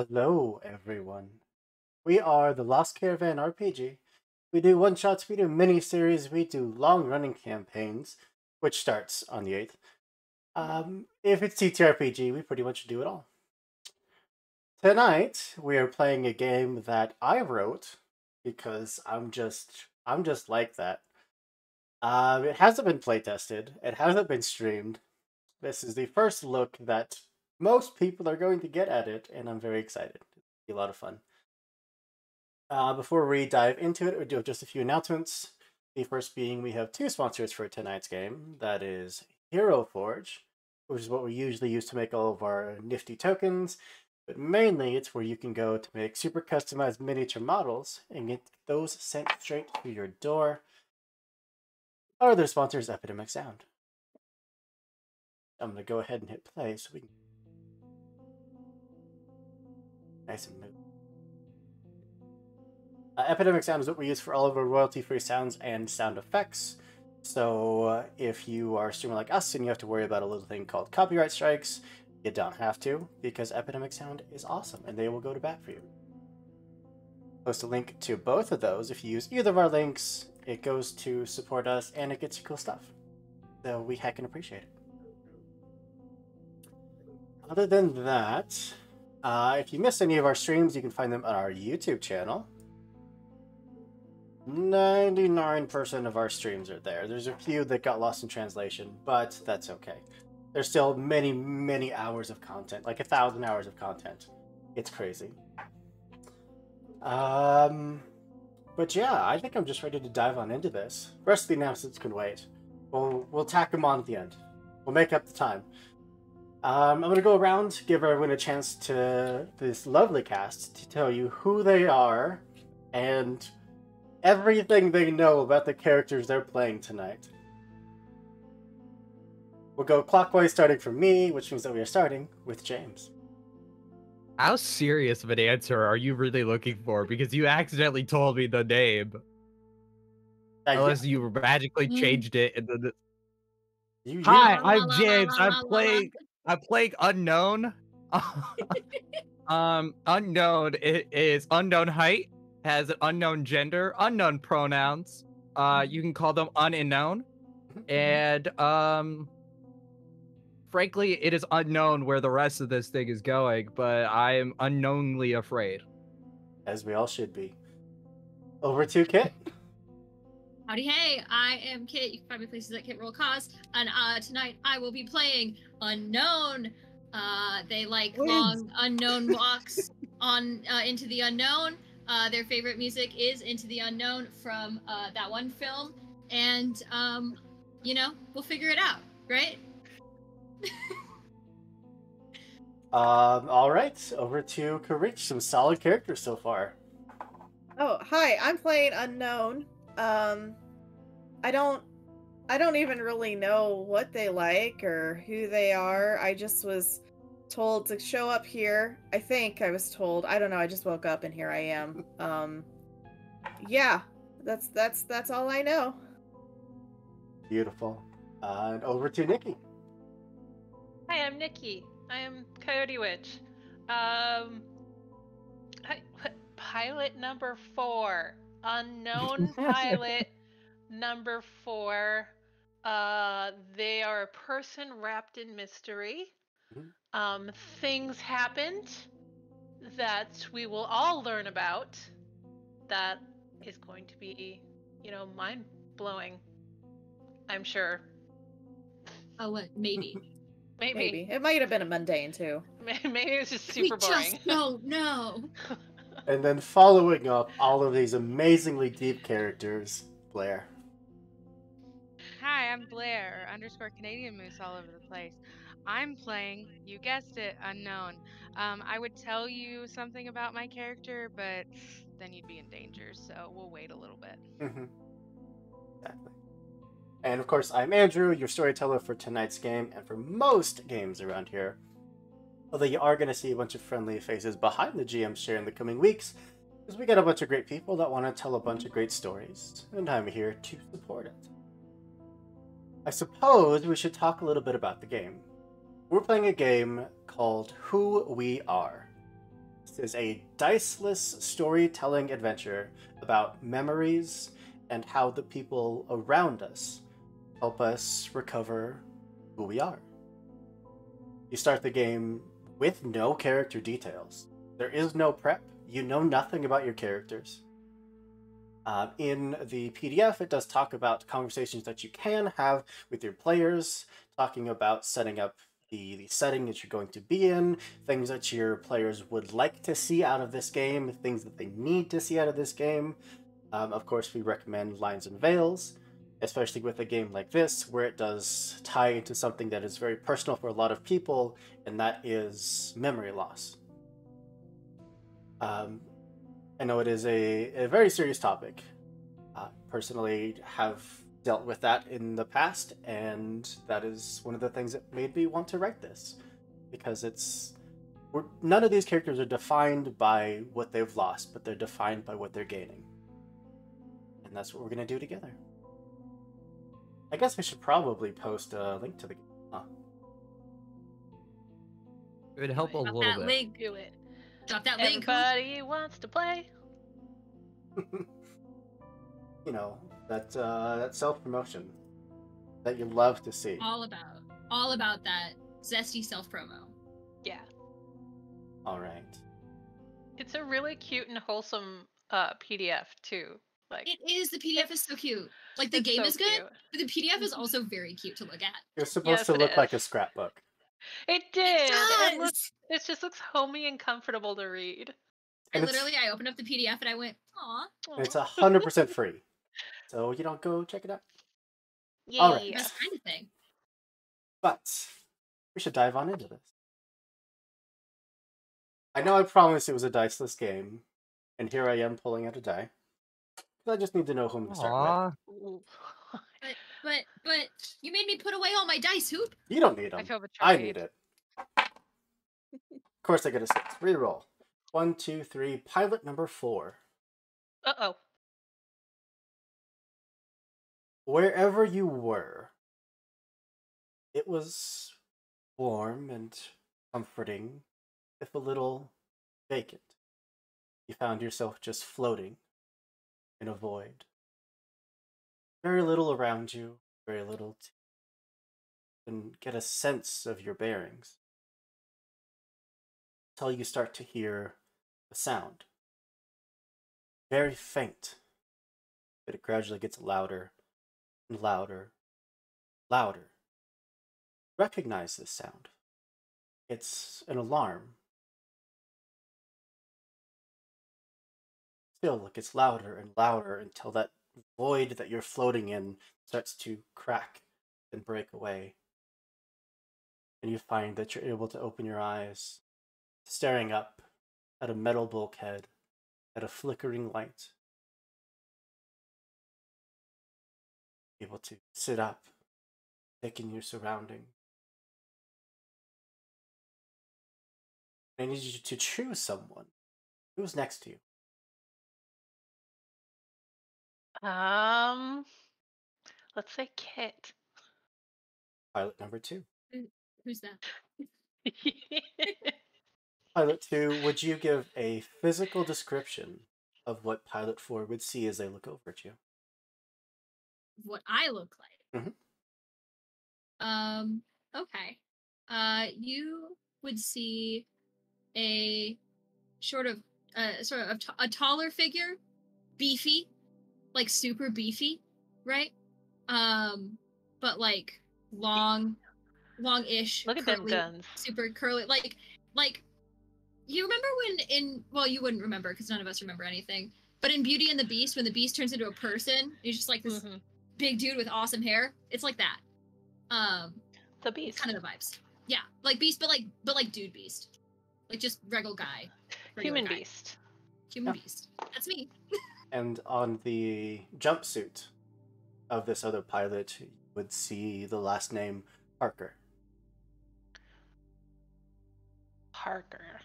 Hello, everyone. We are the Lost Caravan RPG. We do one-shots, we do mini-series, we do long-running campaigns, which starts on the 8th. If it's TTRPG, we pretty much do it all. Tonight, we are playing a game that I wrote because I'm just like that. It hasn't been playtested, it hasn't been streamed. This is the first look that most people are going to get at it, and I'm very excited. It'll be a lot of fun. Before we dive into it, we do have just a few announcements. The first being we have two sponsors for tonight's game. That is Hero Forge, which is what we usually use to make all of our nifty tokens, but mainly it's where you can go to make super customized miniature models and get those sent straight to your door. Our other sponsor is Epidemic Sound. I'm going to go ahead and hit play so we can... Nice and move. Epidemic Sound is what we use for all of our royalty-free sounds and sound effects. So if you are a streamer like us and you have to worry about a little thing called copyright strikes, you don't have to, because Epidemic Sound is awesome and they will go to bat for you. Post a link to both of those. If you use either of our links, it goes to support us and it gets you cool stuff. So we heck and appreciate it. Other than that, if you missed any of our streams, you can find them on our YouTube channel. 99% of our streams are there. There's a few that got lost in translation, but that's okay. There's still many, many hours of content, like 1,000 hours of content. It's crazy. But yeah, I think I'm just ready to dive on into this. The rest of the announcements can wait. We'll tack them on at the end. We'll make up the time. I'm gonna go around, give everyone a chance to this lovely cast to tell you who they are and everything they know about the characters they're playing tonight. We'll go clockwise, starting from me, which means that we are starting with James. How serious of an answer are you really looking for? Because you accidentally told me the name. Unless you magically changed it. And Hi, I'm James. I'm playing Unknown. Unknown is unknown height, has an unknown gender, unknown pronouns. You can call them unknown. And frankly, it is unknown where the rest of this thing is going, but I am unknownly afraid. As we all should be. Over to Kit. Howdy, hey, I am Kit. You can find me places at Kit Roll Cause, and tonight I will be playing Unknown. They like long unknown walks on into the unknown. Their favorite music is Into the Unknown from that one film, and you know, we'll figure it out, right? All right, over to Karich. Some solid characters so far. Oh, hi, I'm playing Unknown. I don't even really know what they like or who they are. I just was told to show up here. I think I was told. I don't know. I just woke up and here I am. Yeah, that's all I know. Beautiful. And over to Nikki. Hi, I'm Nikki. I am Coyote Witch. Pilot number 4. Unknown pilot number 4. They are a person wrapped in mystery. Things happened that we will all learn about that is going to be, you know, mind-blowing. I'm sure. Oh, what? Maybe. Maybe. It might have been a mundane, too. Maybe it was just super boring. We just don't know. And then following up all of these amazingly deep characters, Blair. Hi, I'm Blair, _ Canadian Moose all over the place. I'm playing, you guessed it, Unknown. I would tell you something about my character, but then you'd be in danger, so we'll wait a little bit. Exactly. And of course, I'm Andrew, your storyteller for tonight's game, and for most games around here. Although you are going to see a bunch of friendly faces behind the GM's chair in the coming weeks, because we got a bunch of great people that want to tell a bunch of great stories, and I'm here to support it. I suppose we should talk a little bit about the game. We're playing a game called Who We Are. This is a diceless storytelling adventure about memories and how the people around us help us recover who we are. You start the game with no character details. There is no prep. You know nothing about your characters. In the PDF, it does talk about conversations that you can have with your players, talking about setting up the setting that you're going to be in, things that your players would like to see out of this game, things that they need to see out of this game. Of course, we recommend Lines and Veils, especially with a game like this, where it does tie into something that is very personal for a lot of people, and that is memory loss. I know it is a very serious topic. Personally, have dealt with that in the past, and that is one of the things that made me want to write this, because none of these characters are defined by what they've lost, but they're defined by what they're gaining, and that's what we're gonna do together. I guess I should probably post a link to the game. Huh? It would help a little that bit. Link. Do it. Drop that link. Everybody wants to play. You know, that self-promotion that you love to see. All about that zesty self-promo. Yeah. All right. It's a really cute and wholesome PDF too. Like It is. The PDF is so cute. Like, the it's game so is good, cute. but the PDF is also very cute to look at. You're supposed Yes, to it look like a is. scrapbook. It did. does! It just looks homey and comfortable to read. I And it's- literally opened up the PDF and I went, aw. And it's Aw. 100% free. So, go check it out. Yeah. all right. Best kind of thing. But we should dive on into this. I know I promised it was a diceless game, and here I am pulling out a die. I just need to know whom to start Aw. Ooh. But you made me put away all my dice, Hoop. with. You don't need them. I feel I betrayed. need it. Of course I get a 6. Reroll. 1, 2, 3. Pilot number 4. Uh-oh. Wherever you were, it was warm and comforting, if a little vacant. You found yourself just floating in a void. Very little around you, very little to even get a sense of your bearings. Until you start to hear a sound. Very faint, but it gradually gets louder and louder, louder. Recognize this sound. It's an alarm. Still, it gets louder and louder until that void that you're floating in starts to crack and break away. And you find that you're able to open your eyes, staring up at a metal bulkhead, at a flickering light. Able to sit up, take in your surroundings. I need you to choose someone. Who's next to you? Let's say Kit. Pilot number 2. Who's that? Pilot 2, would you give a physical description of what Pilot 4 would see as they look over at you? What I look like. Mhm. Okay. You would see a sort of a taller figure, beefy, like super beefy, right? But like long-ish. Look at them curly, guns. Super curly, like you remember when well, you wouldn't remember because none of us remember anything. But in Beauty and the Beast, when the Beast turns into a person, he's just like this big dude with awesome hair. It's like that. The Beast. Kind of the vibes. Yeah, like Beast, but like dude Beast, like just regular guy. Human Beast. Human Beast. That's me. And on the jumpsuit of this other pilot, you would see the last name Parker. Parker.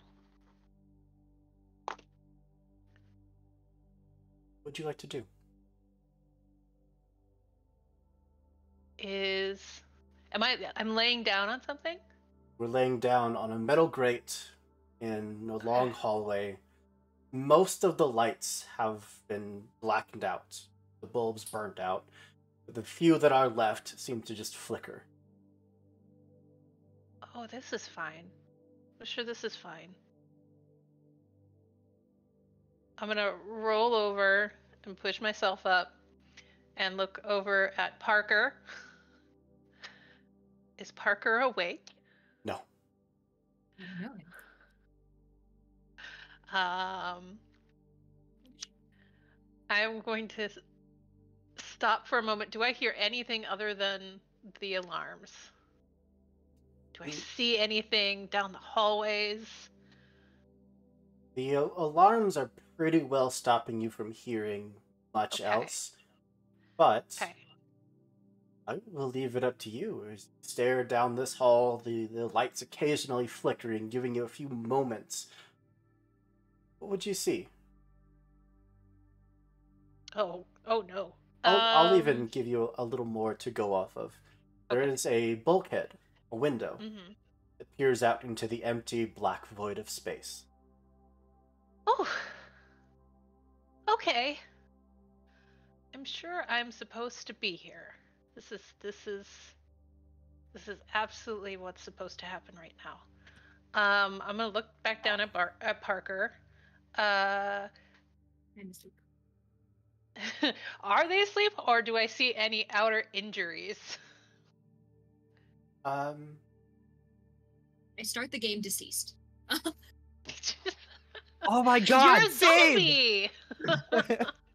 What would you like to do? I'm laying down on something? We're laying down on a metal grate in a long hallway. Most of the lights have been blackened out. The bulbs burned out. But the few that are left seem to just flicker. Oh, this is fine. I'm sure this is fine. I'm gonna roll over and push myself up and look over at Parker. Is Parker awake? No. No. I'm going to stop for a moment. Do I hear anything other than the alarms? Do I see anything down the hallways? The alarms are pretty well stopping you from hearing much else. But I will leave it up to you. As you stare down this hall, the lights occasionally flickering, giving you a few moments. What would you see? Oh no. I'll even give you a little more to go off of. There is a bulkhead, a window, that peers out into the empty black void of space. Oh. Okay. I'm sure I'm supposed to be here. This is absolutely what's supposed to happen right now. I'm gonna look back down at Parker. I'm asleep. Are they asleep, or do I see any outer injuries? I start the game deceased. Oh my god, you're a zombie!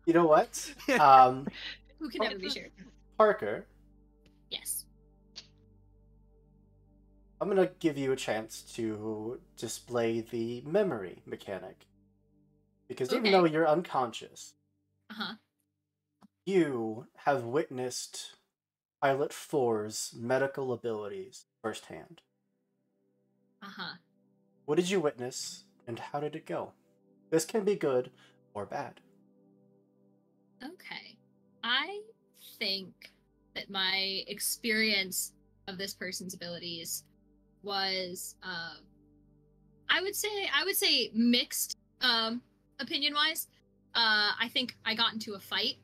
You know what? Who can never be sure? Parker. Yes. I'm gonna give you a chance to display the memory mechanic. Because even though you're unconscious, you have witnessed Pilot 4's medical abilities firsthand. What did you witness, and how did it go? This can be good or bad. Okay. I think that my experience of this person's abilities was I would say mixed opinion wise. I think I got into a fight.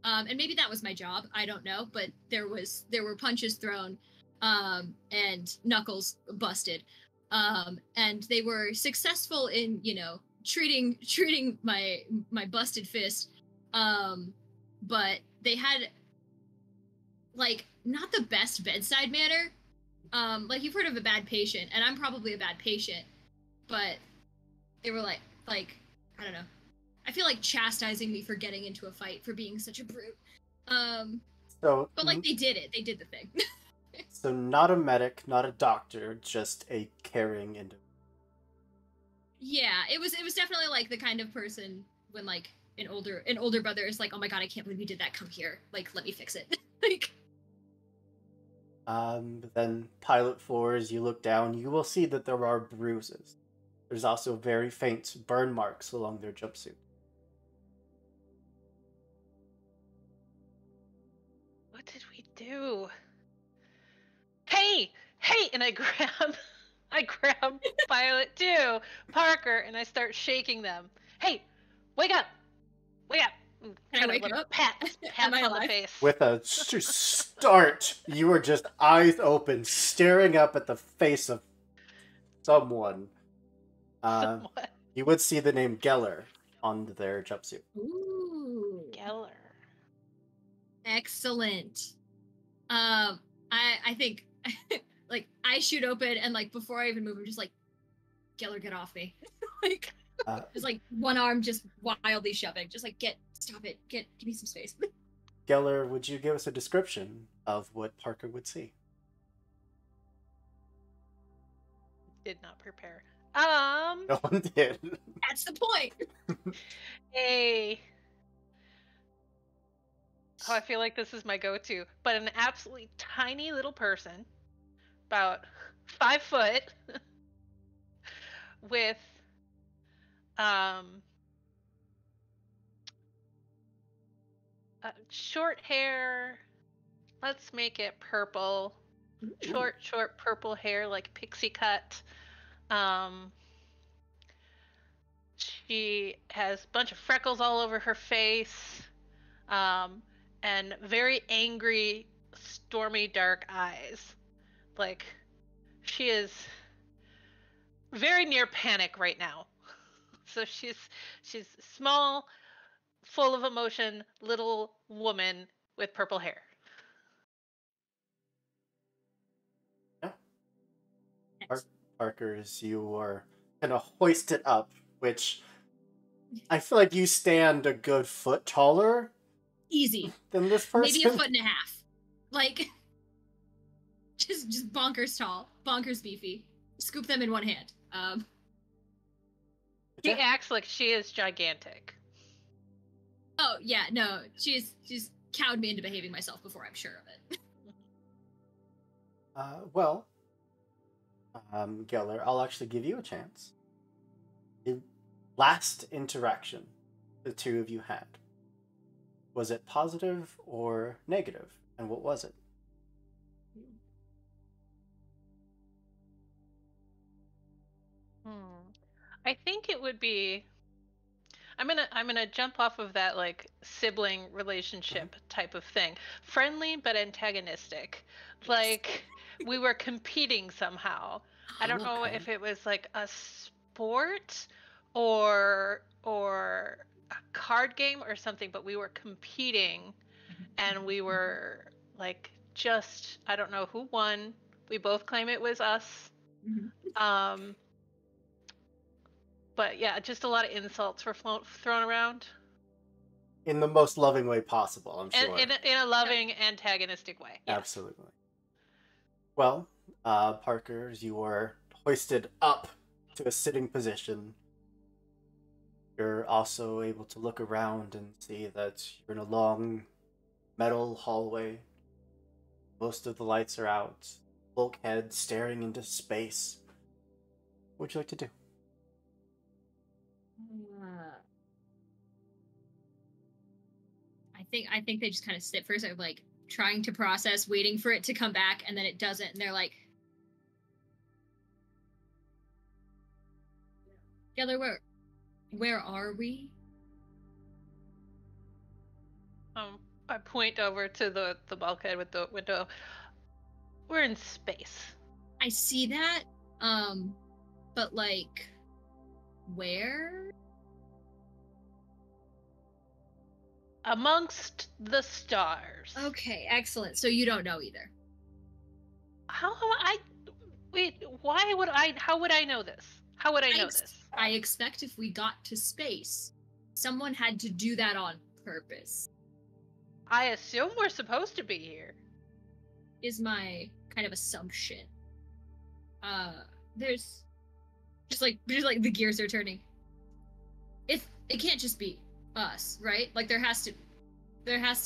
And maybe that was my job, I don't know, but there were punches thrown and knuckles busted. And they were successful in, treating my busted fist. But they had not the best bedside manner. You've heard of a bad patient, and I'm probably a bad patient, but they were like I don't know. I feel like chastising me for getting into a fight, for being such a brute. But they did it. They did the thing. So not a medic, not a doctor, just a caring individual. Yeah, it was definitely the kind of person when an older brother is like, oh my god, I can't believe you did that. Come here, let me fix it. Then Pilot 4, as you look down, you will see that there are bruises. There's also very faint burn marks along their jumpsuit. What did we do? Hey! And I grab Pilot 2, Parker, and I start shaking them. Hey, wake up! Can I wake up? Pat on the face. With a start, you are just eyes open, staring up at the face of someone. You would see the name Geller on their jumpsuit. Ooh. Geller. Excellent. I think I shoot open and before I even move, I'm just Geller, get off me. Just one arm just wildly shoving. Just stop it. Give me some space. Geller, would you give us a description of what Parker would see? Did not prepare. No one did. That's the point. I feel like this is my go-to, but an absolutely tiny little person, about 5 foot, with short hair. Let's make it purple. Short purple hair, like pixie cut. She has a bunch of freckles all over her face, and very angry, stormy, dark eyes. Like, she is very near panic right now. So she's small, full of emotion, little woman with purple hair. Yeah. Parker, as you are kind of hoisted up, which I feel like you stand a good foot taller. Easy. Than this person. Maybe a foot and a half. Like, just bonkers tall, bonkers beefy. Scoop them in one hand. She acts like she is gigantic. Oh yeah, no, she's cowed me into behaving myself before. I'm sure of it. Well, Geller, I'll actually give you a chance. The last interaction the two of you had, was it positive or negative, and what was it? I think it would be. I'm gonna jump off of that like sibling relationship type of thing. Friendly but antagonistic. Like we were competing somehow. I don't know if it was like a sport or a card game or something, but we were competing and we were like just I don't know who won. We both claim it was us. But yeah, just a lot of insults were thrown around. In the most loving way possible, I'm sure. In a loving, antagonistic way. Yes. Absolutely. Well, Parker, as you are hoisted up to a sitting position, you're also able to look around and see that you're in a long metal hallway. Most of the lights are out. Bulkhead staring into space. What would you like to do? I think they just kind of sit for a second, like trying to process, waiting for it to come back, and then it doesn't, and they're like, Geller, where are we? I point over to the bulkhead with the window. We're in space. I see that, but like, where? Amongst the stars. Okay, excellent. So you don't know either. How would I know this? How would I know this? I expect if we got to space, someone had to do that on purpose. I assume we're supposed to be here. Is my kind of assumption. There's just like the gears are turning. It can't just be us, right? Like there has to,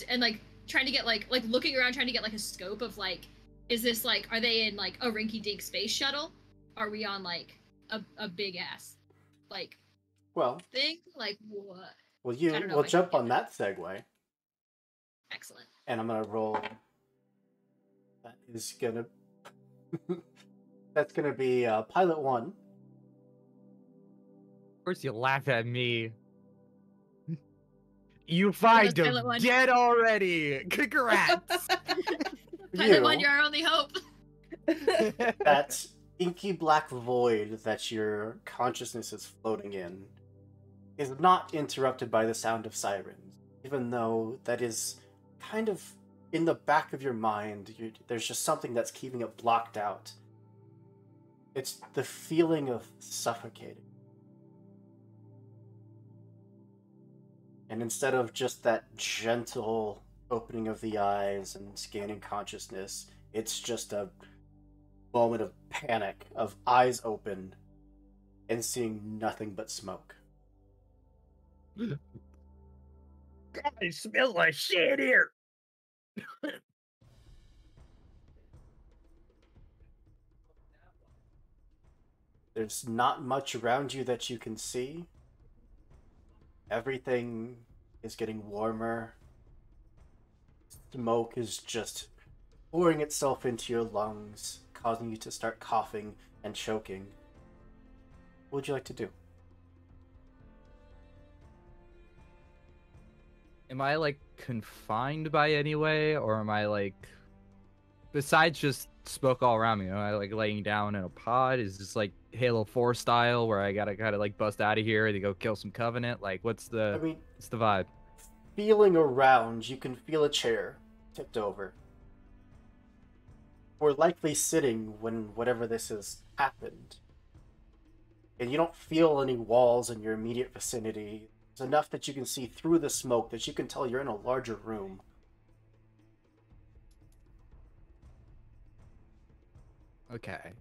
and like trying to get like looking around, trying to get like a scope of like, is this like, are they in like a rinky-dink space shuttle? Are we on like a big ass like thing? Like what? Well, we'll jump on that segue. Excellent. And I'm gonna roll. That is gonna. That's gonna be pilot 1. Of course, you laugh at me. You find him dead already. Congrats. Pilot 1, you're our only hope. That inky black void that your consciousness is floating in is not interrupted by the sound of sirens, even though that is kind of in the back of your mind. There's just something that's keeping it blocked out. It's the feeling of suffocating. And instead of just that gentle opening of the eyes and scanning consciousness, it's just a moment of panic, of eyes open and seeing nothing but smoke. God, it smells like shit here. There's not much around you that you can see. Everything is getting warmer. Smoke is just pouring itself into your lungs, causing you to start coughing and choking. What would you like to do? am I like confined by any way, or am I like, besides just smoke all around me, am I like laying down in a pod? Is this like Halo 4 style where I gotta kind of like bust out of here to go kill some Covenant? Like, what's the vibe? Feeling around, you can feel a chair tipped over. We're likely sitting when whatever this has happened. And you don't feel any walls in your immediate vicinity. It's enough that you can see through the smoke that you can tell you're in a larger room. Okay.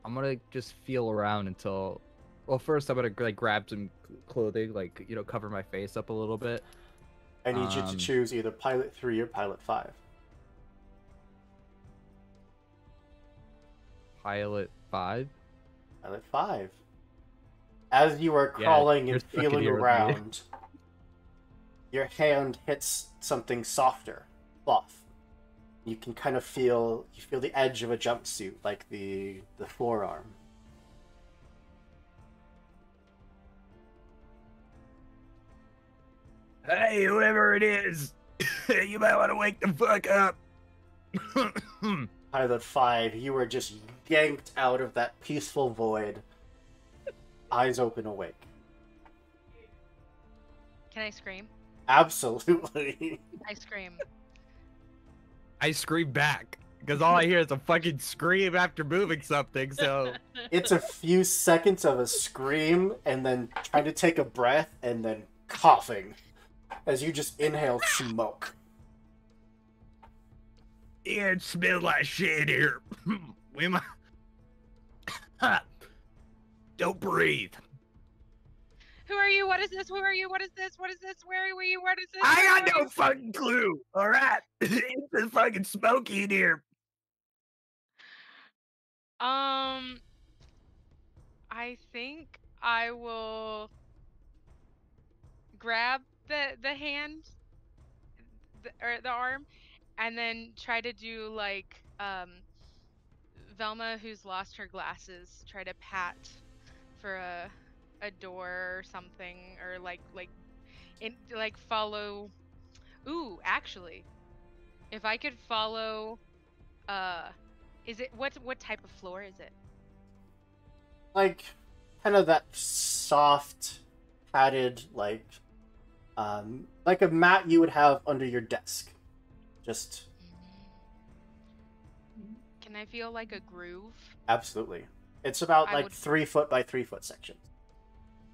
I'm gonna just feel around until... Well, first I'm gonna like grab some clothing, like, you know, cover my face up a little bit. I need you to choose either Pilot 3 or Pilot 5. Pilot 5? Pilot 5. As you are crawling and feeling around, your hand hits something softer, cloth. You can kind of feel the edge of a jumpsuit, like the forearm. Hey, whoever it is, you might want to wake the fuck up. Pilot 5, you were just yanked out of that peaceful void, eyes open awake. Can I scream? Absolutely. I scream. I scream back, because all I hear is a fucking scream after moving something, so... It's a few seconds of a scream, and then trying to take a breath, and then coughing, as you just inhale smoke. Yeah, it smells like shit here. We might... Don't breathe. Who are you? What is this? Who are you? What is this? What is this? Where are you? What is this? I got no fucking clue. All right, it's fucking smoky in here. I think I will grab the hand, or the arm, and then try to do like Velma, who's lost her glasses, try to pat for a door or something, or like follow. Ooh, actually, if I could follow, is it what type of floor is it? Like, kind of that soft, padded, like a mat you would have under your desk. Just. Can I feel like a groove? Absolutely. It's about 3 foot by 3 foot sections.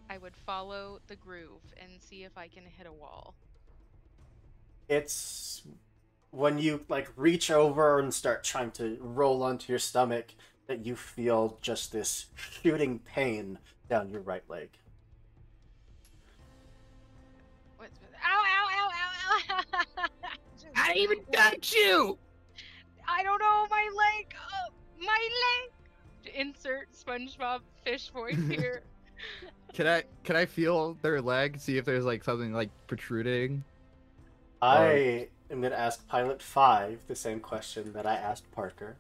I would follow the groove and see if I can hit a wall. It's when you like reach over and start trying to roll onto your stomach that you feel just this shooting pain down your right leg. What's ow, ow, ow, ow, ow. I didn't even touch you! I don't know, my leg! Oh, my leg! Insert SpongeBob fish voice here. Can I feel their leg? See if there's like something like protruding? I am going to ask Pilot 5 the same question that I asked Parker.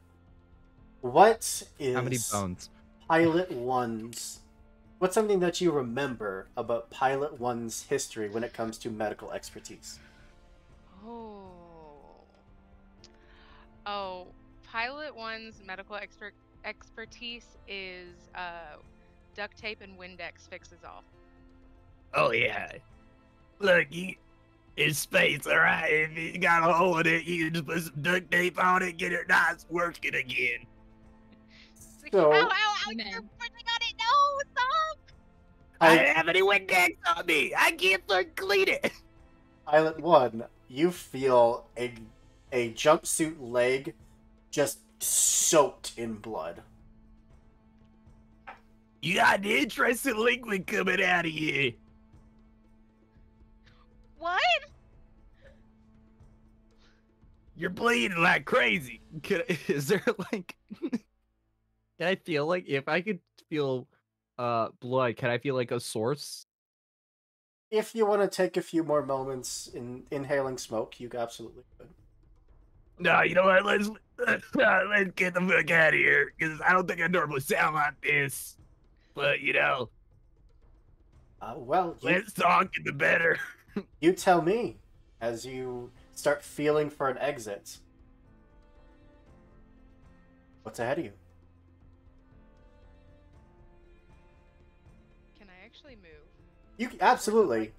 What is how many bones? Pilot 1's... What's something that you remember about Pilot 1's history when it comes to medical expertise? Oh, Pilot 1's medical expertise is duct tape and Windex fixes all. Oh yeah. Look, in space, alright? If you got a hole in it, you can just put some duct tape on it, get it nice working again. So, ow, you're pushing on it! No, stop! I don't have any Windex on me! I can't clean it! Pilot 1, you feel a jumpsuit leg just soaked in blood. You got an interesting liquid coming out of you. What? You're bleeding like crazy. Is there like... Can I feel like... If I could feel blood, can I feel like a source? If you want to take a few more moments in inhaling smoke, you absolutely could. No, you know what? Let's get the fuck out of here, because I don't think I normally sound like this. But, you know. Well, less talking, the better. You tell me as you start feeling for an exit. What's ahead of you? Can I actually move? You absolutely.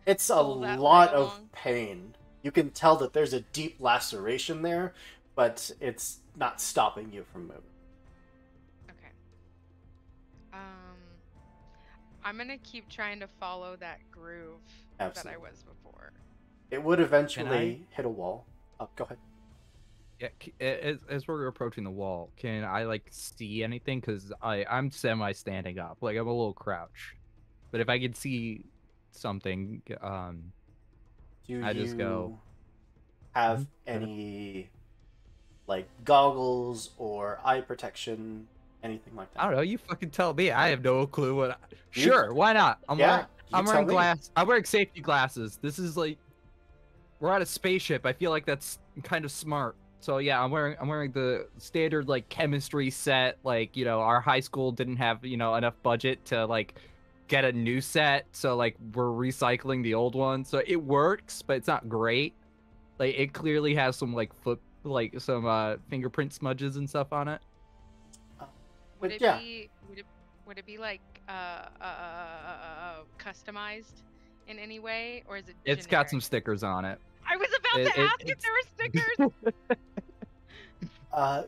It's a Pull that lot way of along. pain. You can tell that there's a deep laceration there, but it's not stopping you from moving. Okay. I'm gonna keep trying to follow that groove Absolutely. that I was before. It would eventually hit a wall. Oh, go ahead. Yeah, as we're approaching the wall, can I like see anything? Because I'm semi standing up, like I'm a little crouch. But if I could see something, Do I just go. Have any like goggles or eye protection, anything like that? I don't know. You fucking tell me. I have no clue what. Sure, why not? I'm wearing glass. I'm wearing safety glasses. This is like we're at a spaceship. I feel like that's kind of smart. So yeah, I'm wearing the standard like chemistry set. Like, you know, our high school didn't have, you know, enough budget to like get a new set, so like we're recycling the old one. So it works, but it's not great. Like it clearly has some like some fingerprint smudges and stuff on it. Would it be like customized in any way, or is it? It's got some stickers on it. I was about to ask if there were stickers.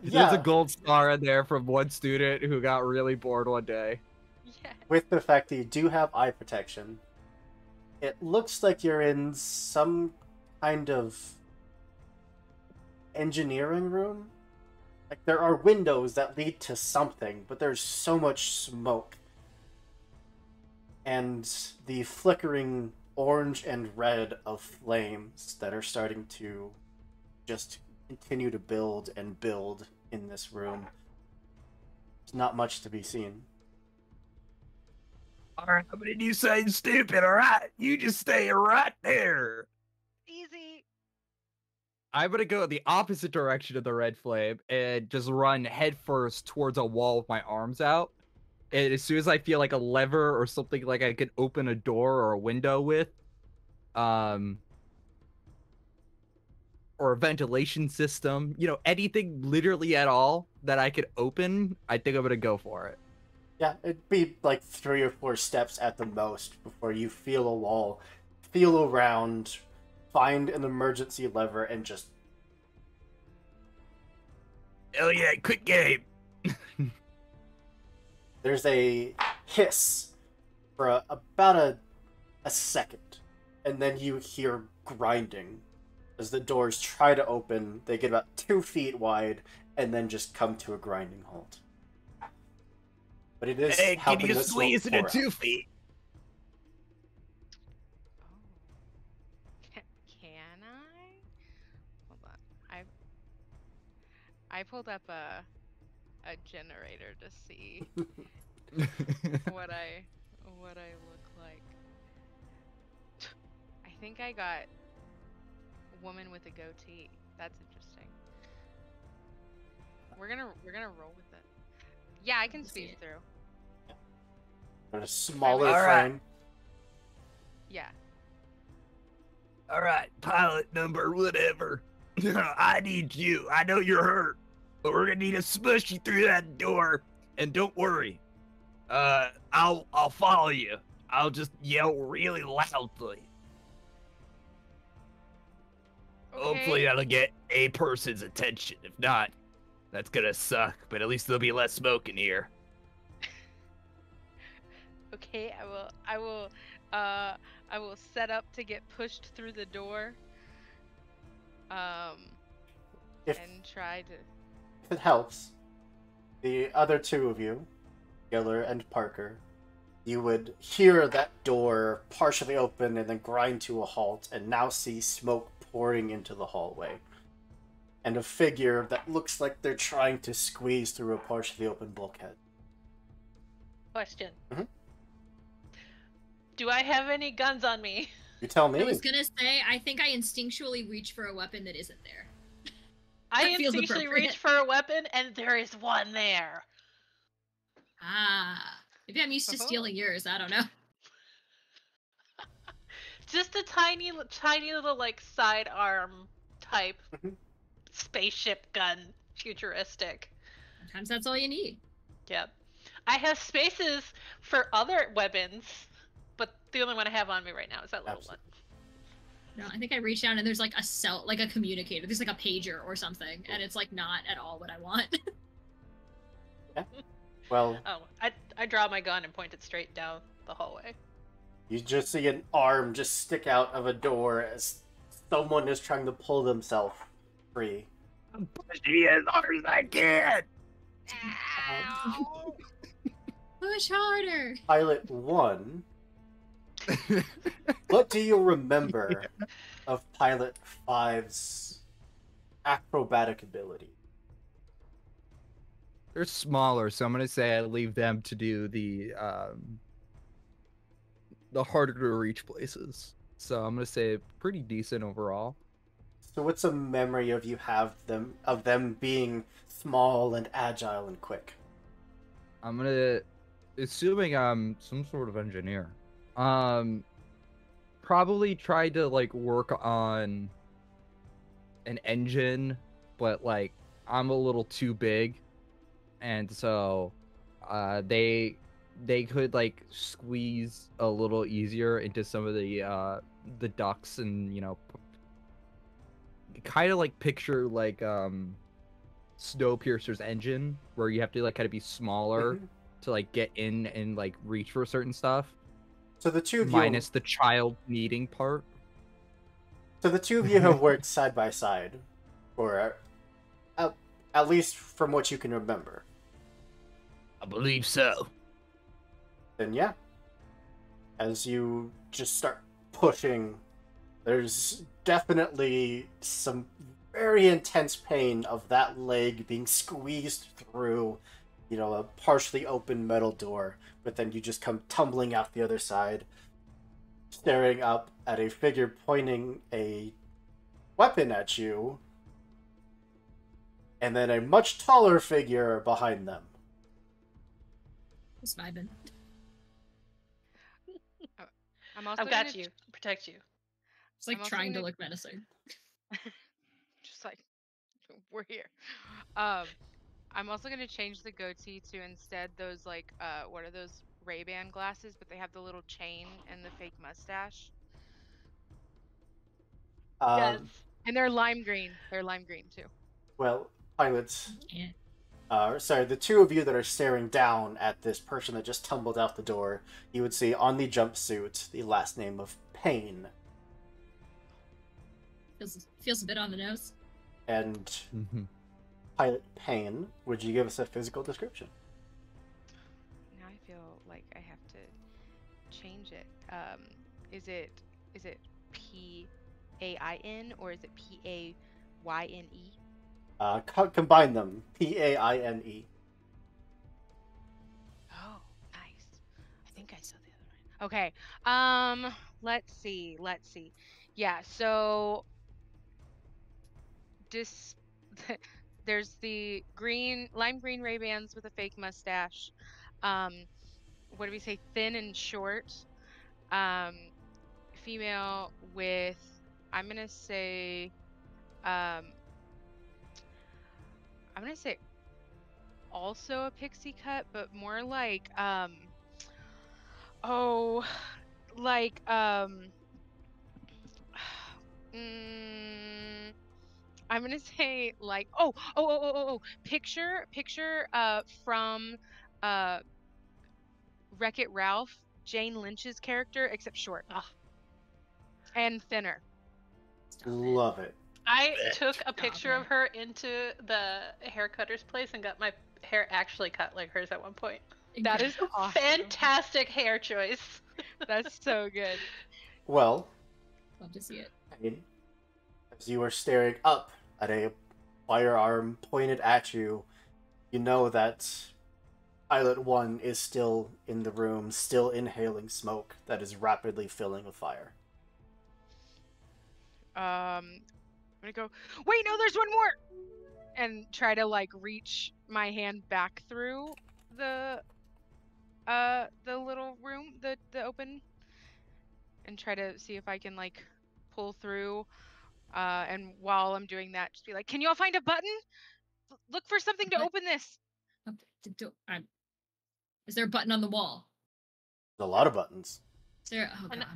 There's a gold star in there from one student who got really bored one day. Yeah. With the fact that you do have eye protection, it looks like you're in some kind of engineering room. Like there are windows that lead to something, but there's so much smoke. And the flickering orange and red of flames that are starting to just continue to build and build in this room. There's not much to be seen. Alright, I'm gonna do something stupid, alright? You just stay right there. Easy. I'm gonna go the opposite direction of the red flame and just run headfirst towards a wall with my arms out. And as soon as I feel like a lever or something like I could open a door or a window with, or a ventilation system, you know, anything literally at all that I could open, I think I'm gonna go for it. Yeah, it'd be like 3 or 4 steps at the most before you feel a wall, feel around, find an emergency lever, and just... Hell yeah, quick game! There's a hiss for about a second, and then you hear grinding. As the doors try to open, they get about 2 feet wide, and then just come to a grinding halt. But it is helping can you the squeeze it smoke in pour 2 out. feet? Can I? Hold on. I pulled up a generator to see what I look like. I think I got woman with a goatee. That's interesting. We're gonna roll with it. Yeah, I can squeeze through. But a smaller Alright. frame. Yeah. Alright, pilot number whatever. I need you. I know you're hurt, but we're gonna need to smush you through that door. And don't worry. I'll follow you. I'll just yell really loudly. Okay. Hopefully that'll get a person's attention. If not, that's gonna suck, but at least there'll be less smoke in here. Okay, I will set up to get pushed through the door. If And try to. it helps, the other 2 of you, Giller and Parker, you would hear that door partially open and then grind to a halt, and now see smoke pouring into the hallway. And a figure that looks like they're trying to squeeze through a partially open bulkhead. Question. Mhm. Do I have any guns on me? You tell me. I was gonna say, I think I instinctually reach for a weapon that isn't there. I That feels instinctually appropriate. reach for a weapon, and there is one there. Ah, maybe I'm used to stealing yours. I don't know. Just a tiny little like sidearm type spaceship gun, futuristic. Sometimes that's all you need. Yep. I have spaces for other weapons, but the only one I have on me right now is that little one. No, I think I reached down and there's like a cell, like a communicator. There's like a pager or something, and it's like not at all what I want. Yeah. Well. Oh, I draw my gun and point it straight down the hallway. You just see an arm just stick out of a door as someone is trying to pull themselves free. I'm pushing as hard as I can. Push harder. Pilot 1. What do you remember of Pilot 5's acrobatic ability? They're smaller, so I'm gonna say I leave them to do the harder to reach places. So I'm gonna say pretty decent overall. So what's a memory of you have of them being small and agile and quick? I'm gonna, assuming I'm some sort of engineer, probably try to like work on an engine, but like I'm a little too big, and so they could like squeeze a little easier into some of the ducts, and you know, kind of like picture like Snowpiercer's engine, where you have to like kind of be smaller to like get in and like reach for certain stuff. So the two of you, minus the child needing part. So the two of you have worked side by side, or at least from what you can remember. I believe so. Then yeah, as you just start pushing, there's definitely some very intense pain of that leg being squeezed through, you know, a partially open metal door, but then you just come tumbling out the other side, staring up at a figure pointing a weapon at you, and then a much taller figure behind them. Just vibing. I've got you. Protect you. It's like trying to look menacing. Just like, we're here. I'm also gonna change the goatee to instead those like what are those Ray-Ban glasses, but they have the little chain and the fake mustache. Yes. And they're lime green. They're lime green too. Well, pilots. Yeah. Sorry, the two of you that are staring down at this person that just tumbled out the door, you would see on the jumpsuit the last name of Payne. Feels a bit on the nose. And Pilot Payne, would you give us a physical description? Now I feel like I have to change it. Is it P-A-I-N or is it P-A-Y-N-E? Combine them. P-A-I-N-E. Oh, nice. I think I saw the other one. Okay. Let's see. Yeah, so there's the lime green Ray-Bans with a fake mustache. What do we say? Thin and short. Female with, I'm gonna say also a pixie cut, but more like I'm gonna say like picture from Wreck-It Ralph, Jane Lynch's character, except short. And thinner. Love it. I took a picture of her into the haircutter's place and got my hair actually cut like hers at one point. That is awesome. Fantastic hair choice. That's so good. Well, love to see it. I mean, as you are staring up at a firearm pointed at you, you know that Pilot 1 is still in the room, still inhaling smoke that is rapidly filling with fire. I'm gonna go, wait, no, there's one more! And try to, like, reach my hand back through the little room, the open and try to see if I can like pull through. And while I'm doing that, just be like, "Can you all find a button? Look for something to open this." Is there a button on the wall? There's a lot of buttons. Is there? Oh god.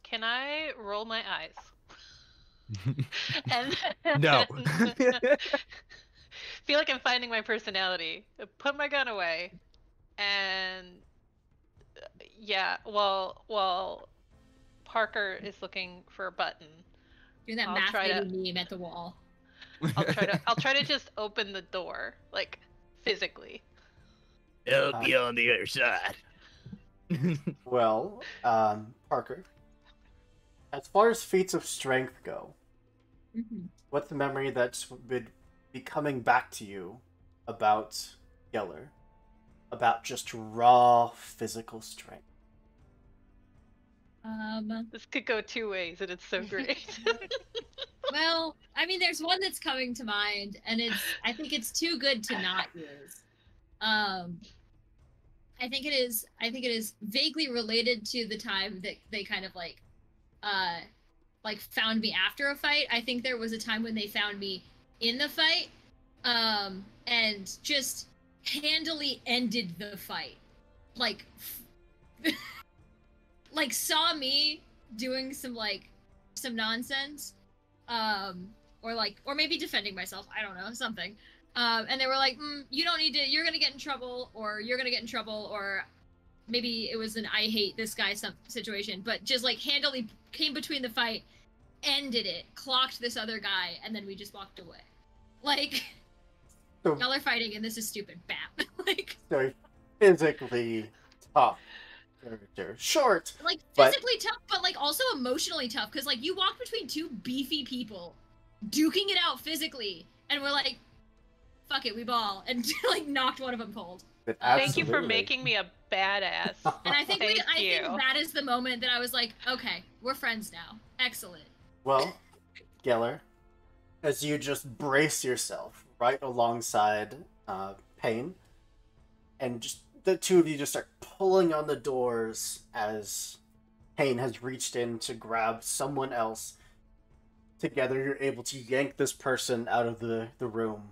Can I roll my eyes? And No. feel like I'm finding my personality. Put my gun away, and yeah, while Parker is looking for a button, Doing that math lady meme at the wall. I'll try to just open the door, like physically. It'll be on the other side. Well, Parker, as far as feats of strength go, what's the memory that's been coming back to you about Geller? About just raw physical strength? This could go two ways, and it's so great. Well, I mean, there's one that's coming to mind, and I think it's too good to not use. I think it is vaguely related to the time that they kind of like found me after a fight. I think there was a time when they found me in the fight, and just handily ended the fight. Like, like saw me doing some nonsense, or maybe defending myself. I don't know, something. And they were like, you don't need to, you're going to get in trouble, or you're going to get in trouble, or maybe it was an I hate this guy situation, but just like handily came between the fight, ended it, clocked this other guy, and then we just walked away. Like, y'all are fighting and this is stupid. Bam. Like, so physically tough character. Short. Like, physically tough, but like also emotionally tough, because like you walked between two beefy people, duking it out physically, and we're like, fuck it, we ball, and like knocked one of them cold. Thank you for making me a badass. And I think think that is the moment that I was like, okay, we're friends now. Excellent. Well, Geller, as you just brace yourself right alongside Pain, and just the two of you just start pulling on the doors as Pain has reached in to grab someone else. Together, you're able to yank this person out of the room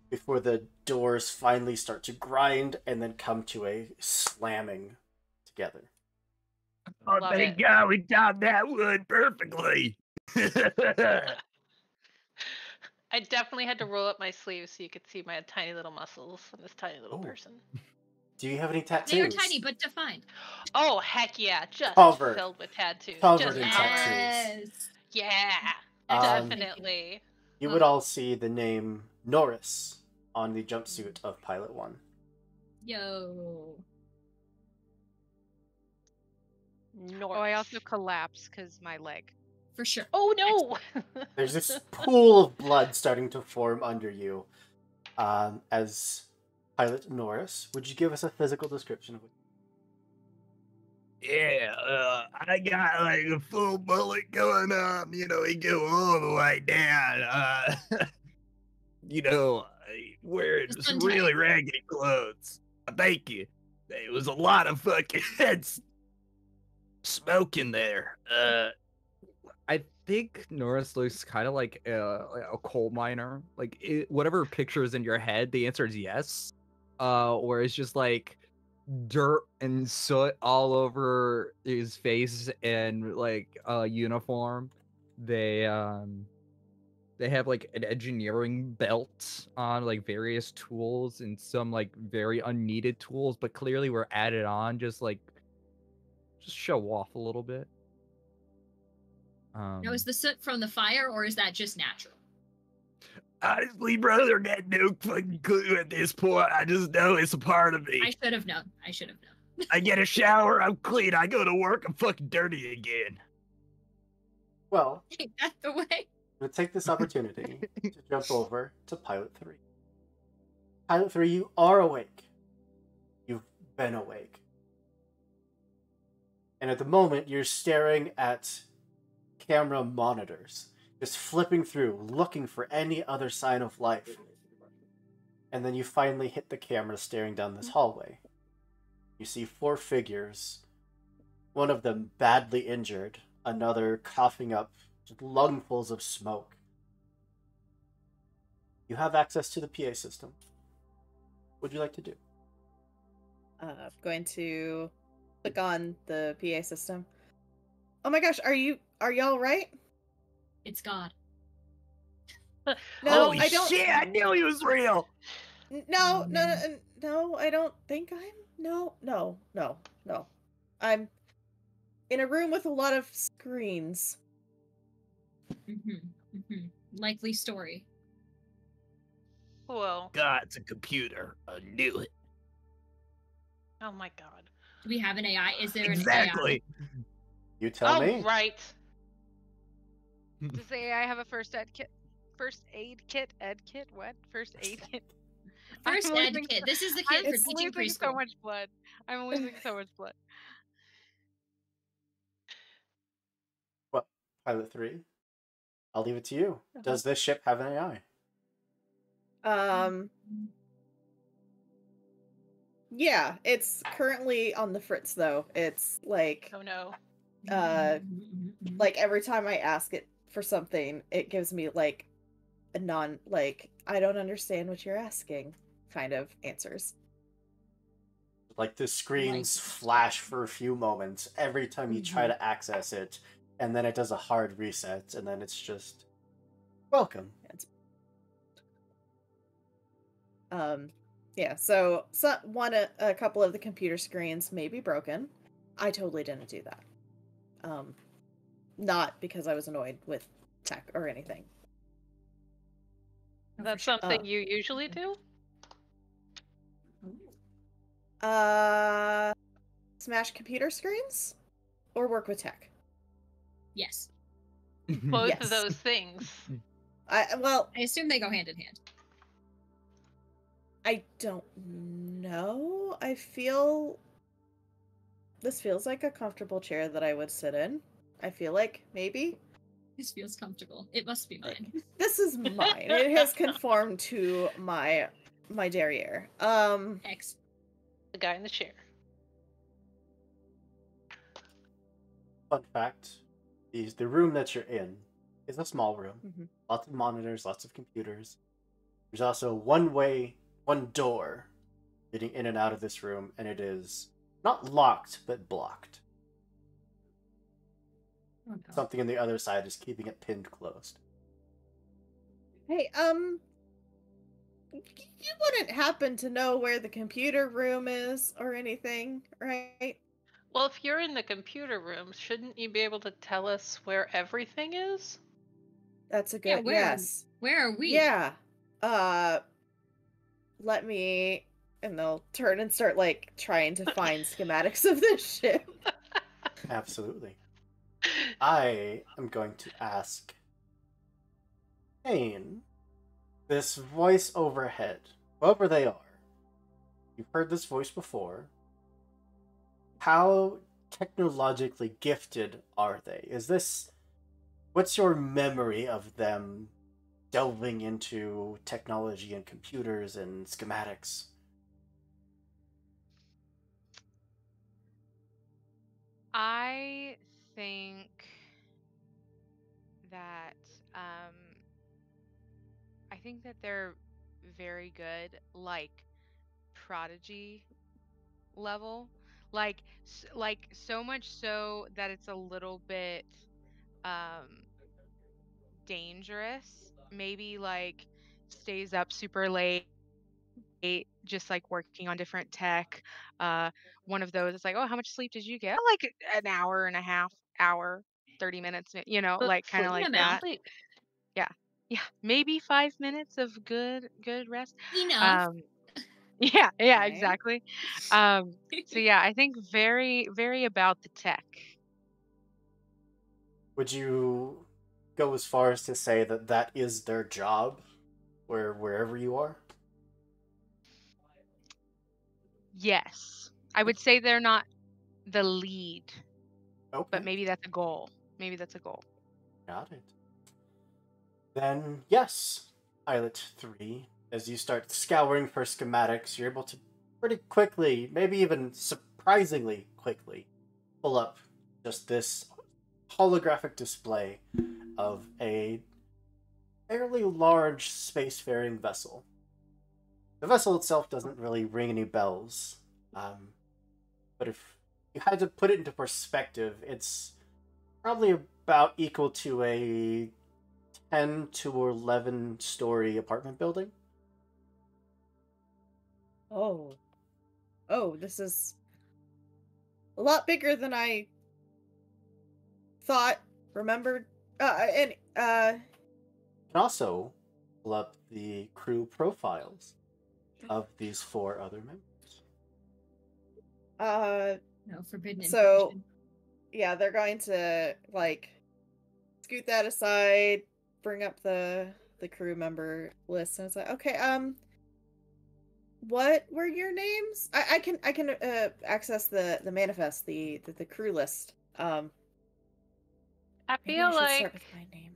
before the doors finally start to grind and then come to a slamming together. Oh, thank God we timed that wood perfectly. I definitely had to roll up my sleeves so you could see my tiny little muscles on this tiny little person. Do you have any tattoos? They are tiny but defined. Oh, heck yeah. Just filled with tattoos. Covered in tattoos. Yeah, definitely. You would all see the name Norris on the jumpsuit of Pilot 1. Yo. Norris. Oh, I also collapsed because my leg. For sure. Oh no! There's this pool of blood starting to form under you. As Pilot Norris, would you give us a physical description of it? Yeah, I got like a full bullet going on. You know, it go all the way down. You know, wearing some really raggedy clothes. Thank you. It was a lot of fucking smoke in there. I think Norris looks kind of like a coal miner. Like whatever picture is in your head, the answer is yes. Or it's just like dirt and soot all over his face and like a uniform. They have like an engineering belt on, like various tools and some like very unneeded tools, but clearly were added on just show off a little bit. Now, is the soot from the fire, or is that just natural? Honestly, brother, got no fucking clue at this point. I just know it's a part of me. I should have known. I get a shower, I'm clean. I go to work, I'm fucking dirty again. Well, ain't that the way? We'll take this opportunity to jump over to Pilot 3. Pilot 3, you are awake. You've been awake. And at the moment, you're staring at camera monitors, just flipping through, looking for any other sign of life. And then you finally hit the camera staring down this hallway. You see 4 figures one of them badly injured, another coughing up lungfuls of smoke. You have access to the PA system. What would you like to do? Going to click on the PA system. Oh my gosh, are y'all right? It's God. No, Holy I don't. shit! I knew he was real. No, I don't think I'm. No. I'm in a room with a lot of screens. Likely story. Whoa. God, it's a computer. I knew it. Oh my god. Do we have an AI? Is there Exactly. You tell me. Right. Does the AI have a first aid kit? First aid kit? Ed kit? What? First aid kit? an AI? First I'm ed losing kit. so- This is the kit I'm for teaching losing preschool. so much blood. I'm losing so much blood. What, Pilot 3? I'll leave it to you. Does this ship have an AI? Yeah, it's currently on the fritz though. It's like Oh no. Like every time I ask it for something, it gives me like a I don't understand what you're asking kind of answers. Like the screens flash for a few moments every time you try to access it, and then it does a hard reset, and then it's just welcome. Yeah, so a couple of the computer screens may be broken. I totally didn't do that. Not because I was annoyed with tech or anything. That's something you usually do? Smash computer screens or work with tech? Yes. Both of those things. I assume they go hand in hand. I don't know. This feels like a comfortable chair that I would sit in. I feel like maybe. This feels comfortable. It must be mine. This is mine. It has conformed to my derriere. X. The guy in the chair. Fun fact, the room that you're in is a small room. Lots of monitors, lots of computers. There's also one door getting in and out of this room, and it is not locked, but blocked. Oh, no. Something on the other side is keeping it pinned closed. Hey, you wouldn't happen to know where the computer room is or anything, right? Well, if you're in the computer room, shouldn't you be able to tell us where everything is? That's a good yes. Where are we? Yeah. Let me, and they'll turn and start like trying to find schematics of this ship. Absolutely. I am going to ask Kane, this voice overhead, whoever they are, you've heard this voice before. How technologically gifted are they? What's your memory of them delving into technology and computers and schematics? I think that they're very good, like prodigy level, like so much so that it's a little bit dangerous. Maybe like stays up super late, just like working on different tech. One of those, it's like, oh, how much sleep did you get? Like an hour and a half, 30 minutes, like kind of like that. Yeah, maybe 5 minutes of good rest. Enough. Yeah, exactly. So yeah, I think very, very about the tech. Would you go as far as to say that is their job, wherever you are? Yes, I would say they're not the lead. Okay. But maybe that's a goal. Got it. Then, yes, Pilot 3, as you start scouring for schematics, you're able to pretty quickly, maybe even surprisingly quickly, pull up just this holographic display of a fairly large spacefaring vessel. The vessel itself doesn't really ring any bells, but if you had to put it into perspective, it's probably about equal to a 10 to 11 story apartment building. Oh, this is a lot bigger than I thought. Remembered. You can also pull up the crew profiles of these 4 other members. No forbidden So, information. yeah, they're going to like scoot that aside, bring up the crew member list, and it's like, okay, what were your names? I can access the manifest, the crew list. I Maybe feel I should like. start with my name.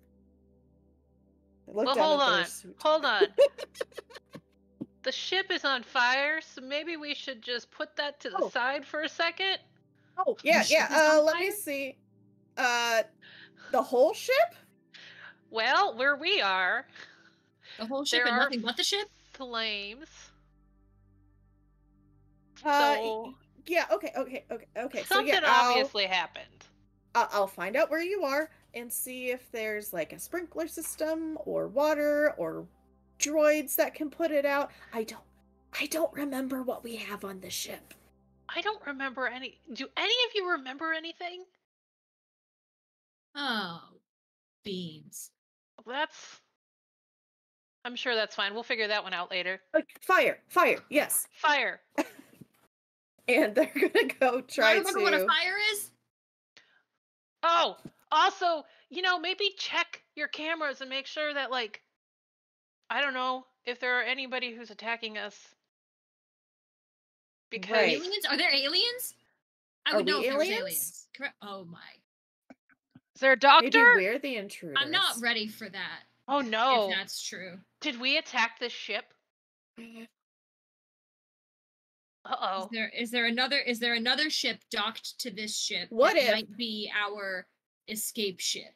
Look Well, down hold at their on. suit. Hold on. The ship is on fire, so maybe we should just put that to the Oh. side for a second. Oh, yeah, The ship is yeah. on Let me fire? see. The whole ship? Well, where we are, The whole ship there and are nothing but the ship? flames. Uh, So Yeah, okay. So something yeah, obviously happened. I'll find out where you are and see if there's like a sprinkler system or water or droids that can put it out. I don't remember what we have on the ship. I don't remember any. Do any of you remember anything? Oh, beans. That's. I'm sure that's fine. We'll figure that one out later. Fire, yes. Fire. And they're gonna go try I remember to. what a fire is? Oh, also, maybe check your cameras and make sure that, like, I don't know if there are anybody who's attacking us. Because Right. Aliens? Are there aliens? I Are would know we if there was aliens? aliens. Correct. Oh my. is there a Maybe doctor? we're the intruders. I'm not ready for that. Oh no. If that's true. Did we attack this ship? Uh-oh. Is there another ship docked to this ship? What that if- might be our escape ship?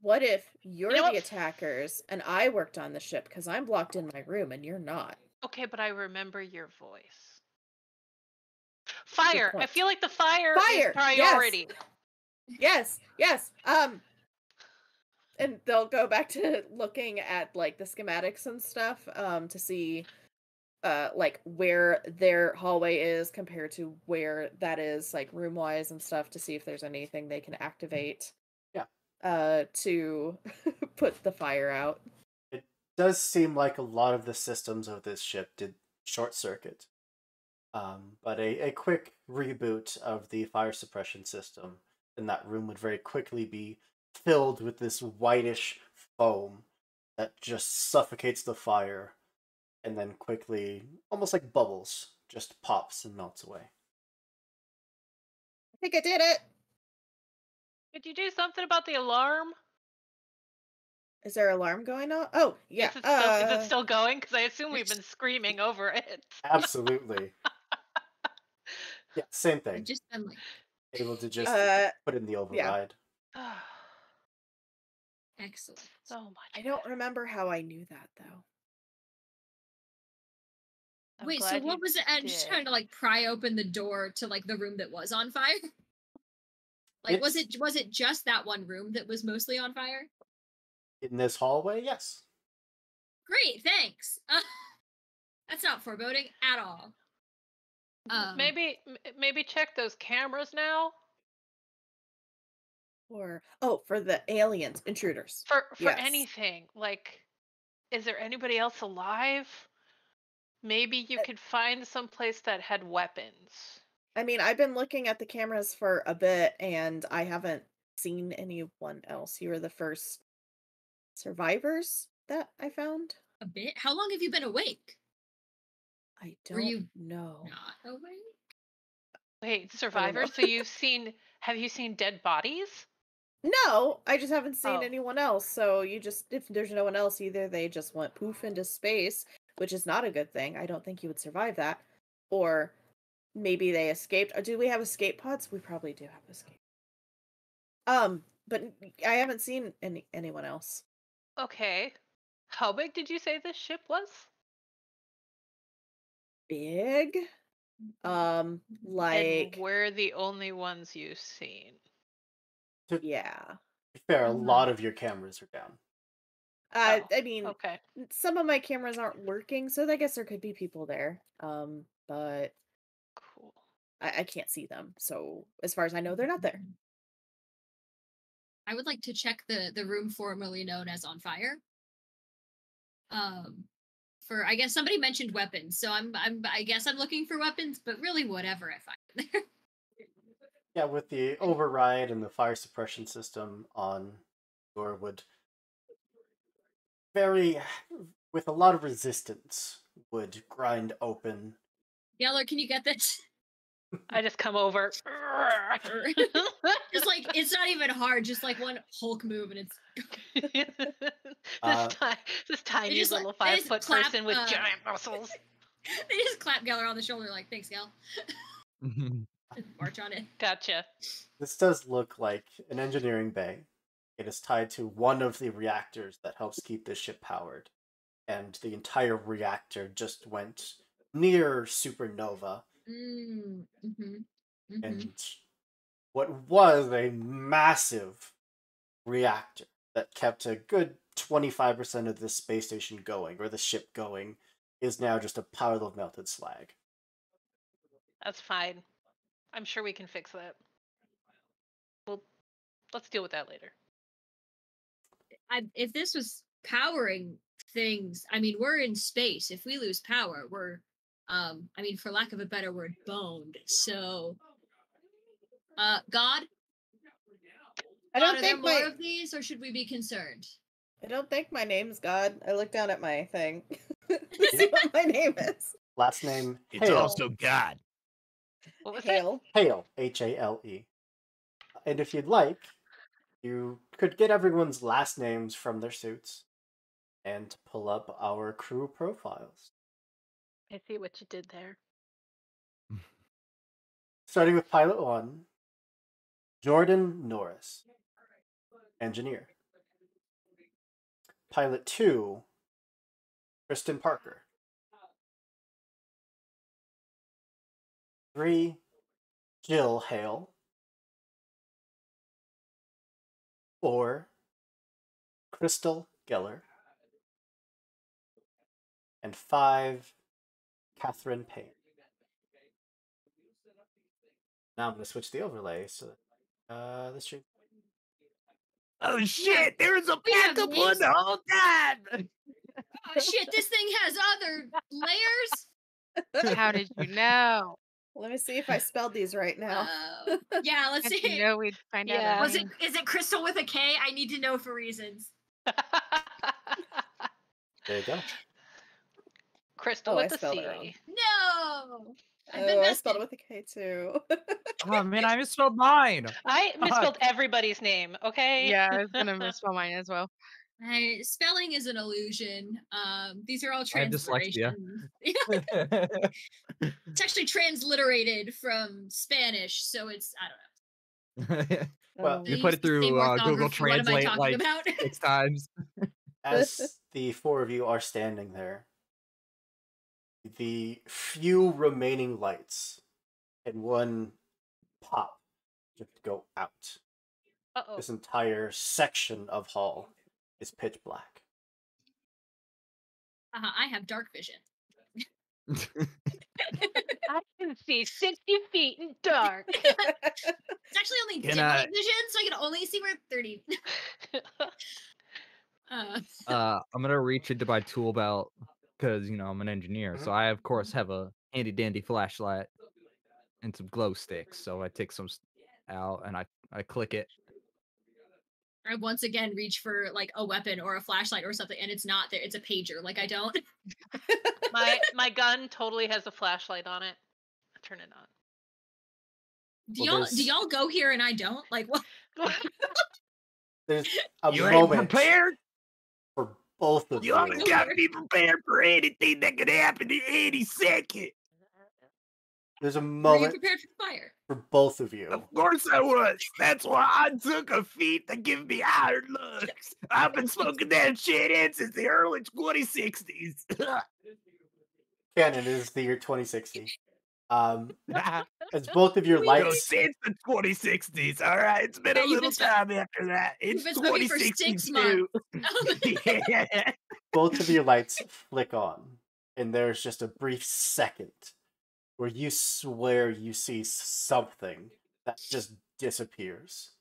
What if you're You know the what? attackers and I worked on the ship because I'm blocked in my room and you're not? Okay, but I remember your voice. Fire. I point. feel like the fire Fire, is priority. Yes. And they'll go back to looking at like the schematics and stuff to see like where their hallway is compared to where that is, like room wise and stuff, to see if there's anything they can activate. Yeah. To put the fire out. It does seem like a lot of the systems of this ship did short circuit. But a quick reboot of the fire suppression system in that room would very quickly be filled with this whitish foam that just suffocates the fire and then quickly, almost like bubbles, just pops and melts away. I think I did it. Did you do something about the alarm? Is there an alarm going on? Oh, yeah. Is it still going? Because I assume we've been screaming over it. Absolutely. Yeah, same I've thing. just been like, Able to just put in the override. excellent. So much. I don't remember how I knew that though. I'm Wait, so glad what you was it? And just did. kind of like pry open the door to like the room that was on fire? Like, was it just that one room that was mostly on fire? In this hallway, yes. Great, thanks. That's not foreboding at all. Maybe check those cameras now. Or for the aliens, intruders. For Yes. anything. Like, is there anybody else alive? Maybe you could find some place that had weapons. I mean, I've been looking at the cameras for a bit and I haven't seen anyone else. You were the first survivors that I found. A bit? How long have you been awake? I Were don't you know. Not awake? Wait, survivors? So have you seen dead bodies? No, I just haven't seen Oh. anyone else. So if there's no one else, either they just went poof into space, which is not a good thing. I don't think you would survive that. Or maybe they escaped. Do we have escape pods? We probably do have escape. But I haven't seen anyone else. Okay. How big did you say this ship was? Big? And Like we're the only ones you've seen. yeah. To be fair, a lot of your cameras are down. I mean, Okay. some of my cameras aren't working, so I guess there could be people there. But Cool. I can't see them. So as far as I know, they're not there. I would like to check the room formerly known as On Fire. For I guess somebody mentioned weapons, so I guess I'm looking for weapons, but really whatever I find there. Yeah, with the override and the fire suppression system on Dorwood, with a lot of resistance, would grind open. Yeller, can you get this? I just come over. Just like it's not even hard, just like one Hulk move and it's this tiny just, little they just 5-foot clap, person with giant muscles. They just clap Geller on the shoulder like, thanks, Gal. March on it. Gotcha. This does look like an engineering bay. It is tied to one of the reactors that helps keep this ship powered. And the entire reactor just went near supernova. And what was a massive reactor that kept a good 25% of the space station going, or the ship going, is now just a pile of melted slag. That's fine. I'm sure we can fix that. Well, let's deal with that later. If this was powering things, I mean, we're in space. If we lose power, we're, I mean, for lack of a better word, boned. So, God? I don't think are there more of these, or should we be concerned? I don't think my name's God. I looked down at my thing to see what my name is. Last name, it's Hale. also God. What was Hale? Hale, Hale. And if you'd like, you could get everyone's last names from their suits and pull up our crew profiles. I see what you did there. Starting with Pilot 1, Jordan Norris, engineer. Pilot 2, Kristen Parker. 3, Jill Hale. 4, Crystal Geller. And 5, Catherine Payne. Now I'm going to switch the overlay so this should... Oh shit, there's a backup one the whole time! Oh shit, this thing has other layers? How did you know? Let me see if I spelled these right now. Yeah, let's Did see. you know we'd find out. Is it Crystal with a K? I need to know for reasons. There you go. Crystal with a C. No! I spelled it with a K too. Oh man, I misspelled mine. I misspelled everybody's name, okay? Yeah, I was gonna misspell mine as well. Spelling is an illusion. These are all I have dyslexia. transliterations. It's actually transliterated from Spanish, so it's I don't know. Well, you put it through Google Translate like 6 times. As the 4 of you are standing there, the few remaining lights in one pop just go out. Uh-oh. This entire section of hall is pitch black. I have dark vision. I can see 60 feet in dark. It's actually only dim light vision, so I can only see where 30. I'm gonna reach into my tool belt because I'm an engineer, so I of course have a handy dandy flashlight and some glow sticks. So I take some out and I click it. I once again reach for like a weapon or a flashlight or something, and it's not there. It's a pager. Like I don't. My gun totally has a flashlight on it. I turn it on. Do y'all go here and I don't? Like what? There's a you moment ain't prepared for both of you. You always gotta be prepared for anything that could happen in any second. There's a Were you moment prepared for fire? for both of you. Of course I was. That's why I took a feat to give me iron looks. I've been smoking that shit in since the early 2060s. Canon is the year 2060. As both of your So lights, since the 2060s, all right. It's been Yeah, a you've little been time after that. It's been smoking for 6 2062. Yeah. both of your lights flick on, and there's just a brief second where you swear you see something that just disappears.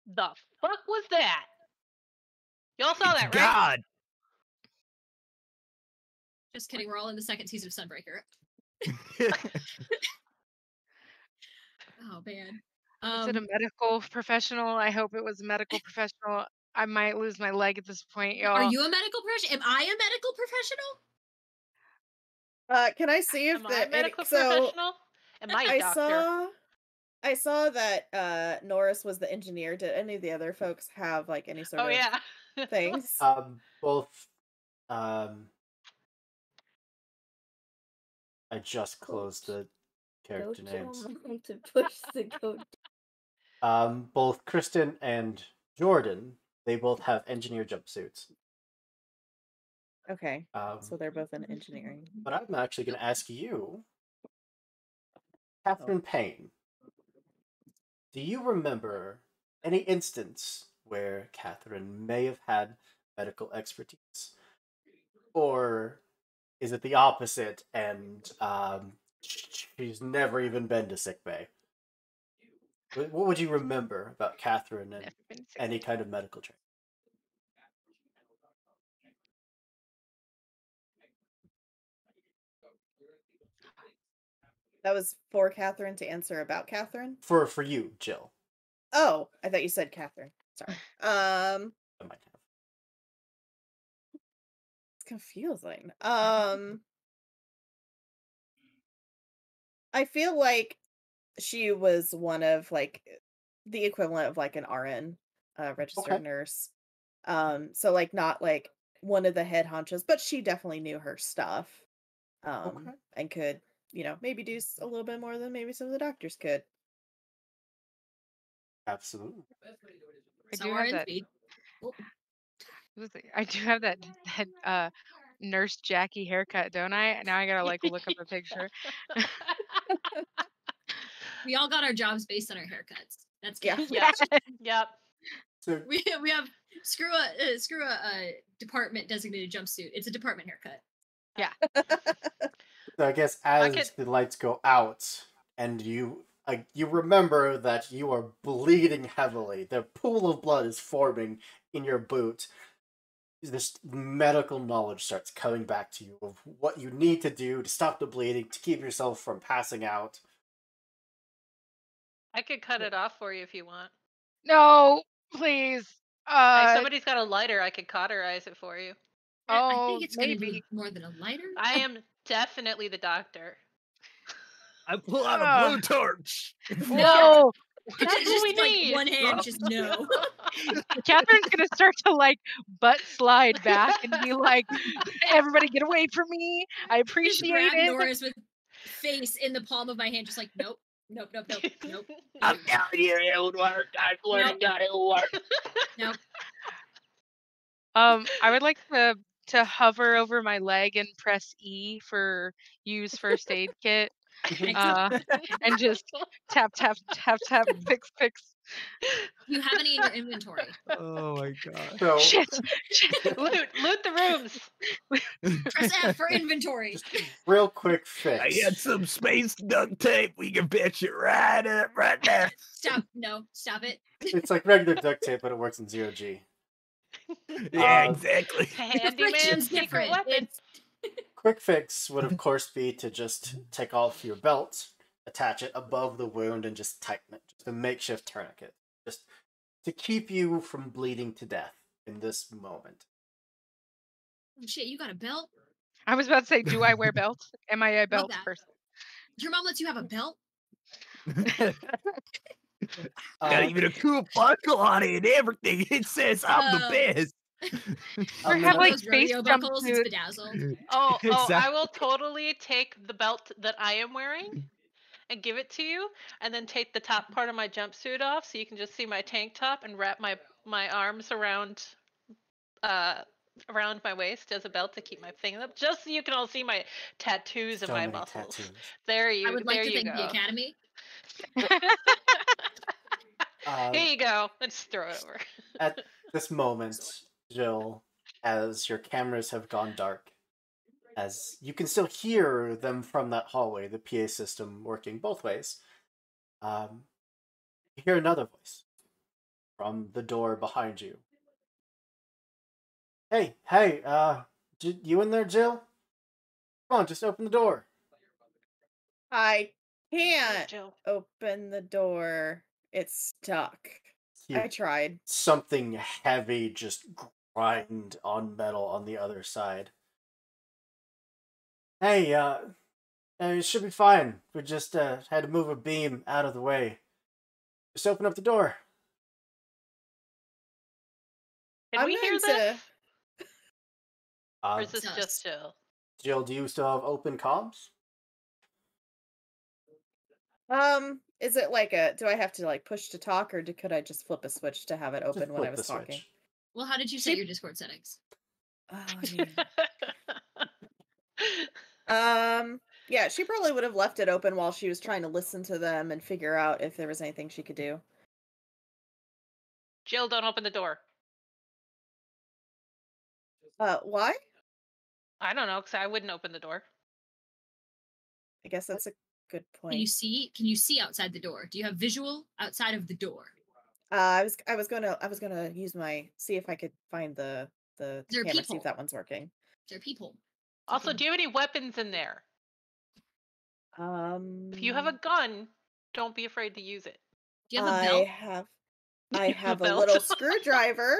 The fuck was that? Y'all saw It's that, right? God. Just kidding. We're all in the second season of Sunbreaker. Oh man. Is it a medical professional? I hope it was a medical professional. I might lose my leg at this point, y'all. Are you a medical professional? Am I a medical professional? Can I see if Am I a the medical professional? Am I a doctor? I saw that Norris was the engineer. Did any of the other folks have like any sort Oh of yeah. things? Both. I just closed the character names. To push the code. Both Kristen and Jordan, they both have engineer jumpsuits. Okay, so they're both in engineering. But I'm actually going to ask you, Catherine Payne, do you remember any instance where Catherine may have had medical expertise? Or is it the opposite and she's never even been to sickbay? What would you remember about Catherine and any kind of medical training? That was for Catherine to answer about Catherine? For you, Jill. Oh, I thought you said Catherine. Sorry. I might have. It's confusing. I feel like she was one of like the equivalent of like an RN, registered nurse. So like not like one of the head honchos, but she definitely knew her stuff. And could, maybe do a little bit more than maybe some of the doctors could. Absolutely. I do have that Nurse Jackie haircut, don't I? Now I gotta like look up a picture. We all got our jobs based on our haircuts. That's Yep. So we have screw a department designated jumpsuit. It's a department haircut. Yeah. So I guess as the lights go out and you remember that you are bleeding heavily, the pool of blood is forming in your boot. This medical knowledge starts coming back to you of what you need to do to stop the bleeding, to keep yourself from passing out. I could cut it off for you if you want. No, please. If somebody's got a lighter, I could cauterize it for you. I think it's going to be more than a lighter. I am definitely the doctor. I pull out a blowtorch. No. That's what we need. One hand, just no. Catherine's gonna start to like butt slide back and be like, "Everybody, get away from me! I appreciate it." Norris with face in the palm of my hand, just like nope. I'm telling you, it would work. I swear to God, it will work. Nope. I would like to hover over my leg and press E for use first aid kit. And just tap, fix. You have any in your inventory? Oh my god. So, Shit. Loot the rooms. Press F for inventory. Just real quick fix. I got some space duct tape. We can patch it right up, right there. Stop it. It's like regular duct tape, but it works in 0G. Yeah, exactly. Handyman's secret weapon. Quick fix would, of course, be to just take off your belt, attach it above the wound, and just tighten it. Just a makeshift tourniquet. Just to keep you from bleeding to death in this moment. Oh, shit, you got a belt? I was about to say, do I wear belts? Am I a belt person? Your mom lets you have a belt? Got even a cool buckle on it and everything. It says I'm the best. Or have One of like those space rodeo buckles, it's jumpsuit. bedazzled. Oh, I Exactly. will totally take the belt that I am wearing and give it to you, and then take the top part of my jumpsuit off so you can just see my tank top and wrap my arms around around my waist as a belt to keep my thing up, just so you can all see my tattoos and So my many muscles. tattoos. I would like There to you thank the go. Academy. Here you go. Let's throw it over. At this moment, Jill, as your cameras have gone dark, as you can still hear them from that hallway, the PA system working both ways, you hear another voice from the door behind you. Hey, you in there, Jill? Come on, just open the door. I can't Jill. open the door. It's stuck. You, I tried. something heavy just grind on metal on the other side. Hey, it should be fine. We just had to move a beam out of the way. Just open up the door. Can we hear going this? Or Um, is this just Jill? Jill, do you still have open comms? Is it like a? Do I have to like push to talk, or could I just flip a switch to have it Just open when I flip was the talking? switch. Well, how did you set your Discord settings? Oh yeah. Yeah, she probably would have left it open while she was trying to listen to them and figure out if there was anything she could do. Jill, don't open the door. Why? I don't know, because I wouldn't open the door. I guess that's a good point. Can you see outside the door? Do you have visual outside of the door? I was gonna use see if I could find the There are camera, see people. if that one's working. There are people. Also, do you have any weapons in there? If you have a gun, don't be afraid to use it. Do you have a belt? I have a little screwdriver.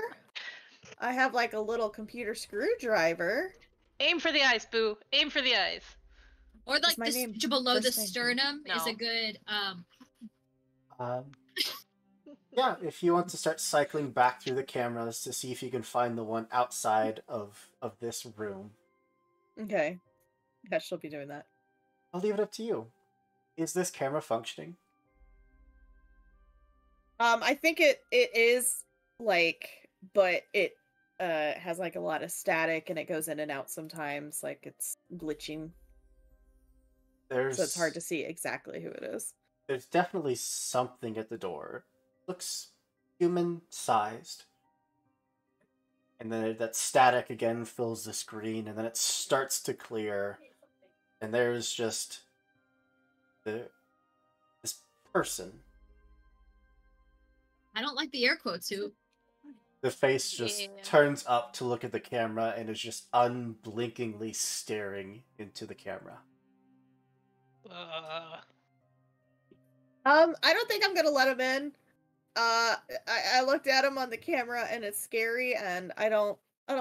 I have like a little computer screwdriver. Aim for the eyes, Boo. Aim for the eyes. Or like my the name below the first name? sternum is a No. good Yeah, if you want to start cycling back through the cameras to see if you can find the one outside of this room. Okay. Yeah, she'll be doing that. I'll leave it up to you. Is this camera functioning? I think it is like, but it has like a lot of static and it goes in and out sometimes, like it's glitching. So it's hard to see exactly who it is. There's definitely something at the door. Looks human-sized. And then that static again fills the screen, and then it starts to clear. And there's just this person. I don't like the air quotes who. The face just turns up to look at the camera and is just unblinkingly staring into the camera. I don't think I'm gonna let him in. I looked at him on the camera and it's scary and I don't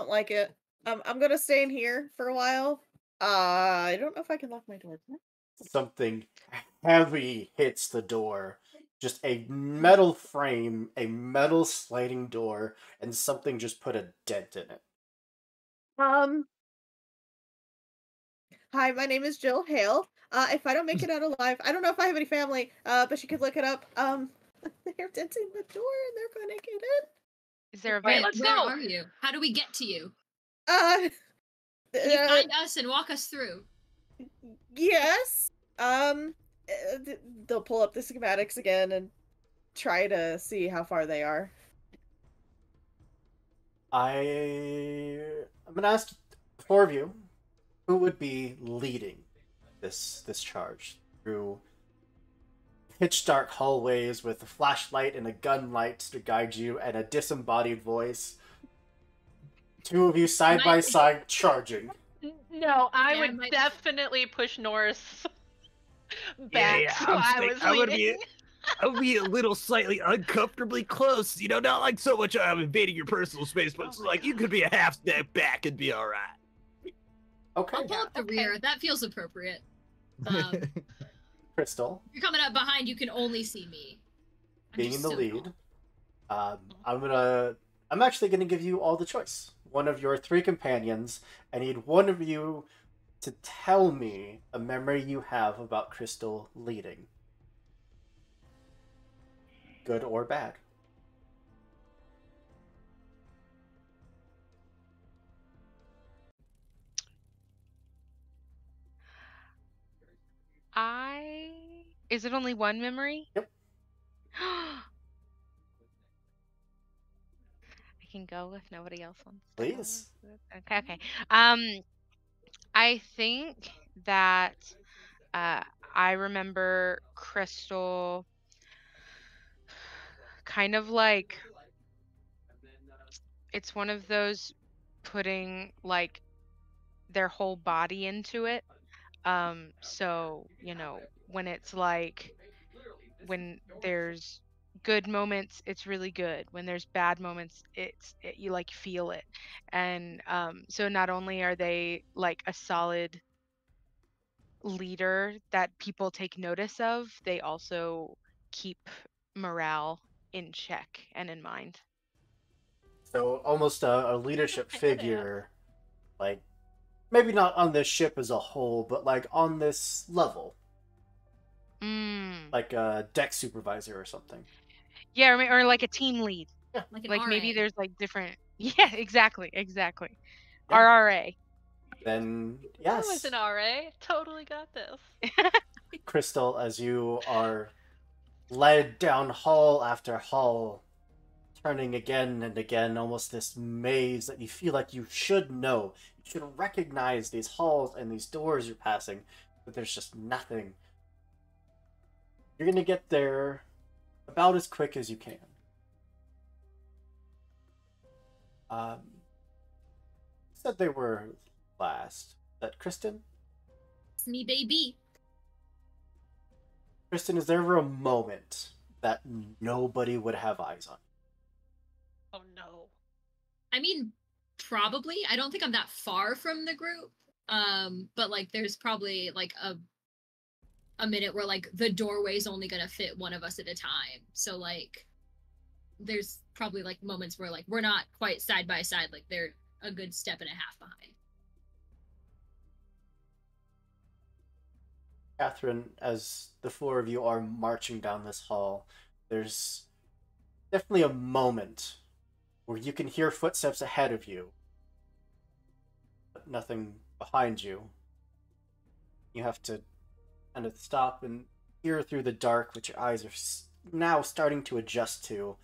like it. I'm gonna stay in here for a while. I don't know if I can lock my door. Something heavy hits the door. Just a metal frame, a metal sliding door, and something just put a dent in it. Hi, my name is Jill Hale. If I don't make it out alive, I don't know if I have any family, but you could look it up. They're denting the door and they're gonna get in. Is there a Wait, vent? where are you? How do we get to you? Can you find us and walk us through? Yes. They'll pull up the schematics again and try to see how far they are. I'm gonna ask the four of you, who would be leading this charge through pitch dark hallways with a flashlight and a gun light to guide you and a disembodied voice. Two of you side by side charging. No, I would definitely push Norris back. I would be a little slightly uncomfortably close. You know, not like so much I'm invading your personal space, but it's like you could be a half step back and be all right. Okay. I'll pull up the rear. That feels appropriate. Crystal. If you're coming up behind, you can only see me. Being in the lead. I'm gonna I'm actually going to give you all the choice. One of your 3 companions. I need one of you to tell me a memory you have about Crystal leading. Good or bad. Is it only one memory? Yep. I can go if nobody else wants to. Please. Okay. I think that I remember Crystal kind of like, it's one of those putting like their whole body into it. So, when it's like, when there's good moments, it's really good. When there's bad moments, you like feel it. And so not only are they like a solid leader that people take notice of, they also keep morale in check and in mind. So almost a leadership figure, like maybe not on this ship as a whole, but like on this level. Like a deck supervisor or something. Yeah, or like a team lead. Yeah. Like RA. maybe there's like different. Yeah, exactly. Yeah. RRA. Then yes. I was an RA. Totally got this. Crystal, as you are led down hall after hall, turning again and again, almost this maze that you feel like you should know. You should recognize these halls and these doors you're passing, but there's just nothing. You're gonna get there about as quick as you can. Said they were last. Is that Kristen? It's me, baby. Kristen, is there ever a moment that nobody would have eyes on? Oh no. I mean, probably. I don't think I'm that far from the group. But like there's probably like a minute where like the doorway's only gonna fit one of us at a time. So like there's probably like moments where like we're not quite side by side, like they're a good step and a half behind. Catherine, as the 4 of you are marching down this hall, there's definitely a moment where you can hear footsteps ahead of you, but nothing behind you. You have to kind of stop and hear through the dark, which your eyes are now starting to adjust to.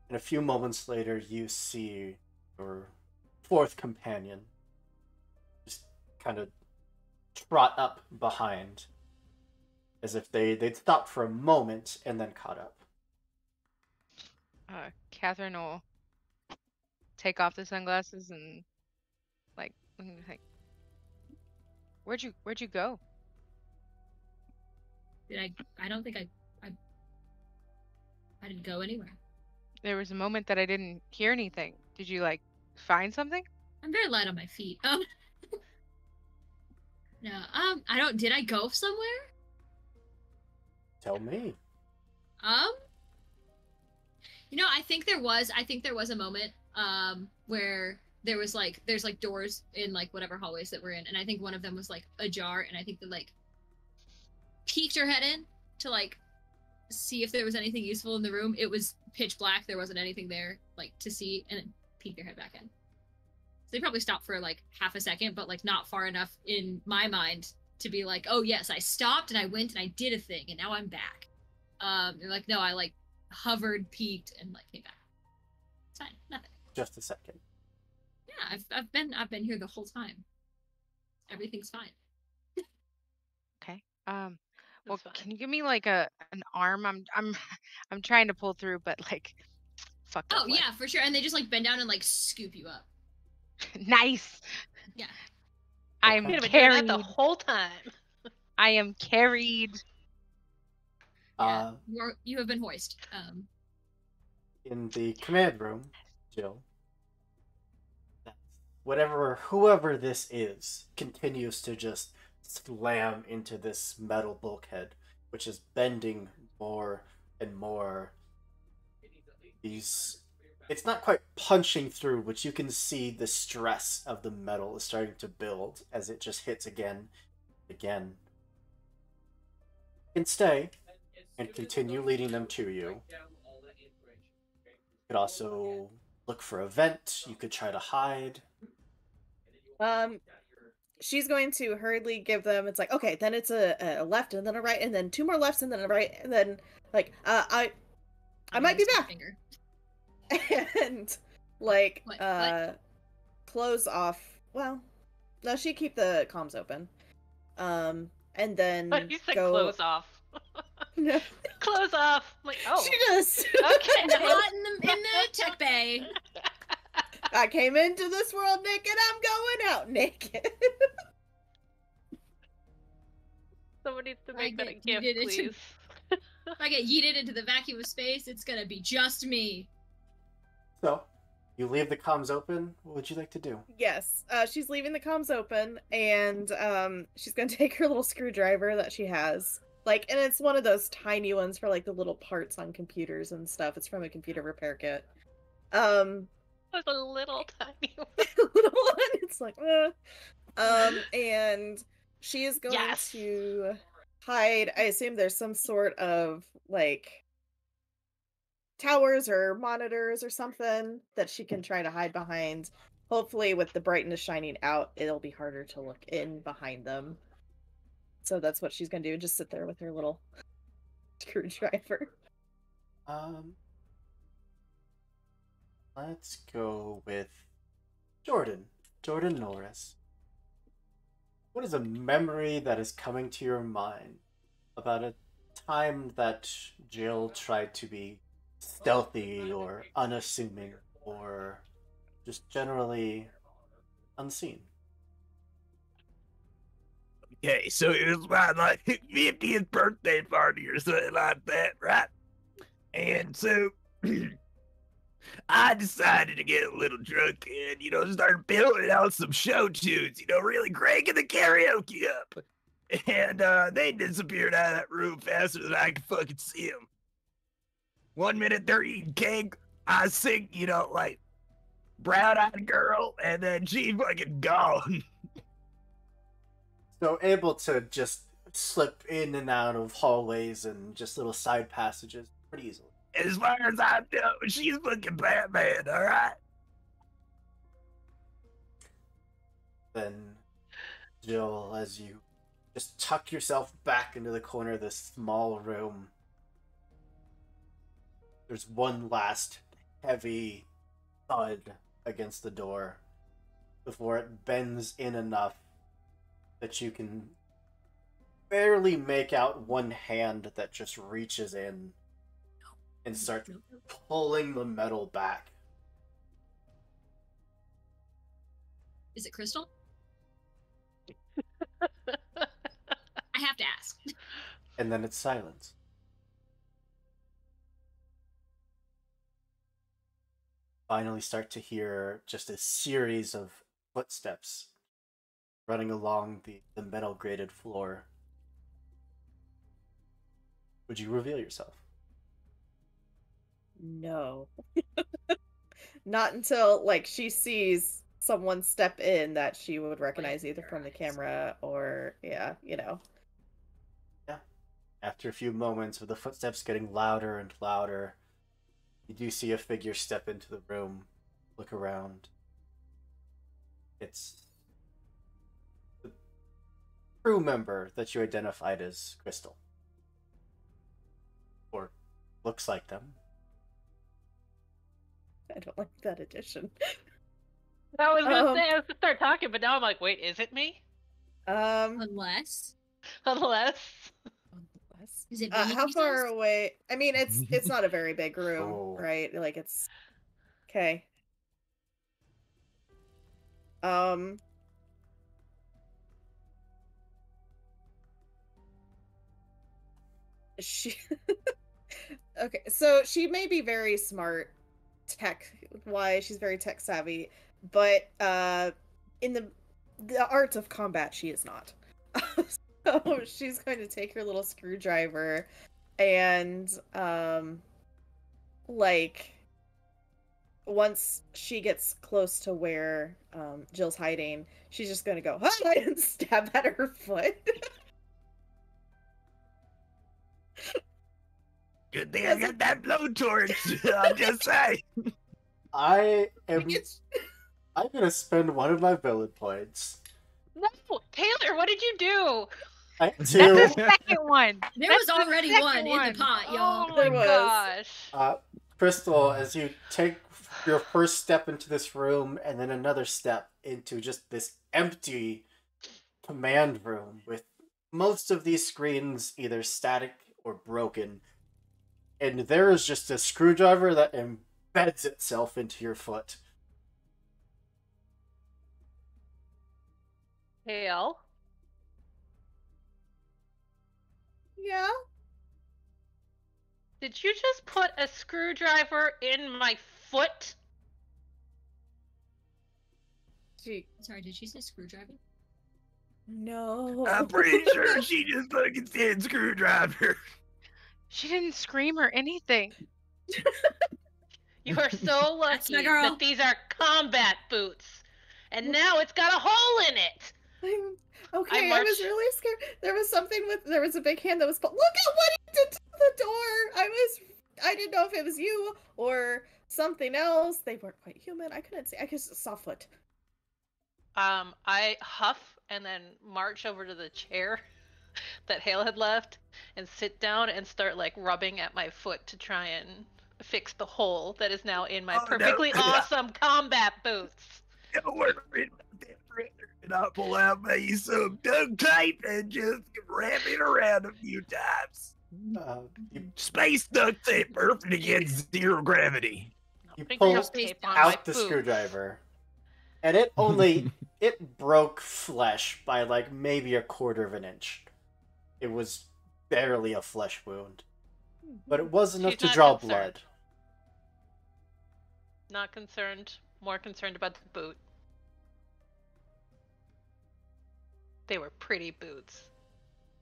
And a few moments later, you see your 4th companion just kind of trot up behind, as if they'd stopped for a moment and then caught up. Catherine will take off the sunglasses and like, where'd you go? I don't think I didn't go anywhere. There was a moment that I didn't hear anything. Did you like find something? I'm very light on my feet. No, did I go somewhere? Tell me. I think there was a moment, where there's like doors in like whatever hallways that we're in, and I think one of them was like ajar, and I think they like peeked her head in to like see if there was anything useful in the room. It was pitch black, there wasn't anything there like to see, and then peeked their head back in. So they probably stopped for like half a second, but like not far enough in my mind to be like, oh yes, I stopped and I went and I did a thing and now I'm back. They're like, no, I like hovered, peeked, and like came back. It's fine, nothing. Just a second. Yeah, I've been here the whole time. Everything's fine. Okay. Well, can you give me like an arm? I'm trying to pull through, but like, fucked up. Oh yeah, for sure. And they just like bend down and like scoop you up. Nice. Yeah. I'm carried the whole time. I am carried. Yeah, you have been hoisted. In the command room, Jill, whoever this is continues to just slam into this metal bulkhead, which is bending more and more. These it's not quite punching through, but you can see the stress of the metal is starting to build as it just hits again, again. You can stay and continue leading them to you. You could also look for a vent. You could try to hide. She's going to hurriedly give them. It's like, okay, then it's a left and then a right and then 2 more lefts and then a right and then like I might be back. Finger. And like What? close off. Well, no, she keep the comms open. And then You said go close off. No. Close off. I'm like, oh. She does. Okay. Not in the tech bay. I came into this world naked, I'm going out naked. Someone needs to make that a You gift, did it. please. If I get yeeted into the vacuum of space, it's gonna be just me. So, you leave the comms open. What would you like to do? Yes, she's leaving the comms open, and she's gonna take her little screwdriver that she has. Like, and it's one of those tiny ones for like the little parts on computers and stuff. It's from a computer repair kit. There's a little tiny one. Little one. It's like, and she is going to hide. I assume there's some sort of like towers or monitors or something that she can try to hide behind. Hopefully, with the brightness shining out, it'll be harder to look in behind them. So that's what she's gonna do. Just sit there with her little screwdriver. Let's go with Jordan. Jordan Norris. What is a memory that is coming to your mind about a time that Jill tried to be stealthy or unassuming or just generally unseen? Okay, so it was my like 50th birthday party or something like that, right? And so I decided to get a little drunk and, start building out some show tunes, really cranking the karaoke up. And they disappeared out of that room faster than I could fucking see them. 1 minute they're eating cake, I sing, like brown-eyed girl, and then she fucking gone. So able to just slip in and out of hallways and just little side passages pretty easily. As far as I know, she's fucking Batman, alright? Then, Jill, as you just tuck yourself back into the corner of this small room, there's one last heavy thud against the door before it bends in enough that you can barely make out one hand that just reaches in and starts pulling the metal back. Is it crystal? I have to ask. And then it's silence. Finally start to hear just a series of footsteps running along the metal grated floor. Would you reveal yourself? No. Not until like she sees someone step in that she would recognize either from the camera or Yeah. After a few moments of the footsteps getting louder and louder, you do see a figure step into the room, look around. It's the crew member that you identified as Crystal. Or looks like them. I don't like that addition. I was gonna say, I was gonna start talking, but now I'm like, wait, is it me? Unless. Is it how far away? I mean, it's not a very big room, right? Like it's okay. She okay, so she may be very smart tech-wise, she's very tech savvy, but in the arts of combat she is not. So she's going to take her little screwdriver and like once she gets close to where Jill's hiding, she's just gonna go hi and stab at her foot. Good thing I got that blowtorch. I'm just saying. I'm gonna spend one of my villain points. No, Taylor, what did you do? That's the second one. There That's was already the one second in the pot, y'all. Oh my There was. gosh. Crystal, as you take your first step into this room and then another step into just this empty command room with most of these screens either static or broken, and there is just a screwdriver that embeds itself into your foot. Hale? Yeah. Did you just put a screwdriver in my foot? Sorry, did she say screwdriver? No. I'm pretty sure she just fucking said screwdriver. She didn't scream or anything. You are so That's my lucky girl. that these are combat boots. And now it's got a hole in it. Okay, I marched- was really scared. There was a big hand that was. Look at what he did to the door. I didn't know if it was you or something else. They weren't quite human. I couldn't see. I just saw foot. I huff and then march over to the chair that Hale had left and sit down and start like rubbing at my foot to try and fix the hole that is now in my perfectly awesome combat boots. Don't worry about that, brother. And I'll pull out me some duct tape and just wrap it around a few times. Space duct tape, perfect against zero gravity. You Putting pull duct tape on my out the boots. screwdriver, and it broke flesh by like maybe a quarter of an inch. It was barely a flesh wound, but it was enough She's to not draw concerned. blood. Not concerned. More concerned about the boot. They were pretty boots.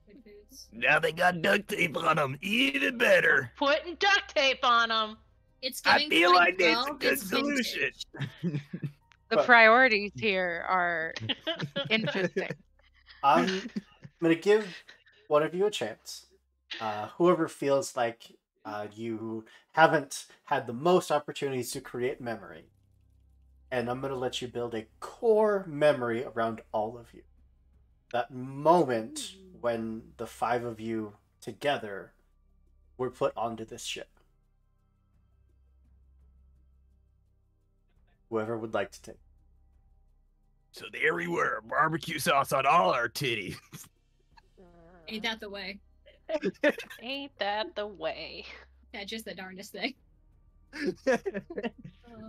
Good boots. Now they got duct tape on them, even better. Putting duct tape on them. It's I giving feel like it's a 2012, good it's solution. vintage. The But- priorities here are interesting. I'm gonna give one of you a chance. Whoever feels like you haven't had the most opportunities to create memory, and I'm gonna let you build a core memory around all of you. That moment when the 5 of you together were put onto this ship. Whoever would like to take. So there we were, barbecue sauce on all our titties. Ain't that the way? Ain't that the way? That's just the darndest thing. Think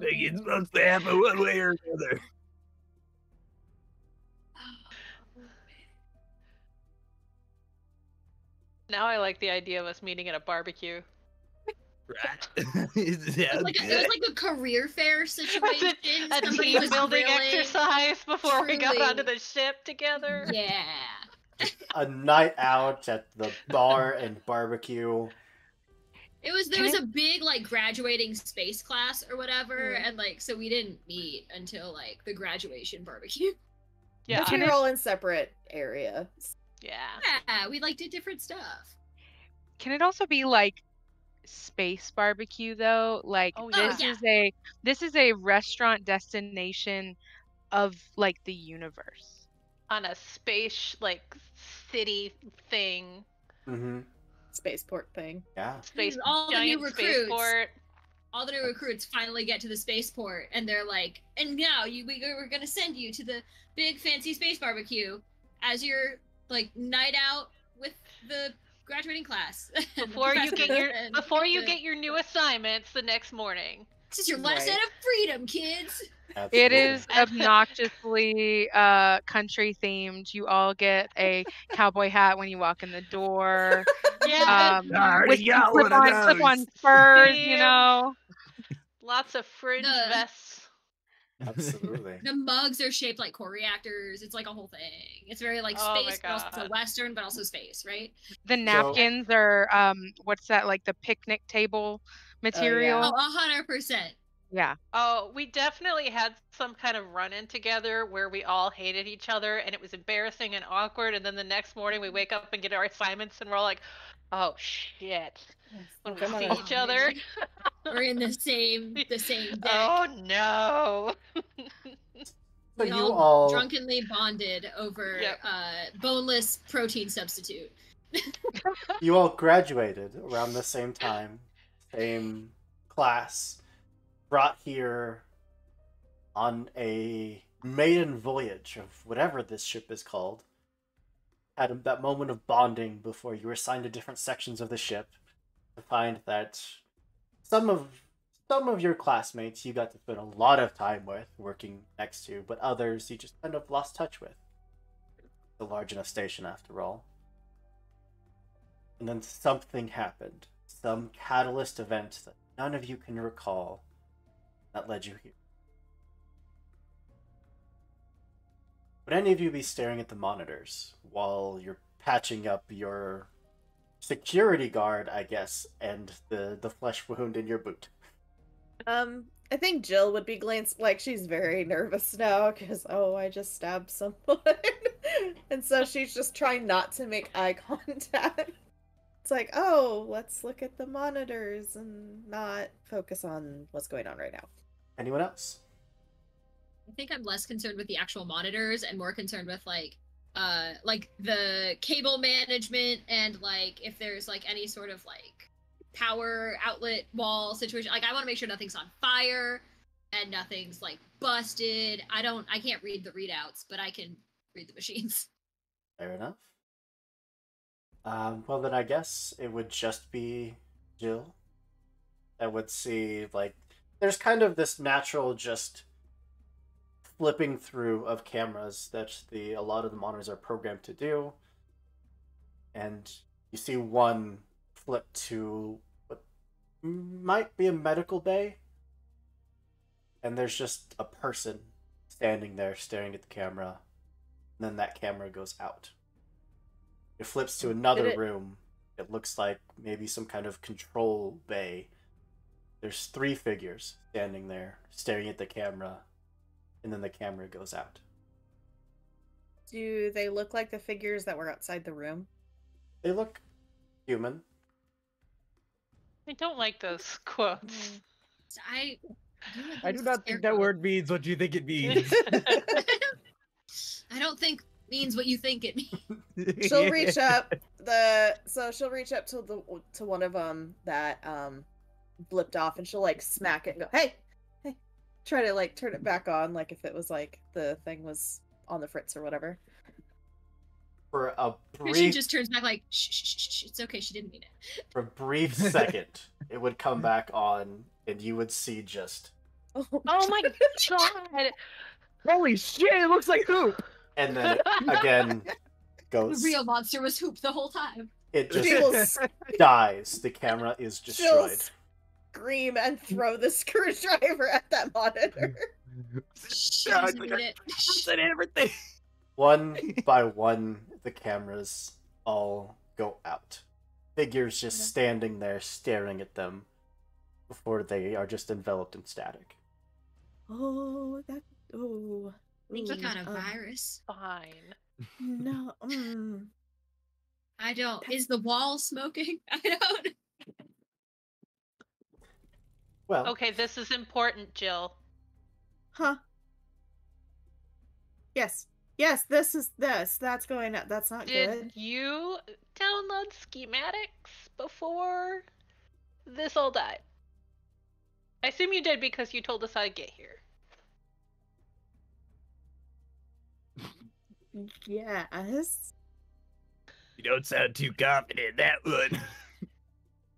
it's supposed to happen one way or another. Now I like the idea of us meeting at a barbecue. Right? It was like a career fair situation. A Somebody team was building grilling. exercise before we got Truly. onto the ship together. Yeah. A night out at the bar and barbecue. There was a big like graduating space class or whatever, and like so we didn't meet until like the graduation barbecue. Yeah, But you're all in separate areas. yeah. Yeah, we like did different stuff. Can it also be like space barbecue though? Like Oh, this is a restaurant destination of like the universe. On a space like city thing. Mm-hmm. Spaceport thing. Yeah. Space All the new giant recruits. spaceport. All the new recruits finally get to the spaceport, and they're like, "And now we're gonna send you to the big fancy space barbecue as your like night out with the graduating class." And the Before you get professors your and get your new assignments the next morning. This is your last Right. night of freedom, kids. Absolutely. It is obnoxiously country themed. You all get a cowboy hat when you walk in the door. Yeah. I already With got one of clip on those. spurs, you Damn. know. Lots of fringe The- vests. Absolutely. The mugs are shaped like core reactors. It's like a whole thing. It's very like Oh my space, but also God. Western, but also space, right? The napkins are what's that, like the picnic table material? Oh, 100%. Yeah. Oh, we definitely had some kind of run-in together where we all hated each other and it was embarrassing and awkward. And then the next morning we wake up and get our assignments and we're all like, oh shit. When we Come on. see each other. We're in the same deck. Oh no. So We you all all drunkenly bonded over Yep. boneless protein substitute. you all graduated around the same time, same class, brought here on a maiden voyage of whatever this ship is called. Had that moment of bonding before you were assigned to different sections of the ship to find that some of your classmates you got to spend a lot of time with working next to, but others you just kind of lost touch with. It's a large enough station after all. And then something happened. Some catalyst event that none of you can recall that led you here. Would any of you be staring at the monitors while you're patching up your security guard, I guess, and the flesh wound in your boot? I think Jill would be glancing, like, she's very nervous now because, I just stabbed someone. And so she's just trying not to make eye contact. It's like, let's look at the monitors and not focus on what's going on right now. Anyone else? I think I'm less concerned with the actual monitors and more concerned with like the cable management and like if there's like any sort of like power outlet wall situation. Like I want to make sure nothing's on fire and nothing's like busted. I can't read the readouts, but I can read the machines. Fair enough. Well then I guess it would just be Jill that would see, like, there's kind of this natural just flipping through of cameras that a lot of the monitors are programmed to do. And you see one flip to what might be a medical bay. And there's just a person standing there staring at the camera. And then that camera goes out. It flips to another room. It looks like maybe some kind of control bay. There's 3 figures standing there, staring at the camera, and then the camera goes out. Do they look like the figures that were outside the room? They look human. I don't like those quotes. I do not think that word means what you think it means. I don't think means what you think it means. She'll reach up she'll reach up to one of them that blipped off, and she'll like smack it and go, hey, try to like turn it back on, like if it was like the thing was on the fritz or whatever. For a brief, She just turns back like, shh, it's okay, she didn't mean it. for a brief second, it would come back on, and you would see just. Oh my god! Holy shit! It looks like Hoop. And then again goes. The real monster was Hoop the whole time. It just dies. The camera is destroyed. She'll scream and throw the screwdriver at that monitor. She doesn't mean it. And everything. One by one, the cameras all go out. Figures just standing there staring at them before they are just enveloped in static. Oh. Think you got a virus? Fine. No. I don't. Is the wall smoking? I don't. Well, Okay, this is important, Jill. Huh. Yes, that's going up. That's not Did good. you download schematics before this all died? I assume you did because you told us how to get here. Yes. You don't sound too confident in that one.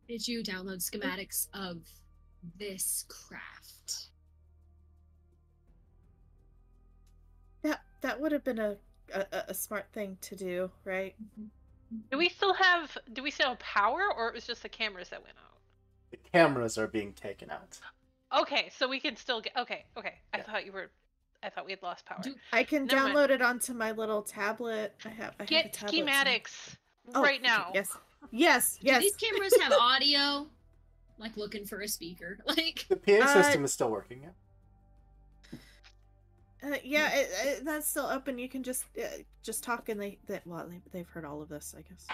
Did you download schematics of this craft? That would have been a smart thing to do, right? Do we still have power, or it was just the cameras that went out? the cameras are being taken out. Okay, so we can still get. Okay. I Yeah. thought we had lost power. I can Never mind. download it onto my little tablet. I have a Get tablet, so- schematics Oh, right now. Yes. Do these cameras have audio? like looking for a speaker. Like the PA system is still working. Yeah, that's still open. You can just talk, and they've heard all of this, I guess.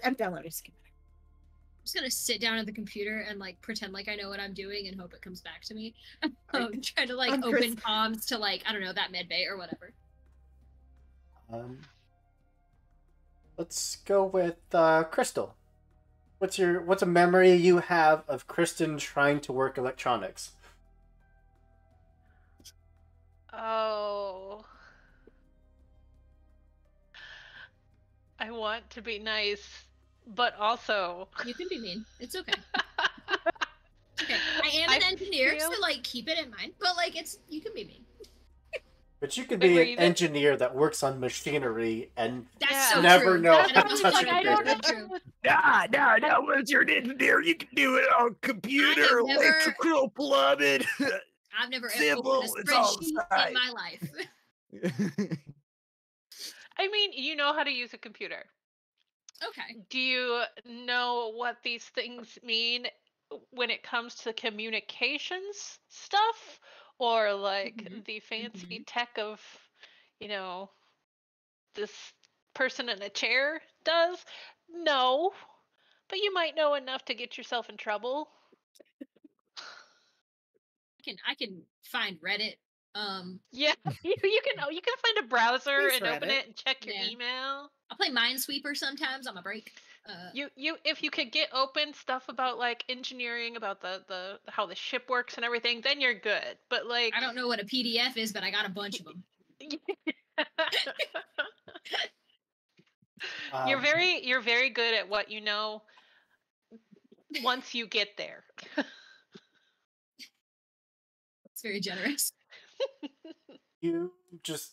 I'm downloading. I'm just gonna sit down at the computer and like pretend like I know what I'm doing and hope it comes back to me. Try to like open comms to like, I don't know, that med bay or whatever. Let's go with Crystal. What's a memory you have of Kristen trying to work electronics? Oh. I want to be nice, but also you can be mean. It's okay. Okay, I am an engineer, so like keep it in mind. But like, you can be mean. But you could be an engineer that works on machinery and that's so never true. know how to touch like, a computer. No. Once you're an engineer, you can do it on computer, electrical plumbing. I've never opened a spreadsheet in my life. I mean, you know how to use a computer. Okay. Do you know what these things mean when it comes to communications stuff? Or like the fancy tech of, this person in a chair does? No. But you might know enough to get yourself in trouble. I can find Reddit. Yeah, you can find a browser and open it and check your email. I'll play Minesweeper sometimes on my break. If you could get open stuff about like engineering, about the how the ship works and everything, then you're good. But like, I don't know what a PDF is, but I got a bunch of them. You're very good at what you know once you get there. It's very generous. You just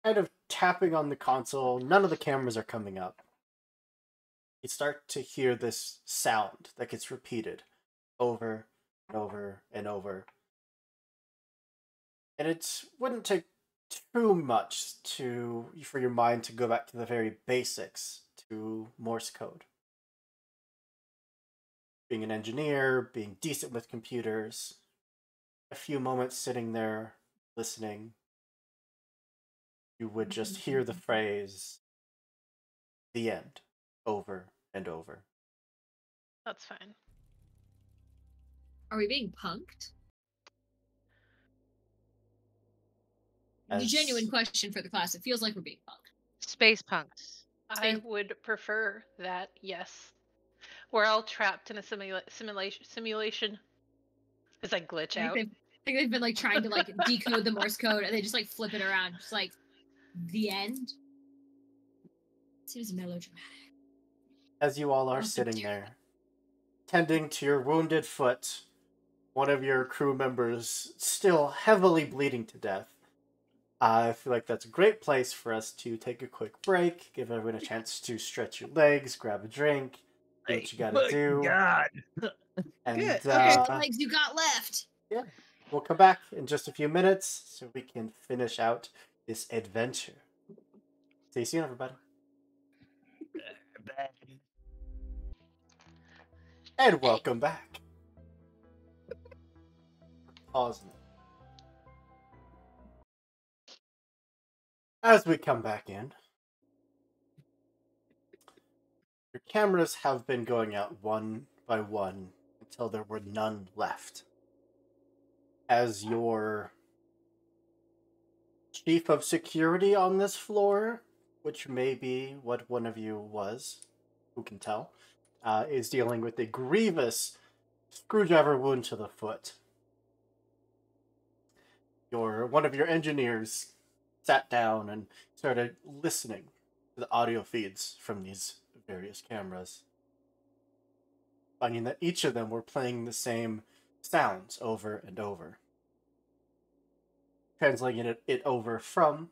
kind of tapping on the console. None of the cameras are coming up. You start to hear this sound that gets repeated over and over and over. And it wouldn't take too much for your mind to go back to the very basics to Morse code. Being an engineer, being decent with computers, a few moments sitting there listening, you would just hear the phrase, "the end," over and over. That's fine. Are we being punked? The genuine question for the class. It feels like we're being punked. Space punked. I would prefer that, yes. We're all trapped in a simulation. As I glitch out. I think they've been like trying to like decode the Morse code and they just like flip it around. Just like, the end? Seems melodramatic. As you all are sitting there, tending to your wounded foot, one of your crew members still heavily bleeding to death. I feel like that's a great place for us to take a quick break, give everyone a chance to stretch your legs, grab a drink, do what you gotta do. God. And Good. Okay, what legs you got left? Yeah, we'll come back in just a few minutes so we can finish out this adventure. See you soon, everybody. And welcome back. Pausing it. As we come back in, your cameras have been going out one by one until there were none left. As your chief of security on this floor, which may be what one of you was, who can tell, is dealing with a grievous screwdriver wound to the foot. One of your engineers sat down and started listening to the audio feeds from these various cameras, finding that each of them were playing the same sounds over and over. Translating it over from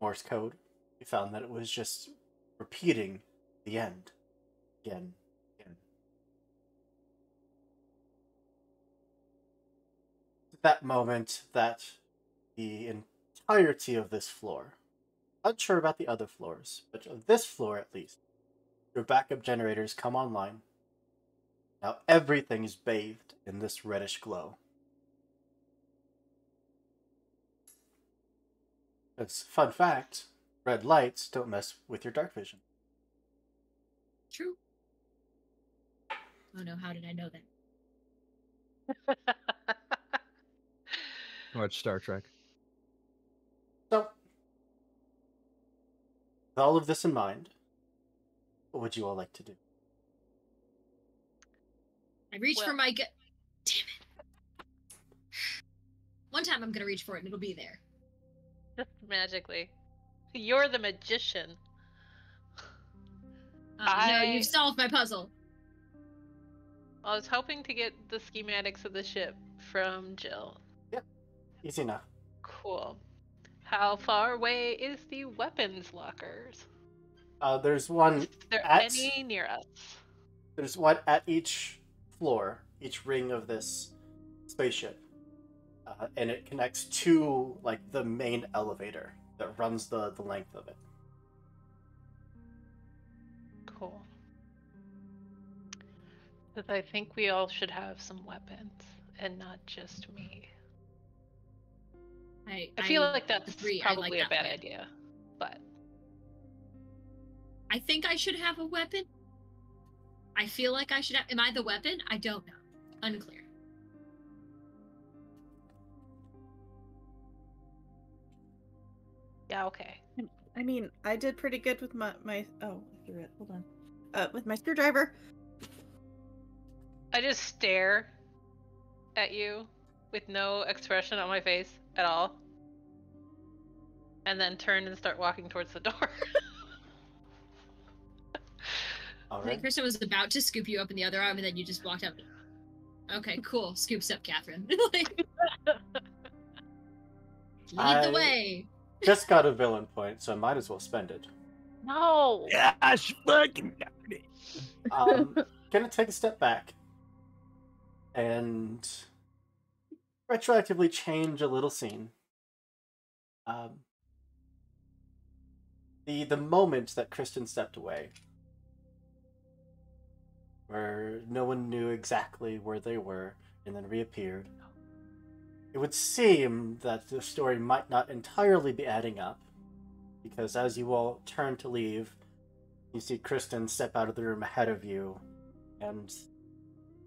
Morse code, we found that it was just repeating the end again. At that moment, that the entirety of this floor, unsure about the other floors, but of this floor at least, your backup generators come online. Now everything is bathed in this reddish glow. It's fun fact, red lights don't mess with your dark vision. True. Oh no, how did I know that? Watch Star Trek. So, with all of this in mind, what would you all like to do? I reach for my Damn it. One time I'm gonna reach for it and it'll be there. Magically. You're the magician. No, you've solved my puzzle. I was hoping to get the schematics of the ship from Jill. Yep. Easy enough. Cool. How far away is the weapons lockers? There's one Is there at... any near us? There's one at each floor, each ring of this spaceship. And it connects to, like, the main elevator that runs the length of it. Cool. Because I think we all should have some weapons, and not just me. I feel like that's probably a bad idea, but... I think I should have a weapon. I feel like I should have... Am I the weapon? I don't know. Unclear. Yeah, okay. I mean, I did pretty good with my oh, I threw it. Hold on. With my screwdriver. I just stare at you with no expression on my face at all. And then turn and start walking towards the door. All I right. think Kristen was about to scoop you up in the other arm and then you just walked up. Okay, cool. Scoops up Catherine. Lead the way. Just got a villain point, so I might as well spend it. No! Gosh, fucking Gonna take a step back and retroactively change a little scene. The moment that Kristen stepped away, where no one knew exactly where they were and then reappeared, it would seem that the story might not entirely be adding up, because as you all turn to leave, you see Kristen step out of the room ahead of you, and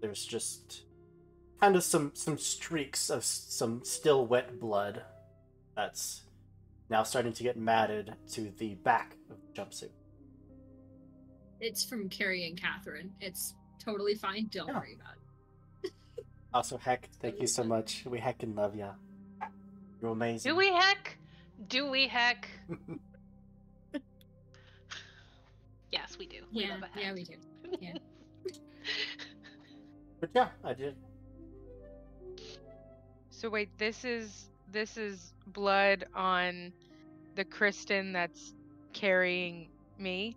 there's just kind of some streaks of some still wet blood that's now starting to get matted to the back of the jumpsuit. It's from carrying Catherine. It's totally fine. Don't worry about it. Also, Heck, thank you so much. We heckin' love ya. You're amazing. Do we heck? Do we heck? Yes, we do. We love a heck. Yeah, we do. Yeah. But yeah, I did. So wait, this is blood on the Kristen that's carrying me,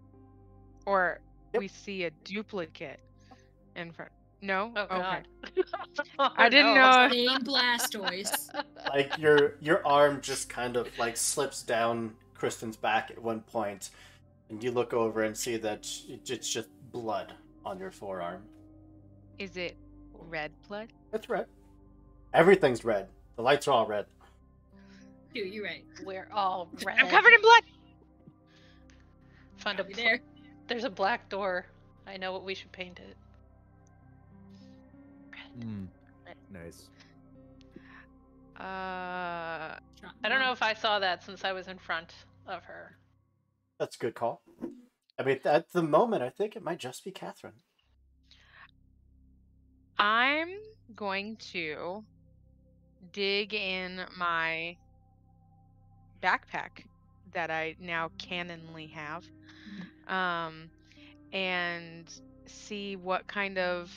or we see a duplicate in front? No. Oh, okay. God. I didn't know. Same Blastoise. Like your arm just kind of like slips down Kristen's back at one point, and you look over and see that it's just blood on your forearm. Is it red blood? It's red. Everything's red. The lights are all red. Dude, you're right. We're all red. I'm covered in blood. Find a there. There's a black door. I know what we should paint it. Nice. I don't know if I saw that since I was in front of her. That's a good call. I mean, at the moment, I think it might just be Catherine. I'm going to dig in my backpack that I now canonly have, and see what kind of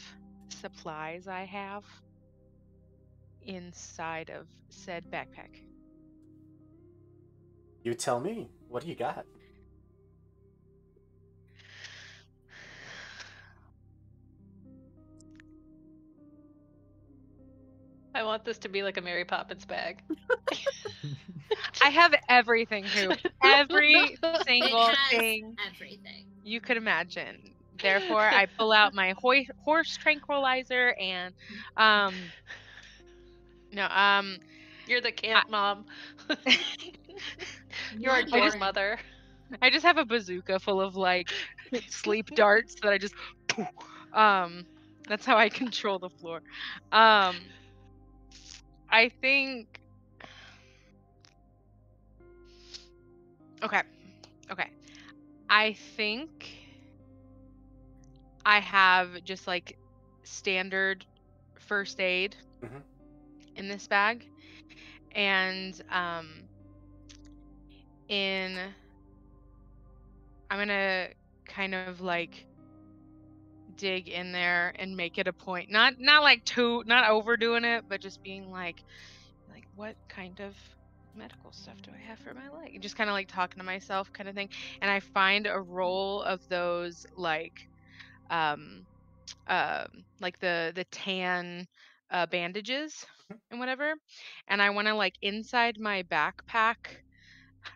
supplies I have inside of said backpack. You tell me. What do you got? I want this to be like a Mary Poppins bag. I have everything, too. Every single It has thing everything. you could imagine. Therefore, I pull out my horse tranquilizer and, You're the camp mom. You're a dwarf mother. I just have a bazooka full of like sleep darts that I just, that's how I control the floor. I think, okay. I think I have just like standard first aid in this bag, and I'm gonna kind of like dig in there and make it a point, not overdoing it, but just being like what kind of medical stuff do I have for my leg? Just kind of like talking to myself kind of thing. And I find a roll of those like the tan bandages and whatever. And I want to like inside my backpack,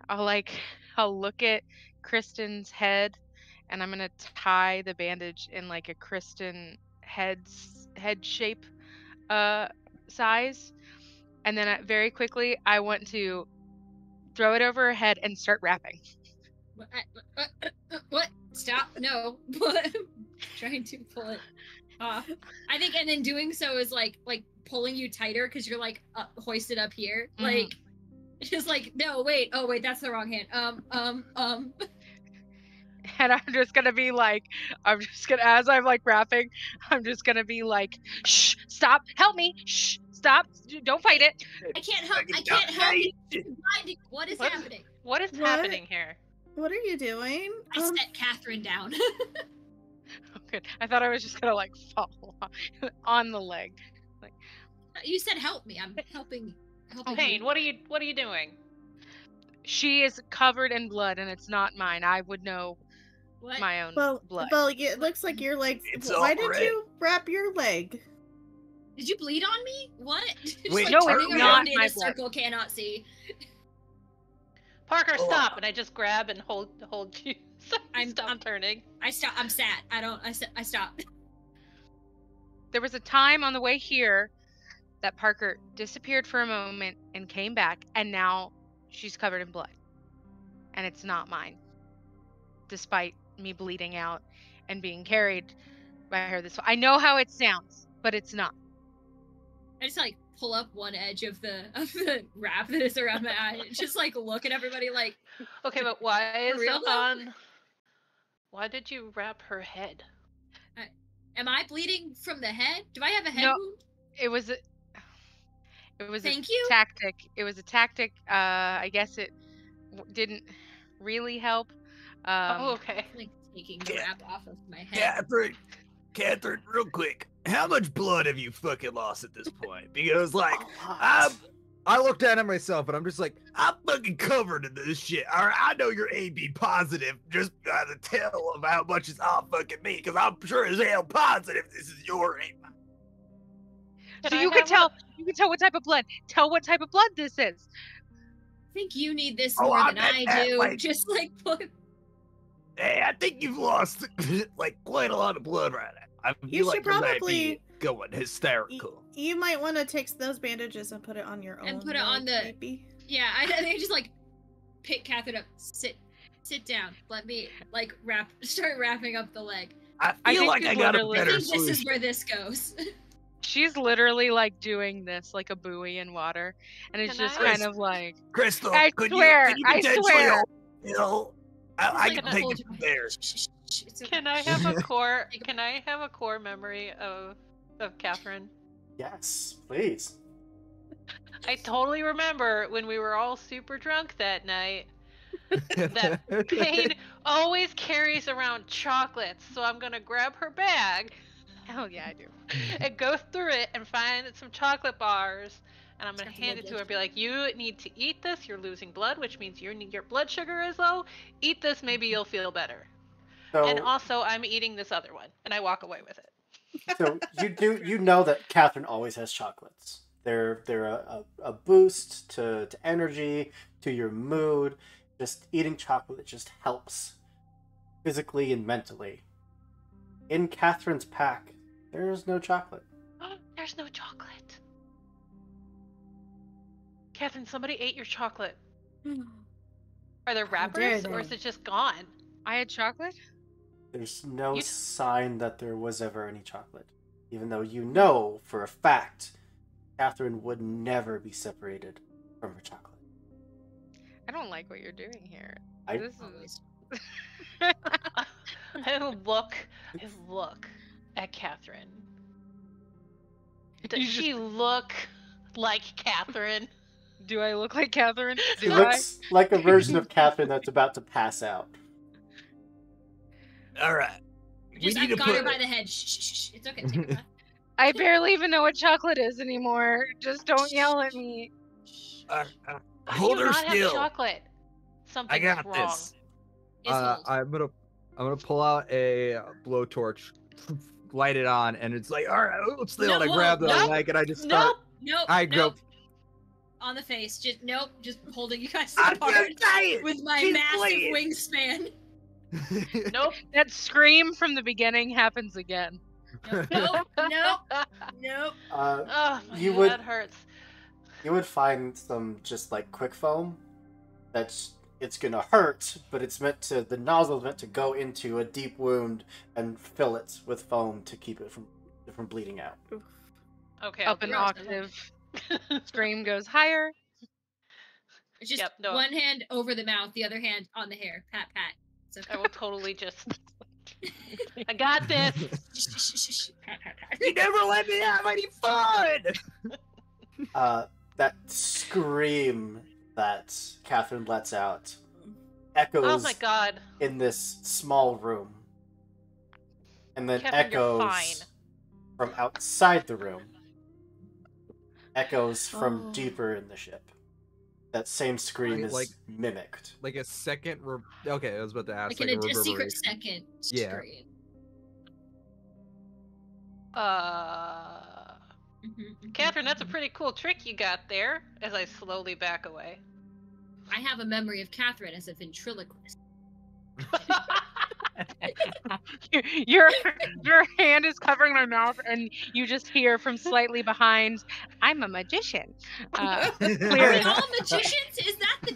I'll look at Kristen's head, and I'm gonna tie the bandage in like a Kristen head shape size. And then very quickly, I want to throw it over her head and start rapping. What? Stop! No. Trying to pull it off. I think, and then doing so is like pulling you tighter because you're like hoisted up here. Like, just like, no, wait. Oh, wait, that's the wrong hand. And I'm just gonna be like, as I'm like rapping, I'm just gonna be like, shh, stop, help me, shh. Stop! Don't fight it. I can't help you. What is happening? What is happening here? What are you doing? I set Catherine down. Okay. I thought I was just gonna like fall on the leg. Like, you said help me. I'm helping. Payne, what are you doing? She is covered in blood, and it's not mine. I would know my own blood. Well, it looks like your leg. Why did you wrap your leg? Did you bleed on me? What? Wait, like no, turning it's around not in my a circle, cannot see. Parker, stop! And I just grab and hold you. I'm turning. I'm sad. I stopped. There was a time on the way here that Parker disappeared for a moment and came back, and now she's covered in blood. And it's not mine. Despite me bleeding out and being carried by her this way. I know how it sounds, but it's not. I just like pull up one edge of the wrap that is around my eye. Just like look at everybody like. Okay, but why is it on? Why did you wrap her head? Am I bleeding from the head? Do I have a head wound? It was a tactic. It was a tactic. I guess it didn't really help. Okay. Like taking the wrap off of my head. Catherine, real quick, how much blood have you fucking lost at this point? Because, like, I looked at it myself, and I'm just like, I'm fucking covered in this shit. Alright, I know you're AB positive just by the tell of how much it's all fucking me, because I'm sure as hell positive this is your aim. So you can tell what type of blood. Tell what type of blood this is. I think you need this more than I do. Like, just like put. Hey, I think you've lost like quite a lot of blood right now. I feel You like should probably going hysterical. You might want to take those bandages and put it on your own. And put it on the. Maybe. Yeah, I think just like pick Catherine up. Sit down. Let me like start wrapping up the leg. I feel like I got a better this solution. is where this goes. She's literally like doing this like a buoy in water, and it's just kind of like. Crystal, I swear. You know, I can take it from there. Can I have a core? Can I have a core memory of Catherine? Yes, please. I totally remember when we were all super drunk that night. That Payne always carries around chocolates, so I'm gonna grab her bag. Hell yeah, I do. And go through it and find some chocolate bars, and I'm gonna hand it to her and be like, "You need to eat this. You're losing blood, which means your blood sugar is low. Eat this, maybe you'll feel better." So, and also, I'm eating this other one, and I walk away with it. So you know that Catherine always has chocolates. They're a boost to energy, to your mood. Just eating chocolate just helps physically and mentally. in Catherine's pack, there is no chocolate. There's no chocolate. Catherine, somebody ate your chocolate. Are there wrappers, or is it just gone? I had chocolate? There's no sign that there was ever any chocolate. Even though you know for a fact Catherine would never be separated from her chocolate. I don't like what you're doing here. I look at Catherine. Does she look like Catherine? Do I look like Catherine? She looks like a version of Catherine that's about to pass out. All right. I got her by the head. Shh. It's okay. Take a breath. I barely even know what chocolate is anymore. Just don't yell at me. Hold her still. Chocolate. Something's I got wrong. this. I'm gonna pull out a blowtorch, light it on, and it's like, all right, hold still. And I grab the mic and I just start. Nope. On the face. Just holding you guys apart with my massive wingspan. Nope. That scream from the beginning happens again. Nope. Oh, my head hurts. You would find some just like quick foam. It's gonna hurt, but the nozzle's meant to go into a deep wound and fill it with foam to keep it from bleeding out. Okay. Up an octave. Scream goes higher. It's just one hand over the mouth, the other hand on the hair. Pat. So I will totally just. I got this. Pat. You never let me have any fun. That scream that Catherine lets out echoes. Oh my god! In this small room, and then Catherine, echoes from outside the room. Echoes from deeper in the ship. That same scream is mimicked. Like a second. Okay, I was about to ask. Like a secret second scream. Catherine, that's a pretty cool trick you got there. As I slowly back away. I have a memory of Catherine as a ventriloquist. your hand is covering my mouth, and you just hear from slightly behind, "I'm a magician." Are we all magicians? Is that the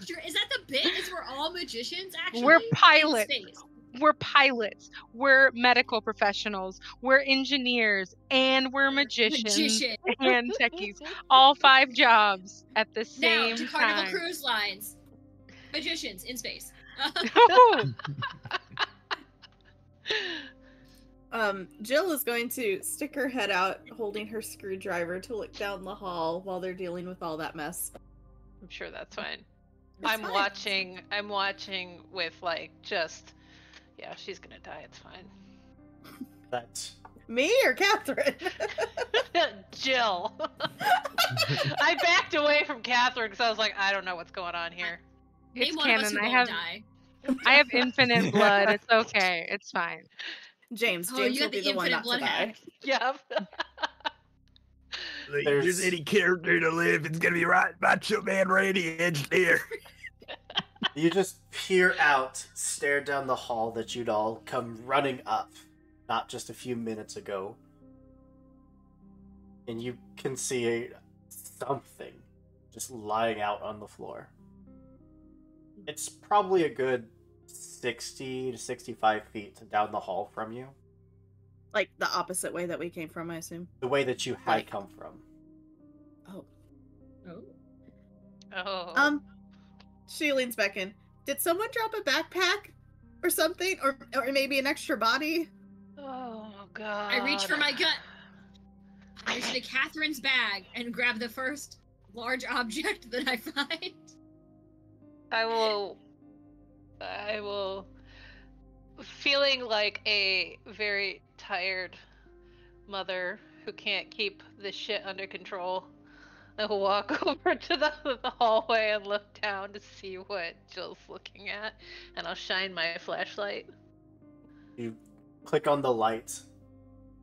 bit? Is we're all magicians? Actually, we're pilots. We're pilots. We're medical professionals. We're engineers, and we're magicians and techies. All 5 jobs at the same time. Carnival Cruise Lines. Magicians in space. Jill is going to stick her head out, holding her screwdriver to look down the hall while they're dealing with all that mess. I'm sure that's fine. I'm watching with yeah, she's gonna die. It's fine. That's me or Catherine? Jill. I backed away from Catherine because I was like, I don't know what's going on here. It's canon. I have infinite blood. It's okay. It's fine. James will be the one not to die. Yep. If there's any character to live, it's gonna be right Macho Man Randy Engineer. You just peer out, stare down the hall that you'd all come running up, not just a few minutes ago. And you can see something just lying out on the floor. It's probably a good 60 to 65 feet down the hall from you. Like the opposite way that we came from, I assume? The way that you had come from. Oh. She leans back in. Did someone drop a backpack? Or something? Or maybe an extra body? Oh, God. I reach for my gun. I reach into Catherine's bag and grab the first large object that I find. I will, feeling like a very tired mother who can't keep this shit under control, I will walk over to the hallway and look down to see what Jill's looking at, and I'll shine my flashlight. You click on the light,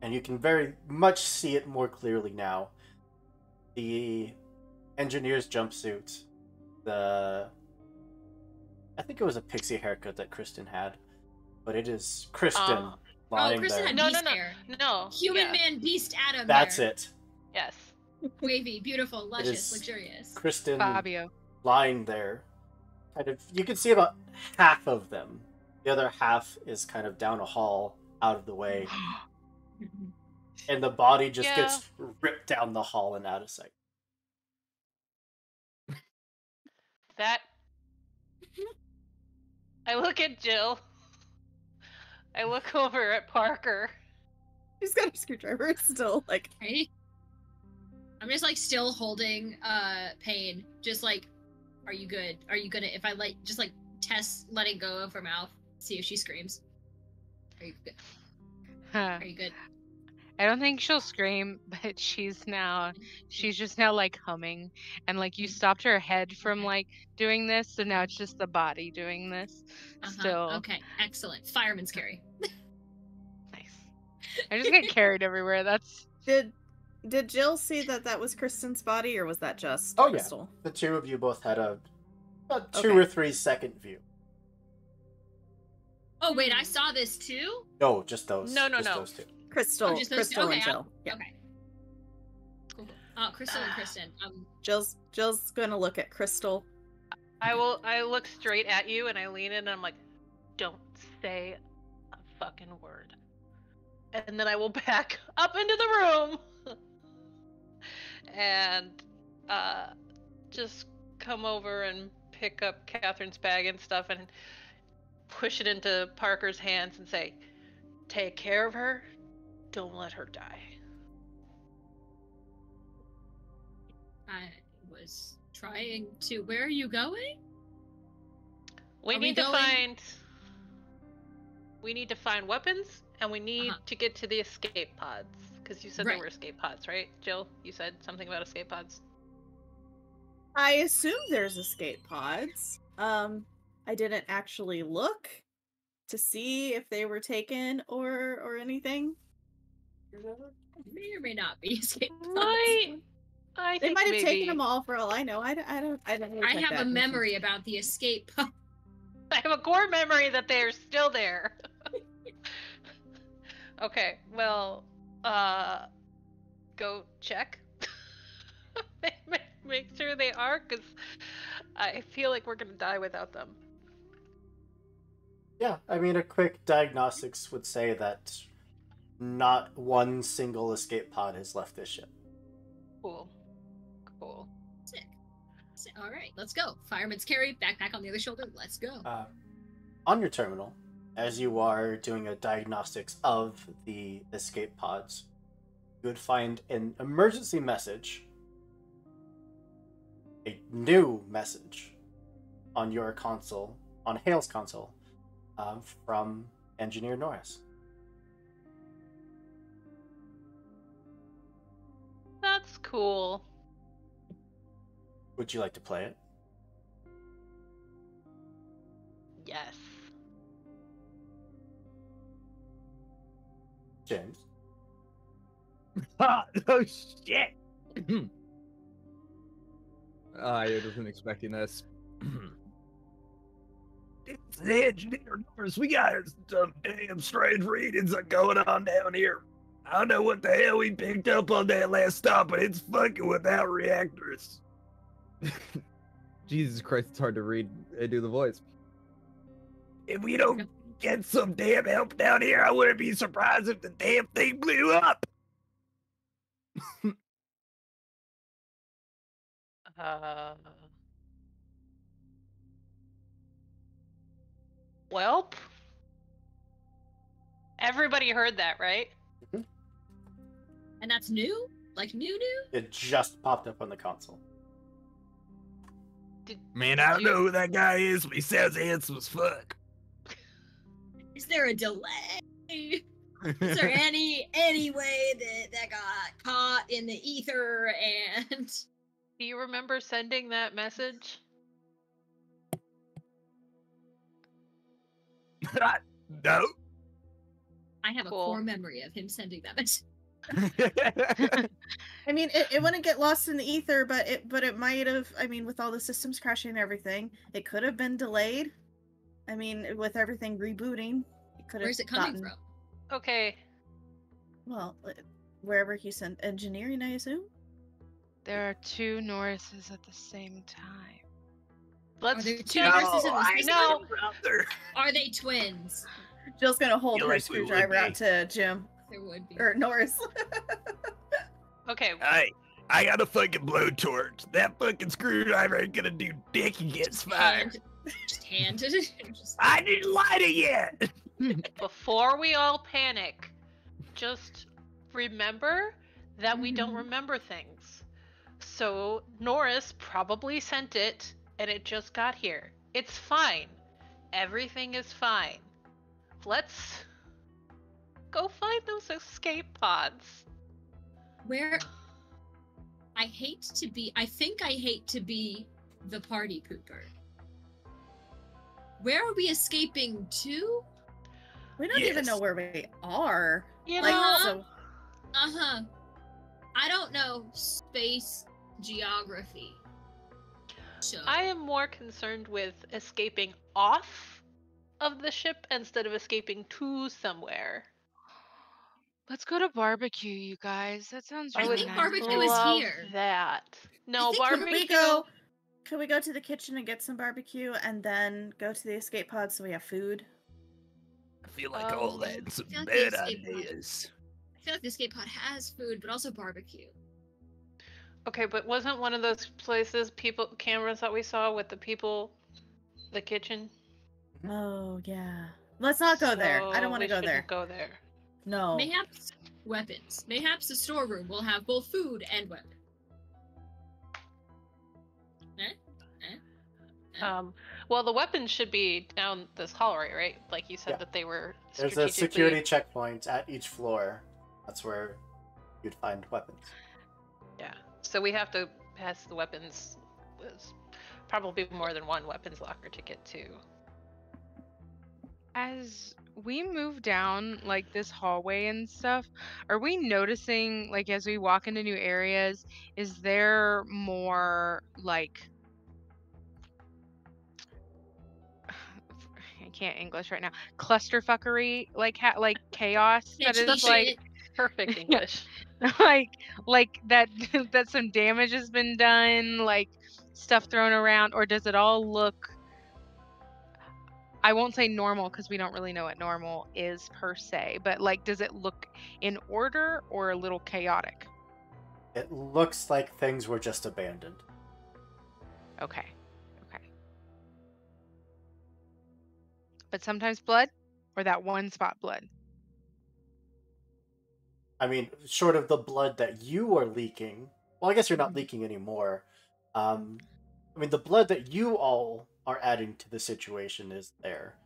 and you can very much see it more clearly now. The engineer's jumpsuit, I think it was a pixie haircut that Kristen had, but it is Kristen lying Kristen there. had No, beast no, hair. no. Human yeah. man beast Adam. That's hair. it. Yes. Wavy, beautiful, luscious, is- luxurious. Kristen Fabio. lying there. Kind of, you can see about half of them. The other half is kind of down a hall, out of the way, and the body just Yeah. gets ripped down the hall and out of sight. That. I look at Jill. I look over at Parker. She's got a screwdriver still, like. Right? I'm just like still holding Pain. Just like, are you good? Are you gonna if I just like test letting go of her mouth, see if she screams. Are you good? Huh. Are you good? I don't think she'll scream, but she's just now like humming, and like you stopped her head from like doing this, so now it's just the body doing this. Still. Okay, excellent. Fireman's carry. Nice. I just get carried everywhere. That's Did Jill see that was Kristen's body, or was that just Oh, yeah. Crystal? The two of you both had a 2 Okay. or 3 second view. Oh wait, I saw this too? No, just those. No, just no. those two. Crystal, Oh, just those two? Crystal Okay, and Jill. Yeah. Okay. Cool. Crystal and Kristen. Jill's gonna look at Crystal. I look straight at you and I lean in and I'm like, don't say a fucking word. And then I will back up into the room and just come over and pick up Catherine's bag and stuff and push it into Parker's hands and say, take care of her. Don't let her die. I was trying to. Where are you going? We Are need we to going- find weapons, and we need to get to the escape pods. Because you said there Right. were escape pods, right? Jill, you said something about escape pods. I assume there's escape pods. I didn't actually look to see if they were taken or anything. May or may not be escape pods. I They think might have maybe... taken them all for all I know. I don't. Really I check have that. a memory about the escape pod. I have a core memory that they are still there. Okay, well, go check. Make sure they are, because I feel like we're gonna die without them. Yeah, I mean, a quick diagnostics would say that not one single escape pod has left this ship. Cool. Sick. All right, let's go. Fireman's carry, backpack on the other shoulder. Let's go. On your terminal, as you are doing a diagnostics of the escape pods, you would find an emergency message, a new message on your console, on Hale's console, from Engineer Norris. That's cool. Would you like to play it? Yes. James? Oh shit! I wasn't expecting this. It's the Engineer Norris. We got some damn strange readings going on down here. I don't know what the hell we picked up on that last stop, but it's fucking without reactors. Jesus Christ, it's hard to read and do the voice. If we don't get some damn help down here, I wouldn't be surprised if the damn thing blew up. Welp. Everybody heard that, right? And that's new? Like new? It just popped up on the console. Man, I don't know who that guy is, but he sounds handsome as fuck. Is there a delay? Is there any way that got caught in the ether and Do you remember sending that message? No. I have a Cool. core memory of him sending that message. I mean, it wouldn't get lost in the ether, but it might have. I mean, with all the systems crashing and everything, it could have been delayed. I mean, with everything rebooting, it could have. Where's it coming from? Okay. Well, wherever he sent engineering, I assume. There are 2 Norrises at the same time. Are Let's there do 2 it. Norrises in the same No. time? Are they twins? Jill's gonna hold Feel her like we would screwdriver be. out to Jim There would be. or Norris. Okay. Hey, I got a fucking blowtorch. That fucking screwdriver ain't gonna do dick against fire. Just hand it. Just... I didn't light it yet. Before we all panic, just remember that we don't remember things. So Norris probably sent it and it just got here. It's fine. Everything is fine. Let's go find those escape pods. Where I think I hate to be the party pooper. Where are we escaping to? We don't even know where we are. You Like, know, so I don't know space geography. So I am more concerned with escaping off of the ship instead of escaping to somewhere. Let's go to barbecue, you guys. That sounds I really think nice. barbecue is Love here. that. No, think barbecue. Could we go to the kitchen and get some barbecue and then go to the escape pod so we have food? I feel like all that and some I feel like bad the escape pod- ideas. I feel like the escape pod has food, but also barbecue. Okay, but wasn't one of those places cameras that we saw with the kitchen? Oh yeah. Let's not go there. I So don't want to we go shouldn't there. Go there. No. Mayhaps weapons. Mayhaps the storeroom will have both food and weapons. Well, the weapons should be down this hallway, right? Like you said Yeah. that they were. There's a security checkpoint at each floor. That's where you'd find weapons. Yeah. So we have to pass the weapons. There's probably more than one weapons locker to get to. As we move down like this hallway and stuff, are we noticing, like, as we walk into new areas, is there more like I can't English right now, clusterfuckery, like like chaos that is like Perfect English. like that that some damage has been done, like stuff thrown around, or does it all look, I won't say normal because we don't really know what normal is per se, but like, does it look in order or a little chaotic? It looks like things were just abandoned. Okay. Okay. But sometimes blood, or that one spot blood? I mean, short of the blood that you are leaking. Well, I guess you're not leaking anymore. I mean, the blood that you all are adding to the situation is there,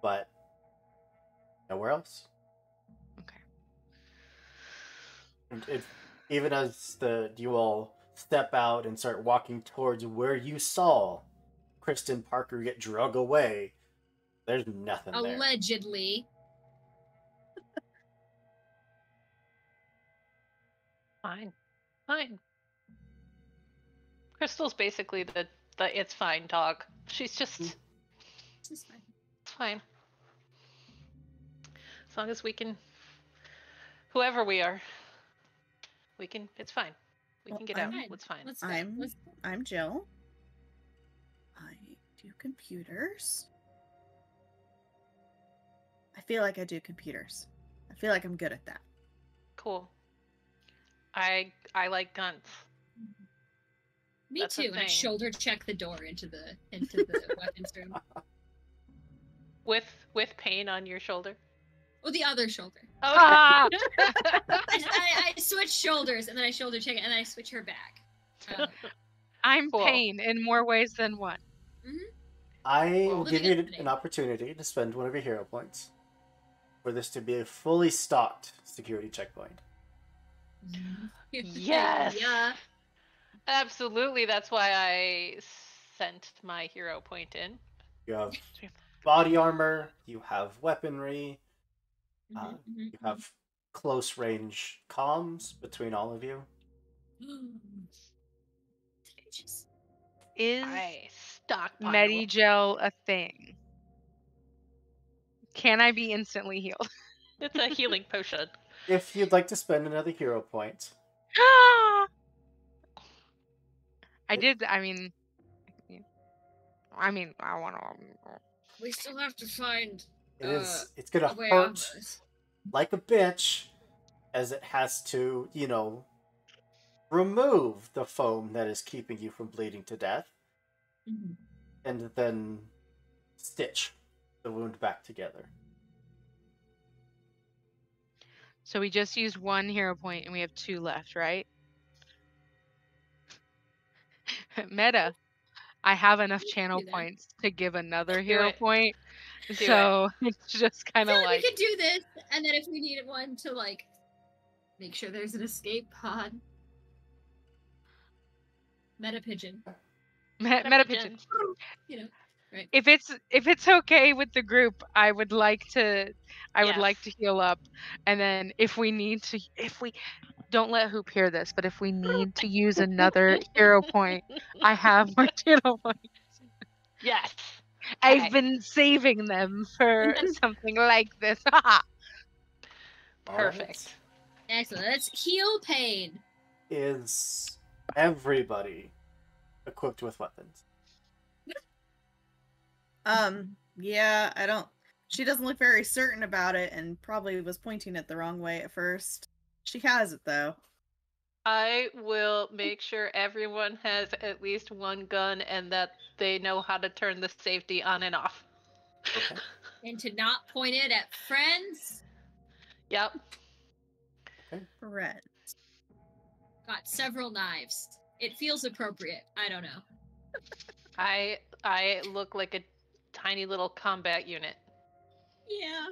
but nowhere else. Okay. And even as you all step out and start walking towards where you saw Kristen Parker get drug away, there's nothing there. Allegedly. Fine. Crystal's basically the it's fine dog. She's just It's fine. it's fine. As long as we can, whoever we are, we can. It's fine. We can get out. It's fine. Let's go. I'm Jill. I do computers. I feel like I do computers. I feel like I'm good at that. Cool. I like guns. Me That's a too. And I thing. shoulder check the door into the weapons room. With pain on your shoulder. Oh, the other shoulder. Okay. Ah! I switch shoulders and then I shoulder check it and then I switch her back. I'm Cool. pain in more ways than one. I will Living give you infinite. an opportunity to spend one of your hero points for this to be a fully stocked security checkpoint. Yes. Yeah. Absolutely. That's why I sent my hero point in. You have body armor, you have weaponry, you have close range comms between all of you. Is I stockpile. Medigel a thing? Can I be instantly healed? It's a healing potion. If you'd like to spend another hero point. I did. I mean, I want to. We still have to find. It's gonna way hurt out of this. like a bitch, as it has to, remove the foam that is keeping you from bleeding to death, and then stitch the wound back together. So we just used 1 hero point and we have 2 left, right? Meta, I have enough channel points to give another hero point. So it's just kind of like we could do this, and then if we needed one to like make sure there's an escape pod. Meta pigeon. Meta pigeon. Right. If it's okay with the group, I would like to heal up, and then if we don't let Hoop hear this, but if we need to use another hero point, I have more hero points. Yes. I've been saving them for something like this. Perfect. Excellent. Let's heal pain. Is everybody equipped with weapons? Yeah, I don't. She doesn't look very certain about it and probably was pointing it the wrong way at first. She has it though. I will make sure everyone has at least 1 gun and that they know how to turn the safety on and off. Okay. And to not point it at friends. Yep. Okay. Friends. Got several knives. It feels appropriate. I don't know. I look like a tiny little combat unit. Yeah.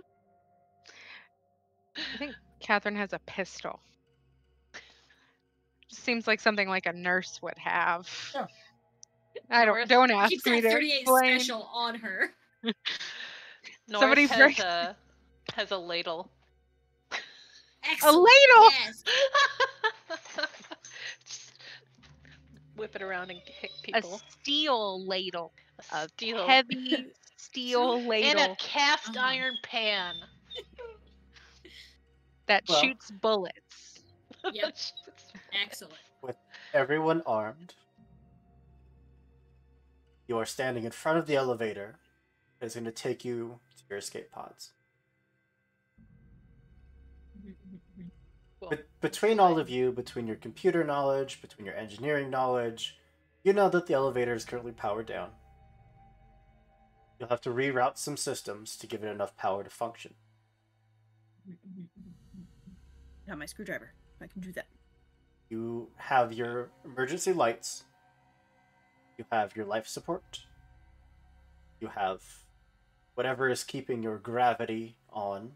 I think Catherine has a pistol. Seems like something like a nurse would have. Yeah. I don't ask Keeps me that to 38 explain. special on her. Norris has a ladle. Excellent. A ladle. Yes. Just whip it around and hit people. A steel ladle. A steel. Heavy steel ladle. And a cast iron pan. That shoots bullets. Yep. Excellent. With everyone armed, you are standing in front of the elevator that is going to take you to your escape pods. Cool. Between all of you, between your computer knowledge, between your engineering knowledge, you know that the elevator is currently powered down. You'll have to reroute some systems to give it enough power to function. Got my screwdriver. I can do that. You have your emergency lights. You have your life support. You have whatever is keeping your gravity on.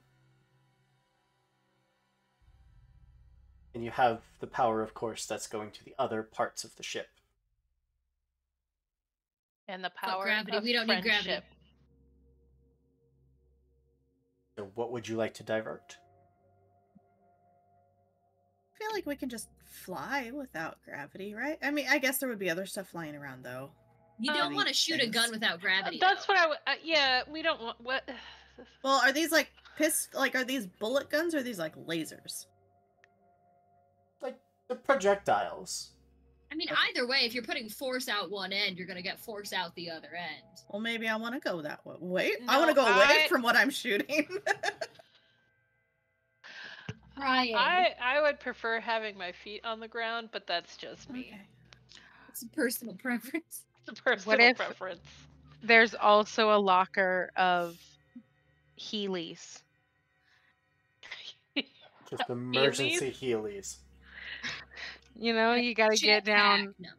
And you have the power, of course, that's going to the other parts of the ship. And the power gravity. of We don't need gravity. friendship. So what would you like to divert? I feel like we can just fly without gravity, right? I mean, I guess there would be other stuff flying around, though. You don't want to shoot a gun without gravity. That's what I would. Yeah, we don't want. What? Well, are these like are these bullet guns or are these like lasers? Like the projectiles. I mean, either way, if you're putting force out one end, you're going to get force out the other end. Well, maybe I want to go that way. Wait, No, I want to go away from what I'm shooting. Ryan. I would prefer having my feet on the ground, but that's just me. Okay. It's a personal preference. It's a personal What if- preference. There's also a locker of Heelys. Just emergency Heelys. You know, you gotta get down No.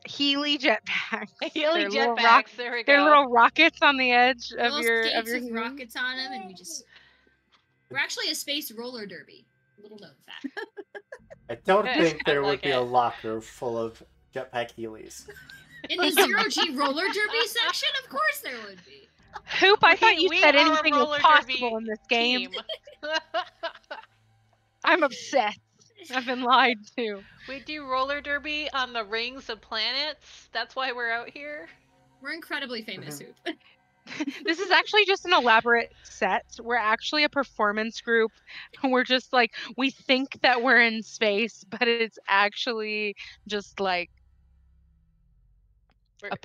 Healy jetpacks. Healy They're little jetpacks. There we go. They're little rockets on the edge of Little your skates with Heelys. rockets on them, and we're actually a space roller derby. Little known fact. I don't think there I would like be it. a locker full of jetpack Heelys. In the zero-G roller derby section, of course there would be. Hoop, I thought you We said are a anything was roller possible derby in this game. team. I'm upset. I've been lied to. We do roller derby on the rings of planets. That's why we're out here. We're incredibly famous, Hoop. This is actually just an elaborate set. We're actually a performance group. We're just like, we think that we're in space, but it's actually just like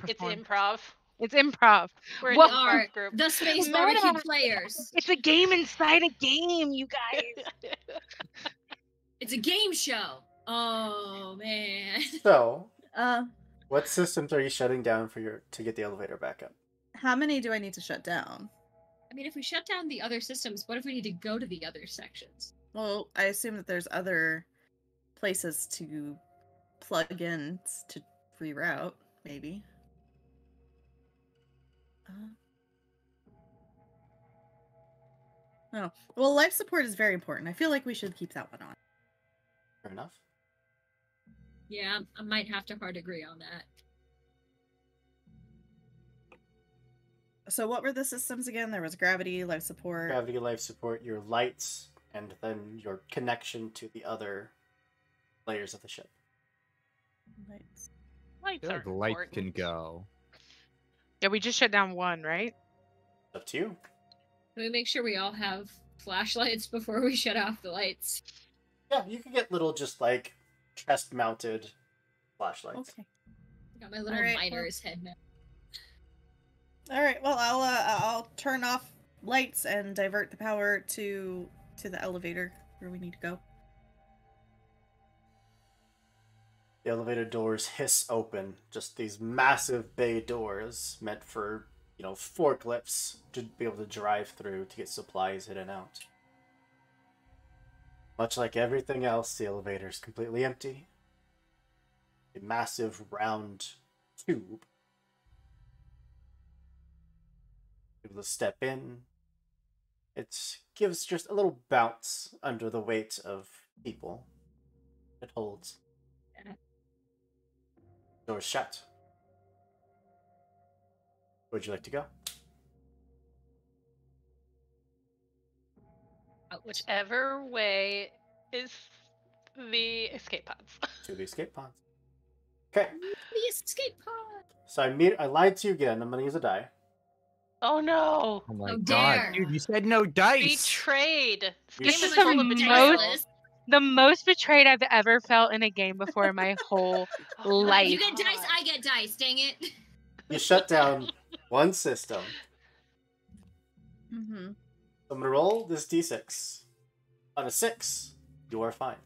it's improv. It's improv. We're an We improv are group. the Space Barbecue players. It's a game inside a game, you guys. It's a game show. Oh man. So, what systems are you shutting down to get the elevator back up? How many do I need to shut down? I mean, if we shut down the other systems, what if we need to go to the other sections? Well, I assume that there's other places to plug in to reroute, maybe. Oh, well, life support is very important. I feel like we should keep that one on. Fair enough. Yeah, I might have to hard agree on that. So what were the systems again? There was gravity, life support. Gravity, life support, your lights, and then your connection to the other layers of the ship. Lights. Lights are The lights can go. Yeah, we just shut down one, right? Up to you. Can we make sure we all have flashlights before we shut off the lights? Yeah, you can get little just like chest-mounted flashlights. Okay. Got my little miner's head now. All right. Well, I'll turn off lights and divert the power to the elevator where we need to go. The elevator doors hiss open. Just these massive bay doors meant for, forklifts to be able to drive through to get supplies in and out. Much like everything else, the elevator is completely empty. A massive round tube. Able to step in. It gives just a little bounce under the weight of people it holds. Doors shut. Where'd you like to go? Whichever way is the escape pods. To the escape pods. Okay. The escape pod. So I lied to you again. I'm gonna use a die. Oh no! Oh my Oh, god, dare. dude, you said no dice! Betrayed! You This game should- is full of betrayal. The most betrayed I've ever felt in a game before in my whole life. You get dice, I get dice. Dang it. You shut down one system. Mm-hmm. I'm gonna roll this d6. On a 6, you are fine.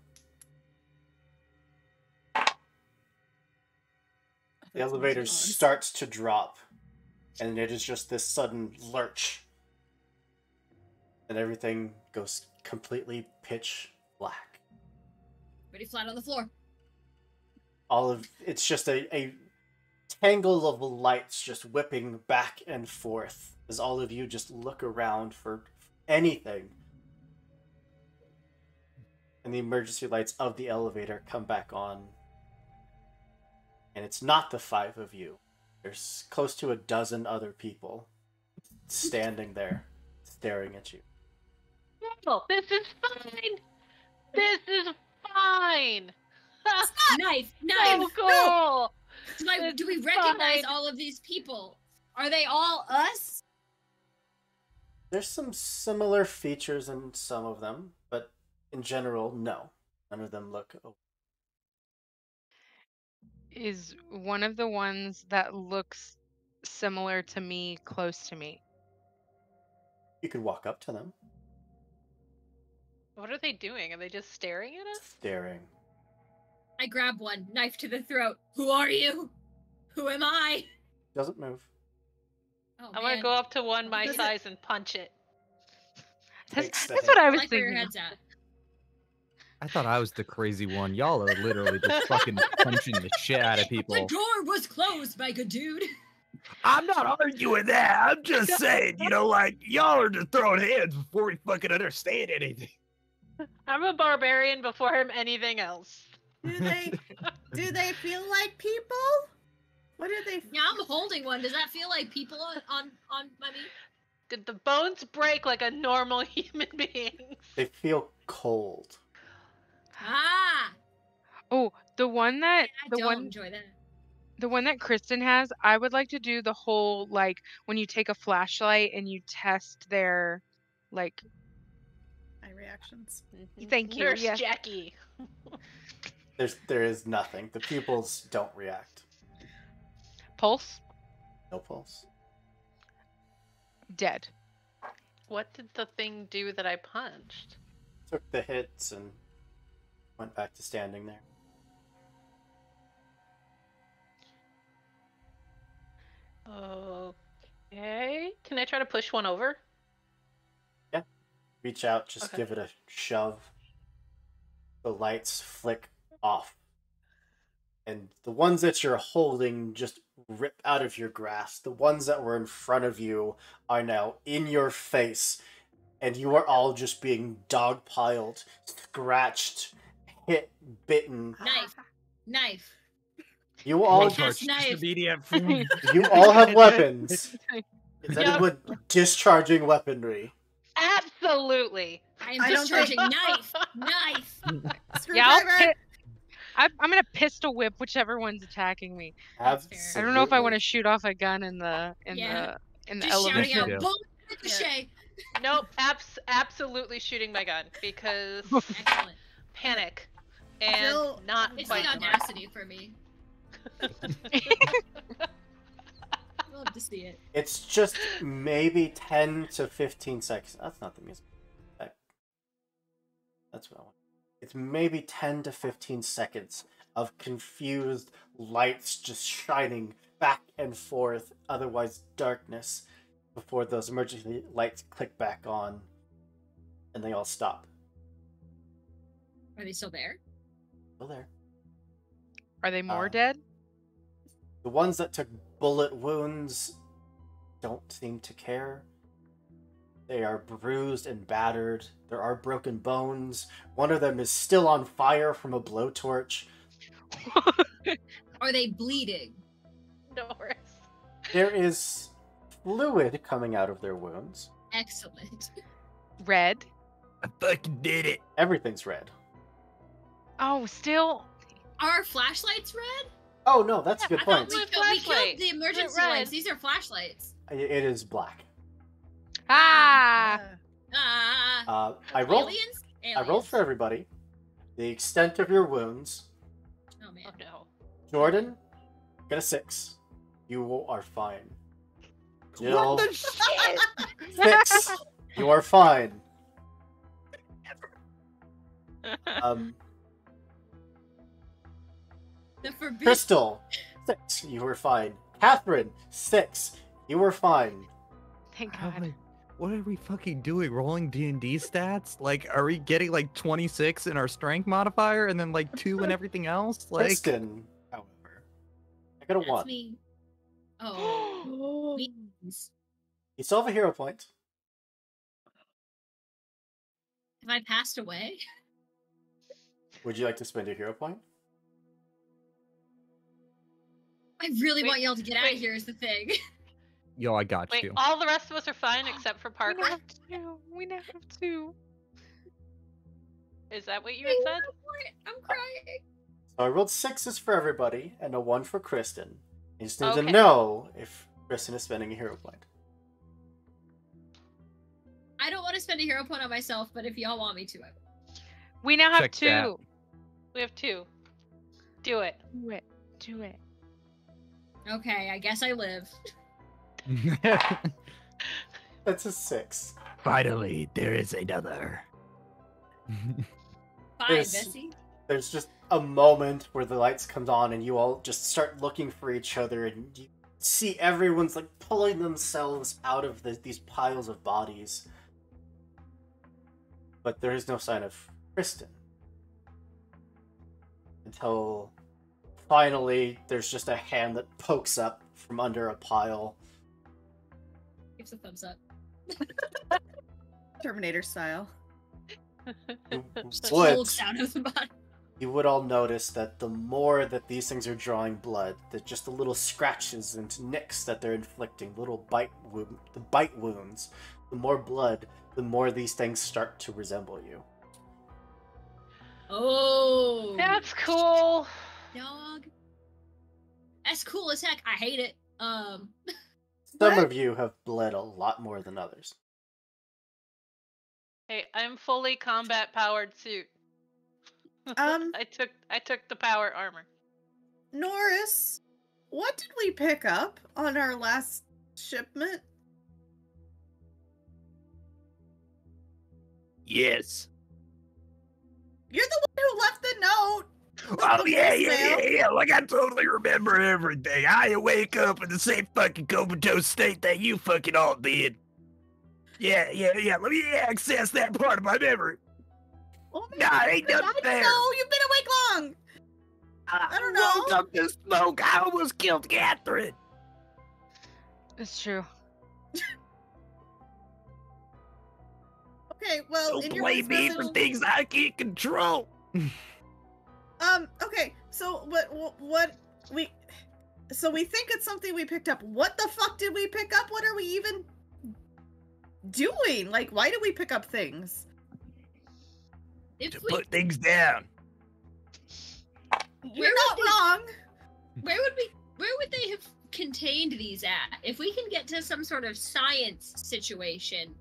The elevator starts to drop, and it is just this sudden lurch. And everything goes completely pitch black. Ready flat on the floor. It's just a tangle of lights just whipping back and forth as all of you just look around for anything. And the emergency lights of the elevator come back on. And it's not the 5 of you. There's close to a dozen other people standing there, staring at you. No, this is fine! This is fine! Knife! So cool! Do we recognize fine. all of these people? Are they all us? There's some similar features in some of them, but in general, no. None of them look... Is one of the ones that looks similar to me close to me? You could walk up to them, What are they doing? Are they just staring at us? staring. I grab one, knife to the throat. Who are you? Who am I? Doesn't move. Oh, I'm gonna man. go up to one my Does it- size and punch it. Takes the That's hit. what I I was like where your thinking. head's at. I thought I was the crazy one. Y'all are literally just fucking punching the shit out of people. The door was closed, my good dude. I'm not arguing that. I'm just saying, y'all are just throwing hands before we fucking understand anything. I'm a barbarian before I'm anything else. Do they feel like people? What do they? Yeah, I'm holding one. Does that feel like people on I mean, Did the bones break like a normal human being? They feel cold. ah, Oh, the one that I the don't one enjoy that. The one that Kristen has, I would like to do the whole, like, when you take a flashlight and you test their, like... Eye reactions. Thank you, Nurse yes. Jackie. There is nothing. The pupils don't react. Pulse? No pulse. Dead. What did the thing do that I punched? Took the hits and went back to standing there. Okay. Can I try to push one over? Yeah. Reach out, just Okay. give it a shove. The lights flick off. And the ones that you're holding just rip out of your grasp. The ones that were in front of you are now in your face. And you are all just being dogpiled, scratched, hit, bitten. Knife. You all Cast knife. You all have weapons. Is anyone discharging weaponry? Absolutely. I am discharging knife. Yeah, I'm gonna pistol whip whichever one's attacking me. Absolutely. I don't know if I want to shoot off a gun in the Just elevator. shouting out, "Bullet ricochet!" Nope, absolutely shooting my gun because Excellent. panic and not It's quite the audacity for me. Love to see it. It's just maybe 10 to 15 seconds. That's not the music. That's what I want. It's maybe 10 to 15 seconds of confused lights just shining back and forth, otherwise darkness, before those emergency lights click back on and they all stop. Are they still there? Still there. Are they more dead? The ones that took bullet wounds don't seem to care. They are bruised and battered. There are broken bones. One of them is still on fire from a blowtorch. Are they bleeding? Norris. There is fluid coming out of their wounds. Excellent. Red. I fucking did it. Everything's red. Oh, still. Are flashlights red? Oh no, that's a good I thought point. we killed the emergency lights. These are flashlights. It is black. Ah. I rolled. Aliens? I rolled for everybody. The extent of your wounds. Oh man. Oh no. Jordan, get a 6. You are fine. Jill, What the shit? 6. You are fine. The forbidden. Crystal, 6. You were fine. Catherine, 6. You were fine. Thank God. What are we fucking doing? Rolling D&D stats? Like, are we getting like 26 in our strength modifier and then like 2 in everything else? Like, Kristen, however, I got a 1. Me. Oh. Please. You still have a hero point. Have I passed away? Would you like to spend a hero point? I really want y'all to get out of here is the thing. yo, I got Wait, you. all the rest of us are fine except for We Parker? now have 2. We now have 2. Is that what you had said? I'm crying. So I rolled 6s for everybody and a 1 for Kristen. You just need to Okay. know if Kristen is spending a hero point. I don't want to spend a hero point on myself, but if y'all want me to, I will. We now have Check 2. that. We have 2. Do it. Do it. Do it. Okay, I guess I live. That's a 6. Finally, there is another. Fine, There's- Bessie. There's just a moment where the lights comes on and you all just start looking for each other and you see everyone's like pulling themselves out of these piles of bodies. But there is no sign of Kristen. Until finally there's just a hand that pokes up from under a pile. Gives a thumbs up. Terminator style. You Just would, holds out of the body. you would all notice that the more that these things are drawing blood, that just the little scratches and nicks that they're inflicting, little bite wounds, the more blood, the more these things start to resemble you. Oh. That's cool. Dog. That's cool as heck. I hate it. Some What? of you have bled a lot more than others. Hey, I'm fully combat powered suit. Um, I took the power armor. Norris, what did we pick up on our last shipment? Yes. You're the one who left the note. Oh, The yeah, voicemail. Like, I totally remember everything. I wake up in the same fucking comatose state that you fucking all did. Yeah. Let me access that part of my memory. Oh my Nah, ain't God, nothing there. No, you've been awake long. I don't know. Woke up to smoke. I almost killed Catherine. It's true. Okay, well, Don't in your blame voice me message, for things I can't control. okay, so what we think it's something we picked up. What the fuck did we pick up? What are we even doing? Like, why do we pick up things? If To we, put things down. You're not wrong. where would they have contained these at? If we can get to some sort of science situation,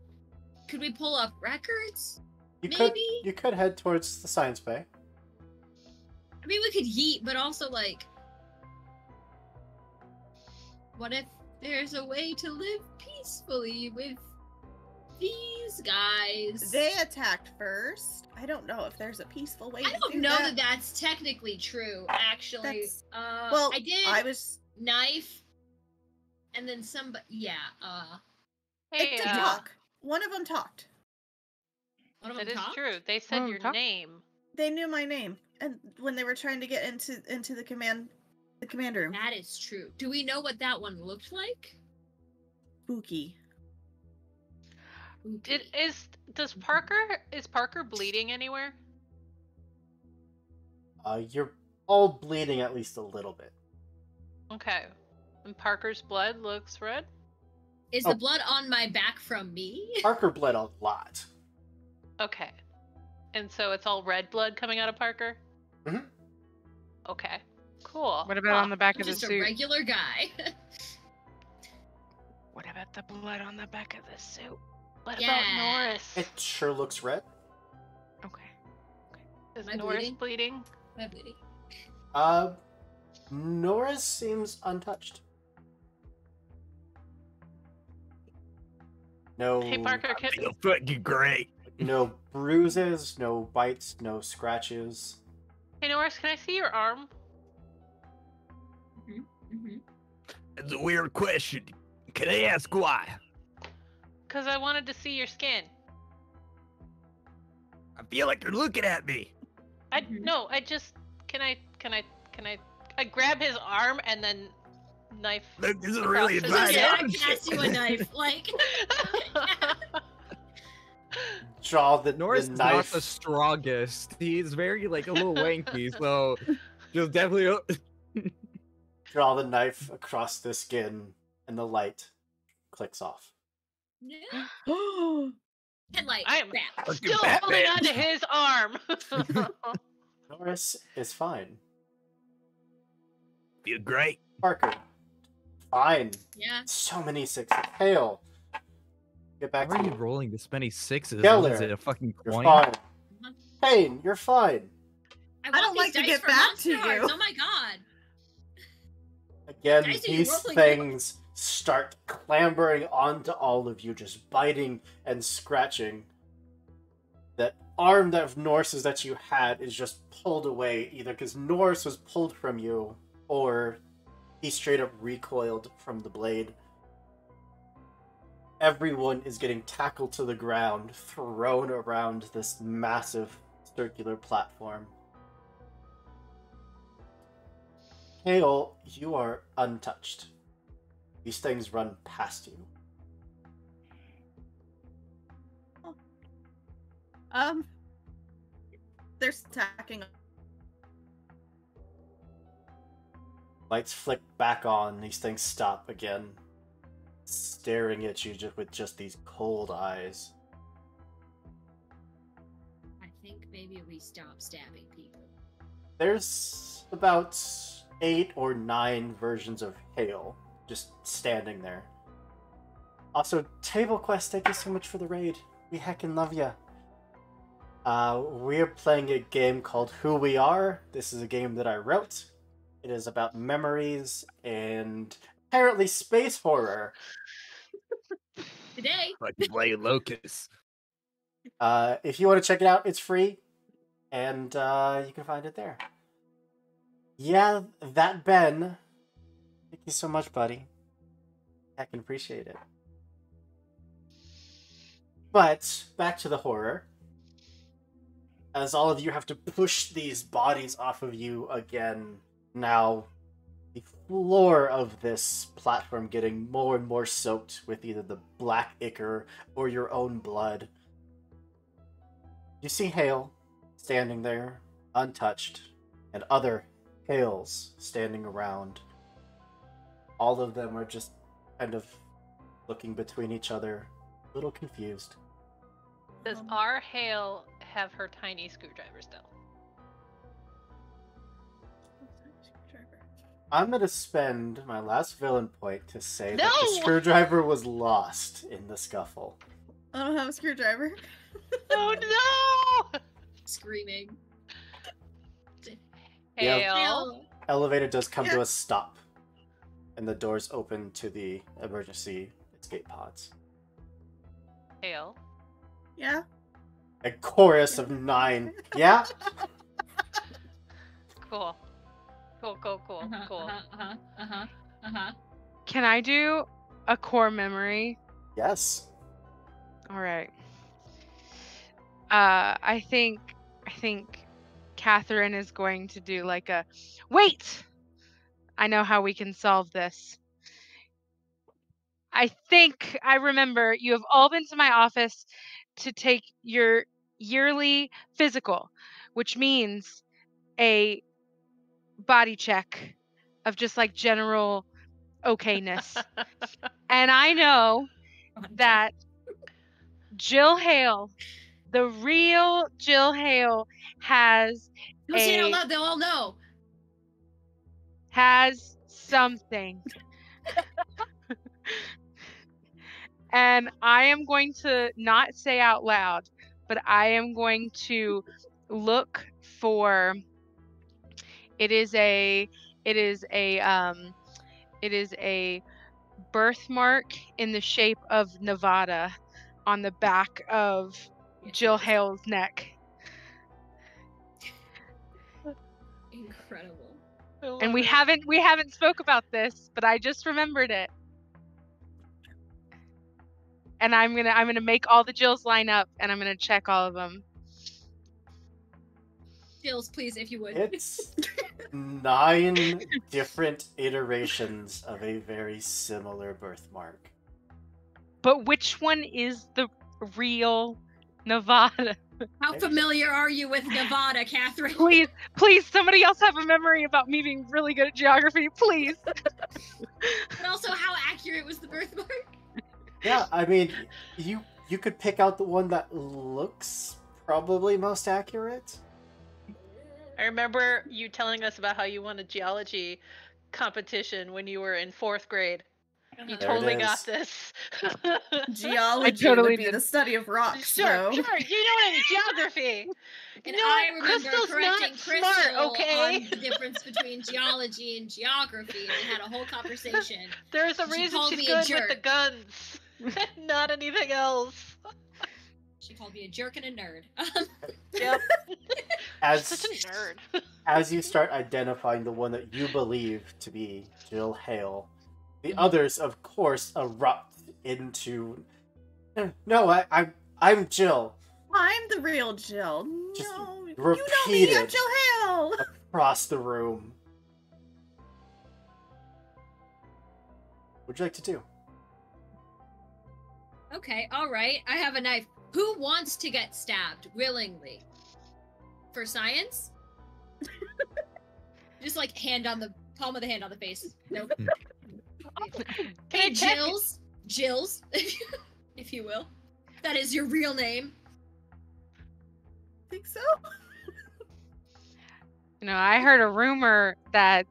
could we pull up records? You Maybe? could head towards the science bay. I mean, we could yeet, but also, like, what if there's a way to live peacefully with these guys? They attacked first. I don't know if there's a peaceful way I to don't do know that. that that's technically true, actually. That's- Well, I did I was. knife, and then somebody, It Hey, did talk. One of them talked. one of that them is talked? true. They said Oh, your talk- name. They knew my name, and when they were trying to get into the command room. That is true. Do we know what that one looked like? Spooky. Is Parker bleeding anywhere? You're all bleeding at least a little bit. Okay. And Parker's blood looks red? Is Oh. the blood on my back from me? Parker bled a lot. Okay. And so it's all red blood coming out of Parker? Mhm. Okay. Cool. What about on the back I'm of the just a suit? regular guy. What about the blood on the back of the suit? What Yeah. about Norris? It sure looks red. Okay. Is Am I Norris bleeding? bleeding? Am I bleeding? Norris seems untouched. No, Hey Parker, I feel fucking great. no bruises, no bites, no scratches. hey Norris, can I see your arm? Mm-hmm. It's a weird question. Can I ask why? Because I wanted to see your skin. I feel like you're looking at me. No, I just can I grab his arm and then knife. Look, this is across really his advice. Yeah, I skin? cast you a knife. Like, Draw the Norris is not knife. the strongest. He's very like a little lanky, so just definitely. Draw the knife across the skin, and the light clicks off. headlight. I am Crap. still Batman. holding onto his arm. Norris is fine. Feel great. Parker, fine. Yeah. So many sixes. Hale, get back Why to are you you. rolling this many sixes? Keller, What is it, a fucking You're coin? fine. Payne, you're fine. I don't want like these to dice get for back monster to you. hearts. Oh my god. Again, Guys, are you these rolling things start clambering onto all of you, just biting and scratching. That arm of Norse's that you had is just pulled away, either because Norse was pulled from you, or he straight up recoiled from the blade. Everyone is getting tackled to the ground, thrown around this massive circular platform. Hale, you are untouched. These things run past you. They're attacking. Lights flick back on, these things stop again, staring at you with just these cold eyes. I think maybe we stop stabbing people. There's about 8 or 9 versions of Hale just standing there. Also, Table Quest, thank you so much for the raid. We heckin' love ya. We're playing a game called Who We Are. This is a game that I wrote. It is about memories and apparently space horror. Today. Like play Locust. If you want to check it out, it's free. And you can find it there. Yeah, that Ben. Thank you so much, buddy. I can appreciate it. But, back to the horror. As all of you have to push these bodies off of you again, now the floor of this platform getting more and more soaked with either the black ichor or your own blood. You see Hale standing there, untouched, and other Hales standing around. All of them are just kind of looking between each other, a little confused. Does our Hale have her tiny screwdriver still? I'm gonna spend my last villain point to say that No! the screwdriver was lost in the scuffle. I don't have a screwdriver. Oh no! Screaming. Yeah. Hale. Elevator does come to a stop, and the doors open to the emergency escape pods. Hale. Yeah. A chorus of 9. Yeah? Cool. Cool. Can I do a core memory? Yes. All right. I think Catherine is going to do like a wait. I know how we can solve this. I think I remember you have all been to my office to take your yearly physical, which means a body check of just like general okayness. And I know that Jill Hale, the real Jill Hale, has Don't say it out loud, they'll all know. Has something. And I am going to not say out loud, but I am going to look for it is a birthmark in the shape of Nevada on the back of Jill Hale's neck. Incredible. And we haven't spoke about this, but I just remembered it. And I'm gonna make all the Jills line up, and I'm gonna check all of them. Jills, please, if you would. It's 9 different iterations of a very similar birthmark. But which one is the real Nevada? How familiar are you with Nevada, Catherine? Please, somebody else have a memory about me being really good at geography, please. But also, how accurate was the birthmark? Yeah, I mean, you could pick out the one that looks probably most accurate. I remember you telling us about how you won a geology competition when you were in 4th grade. You totally got this. Geology would be the study of rocks, Sure, though. you know what I mean, geography. And No, I remember Crystal's correcting not Crystal smart, okay? on the difference between geology and geography. We had a whole conversation. There's a She reason called she's me a good with the jerk. guns. Not anything else. She called me a jerk and a nerd. Yep. As Such a nerd. as you start identifying the one that you believe to be Jill Hale, the others, of course, erupt into. No, I'm Jill. I'm the real Jill. Just No, you know repeated me, I'm Jill Hale. across the room. What'd you like to do? Okay, alright. I have a knife. Who wants to get stabbed willingly? For science? Just like palm of the hand on the face. Nope. Hey, Jills, if you will. That is your real name. Think so? You know, I heard a rumor that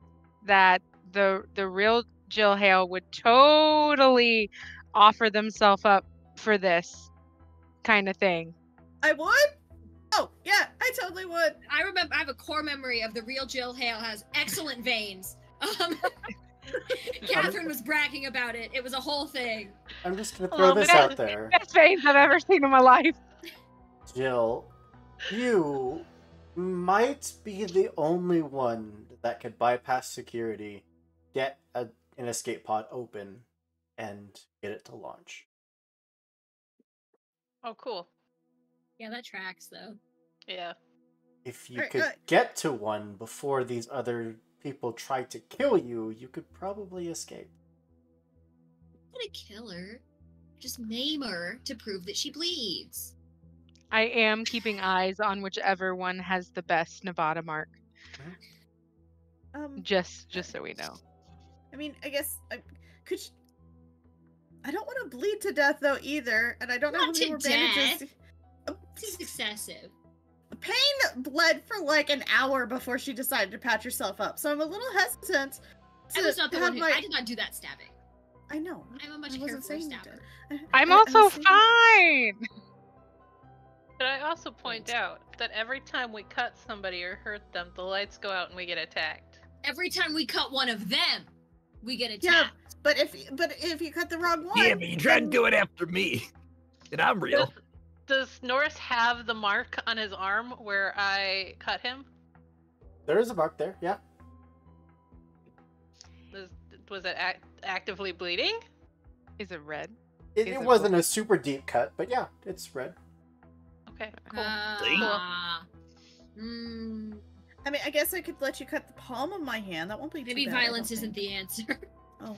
that the real Jill Hale would totally offer themselves up for this kind of thing. I would? Oh, yeah, I totally would. I remember, I have a core memory of the real Jill Hale has excellent veins. Catherine was bragging about it. It was a whole thing. I'm just gonna throw this out there. Best veins I've ever seen in my life. Jill, you might be the only one that could bypass security, get an escape pod open, and get it to launch. Oh, cool. Yeah, that tracks though. Yeah. If you could get to one before these other people try to kill you, you could probably escape. I'm gonna kill her. Just maim her to prove that she bleeds. I am keeping eyes on whichever one has the best Nevada mark. Just so we know. I mean, I guess could. I don't want to bleed to death though either, and I don't know how many more bandages. This is excessive. Pain bled for like an hour before she decided to patch herself up, so I'm a little hesitant. I was not the one who. I did not do that stabbing. I know. I'm a much careful stabber. I'm also fine. But I also point out that every time we cut somebody or hurt them, the lights go out and we get attacked. Every time we cut one of them, we get attacked. Yeah, but if you cut the wrong one, yeah, but you tried to do it after me, and I'm real. Does Norris have the mark on his arm where I cut him? There is a mark there, yeah. Was it actively bleeding? Is it red? It wasn't a super deep cut, but yeah, it's red. Okay, cool. I mean, I guess I could let you cut the palm of my hand. That won't be maybe too bad, violence isn't the answer. Oh.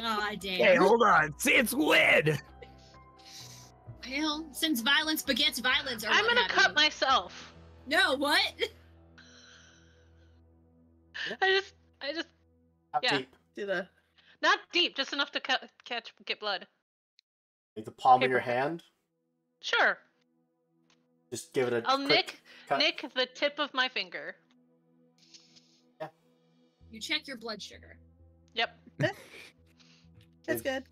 Aw, damn. Hey, hold on. It's lead. Well, since violence begets violence, or I'm gonna cut myself. No, what? I just. Not yeah. deep. Not deep, just enough to get blood. Like the palm of your hand. Sure. Just give it a. I'll nick the tip of my finger. Yeah. You check your blood sugar. Yep. That's good.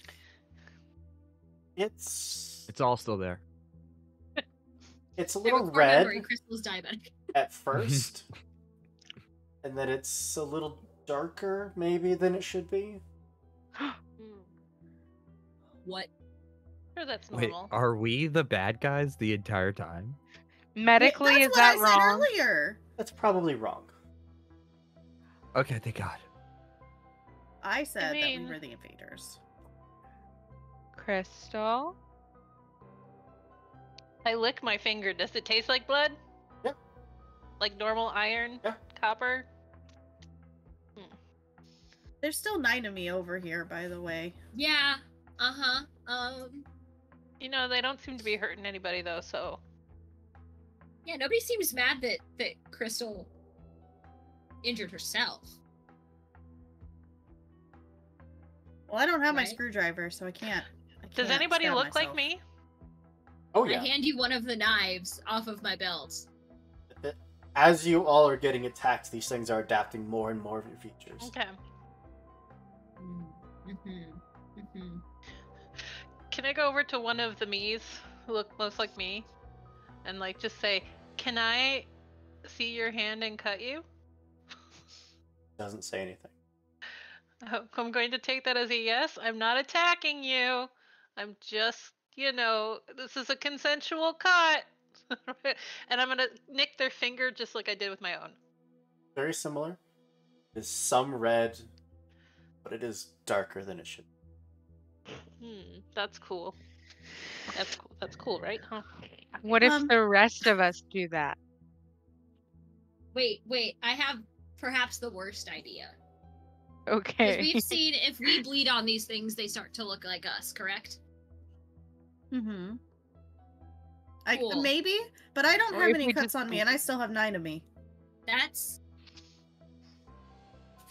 It's all still there. It's a little red Crystal's diabetic. at first, and then it's a little darker maybe than it should be. What? Sure, that's Wait, normal. are we the bad guys the entire time? Medically, That's is what that I wrong? said earlier. That's probably wrong. Okay, thank God. I said that we mean- were the invaders. Crystal? I lick my finger. Does it taste like blood? Yeah. Like normal iron? Yeah. Copper? There's still 9 of me over here, by the way. Yeah. You know, they don't seem to be hurting anybody though, so. Yeah, nobody seems mad that Crystal injured herself. Well, I don't have my Right. screwdriver, so I can't. Does anybody stab look like myself. me? Oh I yeah. hand you one of the knives off of my belt. As you all are getting attacked, these things are adapting more and more of your features. Okay. Can I go over to one of the me's who look most like me and like just say, "Can I see your hand and cut you?" Doesn't say anything. I'm going to take that as a yes. I'm not attacking you. I'm just, this is a consensual cut. And I'm going to nick their finger just like I did with my own. Very similar. There's some red, but it is darker than it should. That's cool. That's cool, right? Huh? What if the rest of us do that? Wait, I have perhaps the worst idea. Okay. Because we've seen if we bleed on these things, they start to look like us, correct? Cool. Maybe, but I don't Or have if any we cuts just- on me, and I still have 9 of me. That's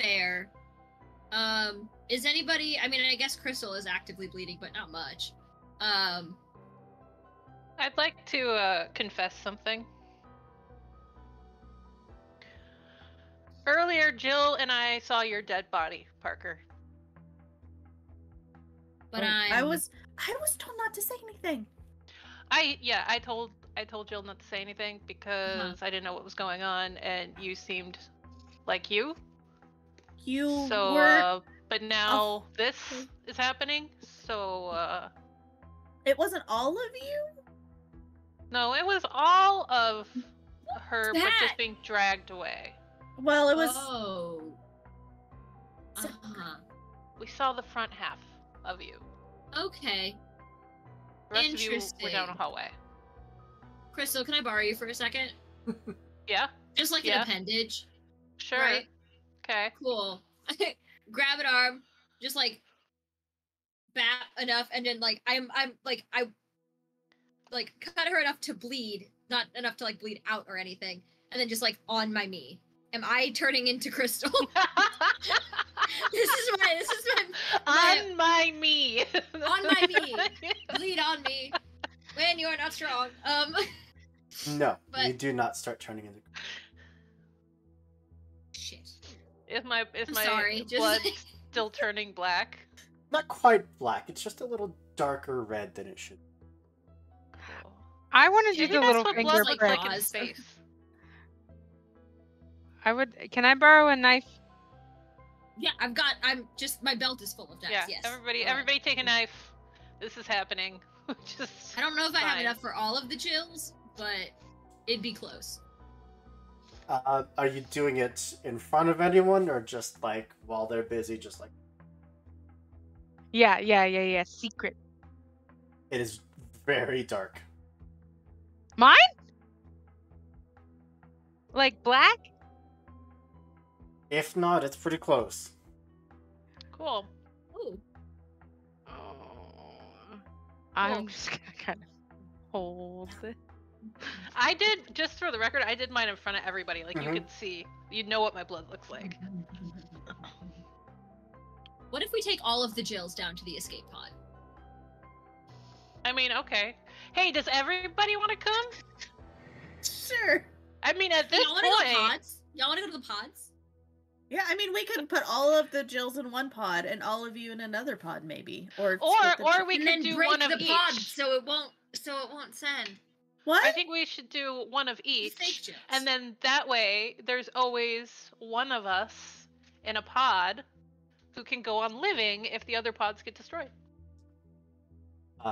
fair. Is anybody? I mean, I guess Crystal is actively bleeding, but not much. I'd like to confess something. Earlier, Jill and I saw your dead body, Parker. But I was told not to say anything. I told Jill not to say anything because I didn't know what was going on, and you seemed like you. You So, were. but now this is happening. So, It wasn't all of you. no, it was all of her, but that? just being dragged away. Well, it was. Oh. So- We saw the front half of you. Okay. The rest of you were down a Interesting. hallway. Crystal, can I borrow you for a second? Yeah, Just like Yeah. an appendage. sure. Right? Okay. Cool. Grab an arm, just like bat enough, and then like I cut her enough to bleed, not enough to like bleed out or anything, and then just like on my me. Am I turning into Crystal? This is my On my me. On my me. Bleed on me when you're not strong. No, But- you do not start turning into. Shit. Is my sorry, just blood like- still turning black? Not quite black. It's just a little darker red than it should. I want to Yeah, do the that's little what finger blood look like prick. like in Oz. space. I would. Can I borrow a knife? Yeah, my belt is full of knives, Yeah. yes. Everybody take a knife. This is happening. Just I don't know if I have fine. enough for all of the Jills, but it'd be close. Are you doing it in front of anyone, or just like while they're busy? Just like Yeah. Secret. it is very dark. Mine? Like black? If not, it's pretty close. Cool. Ooh. I'm just gonna kind of hold it. I did, just for the record, I did mine in front of everybody. Like, you Mhm. could see. You'd know what my blood looks like. What if we take all of the Jills down to the escape pod? I mean, okay. Hey, does everybody want to come? Sure. I mean, at this Y'all wanna go to the point... pods? Y'all wanna go to the pods? Yeah, I mean, we could put all of the Jills in one pod and all of you in another pod, maybe, or split the Or we And could then do break one of the each. pod so it won't send. What? I think we should do one of each. Fake Jills. And then that way, there's always one of us in a pod who can go on living if the other pods get destroyed. We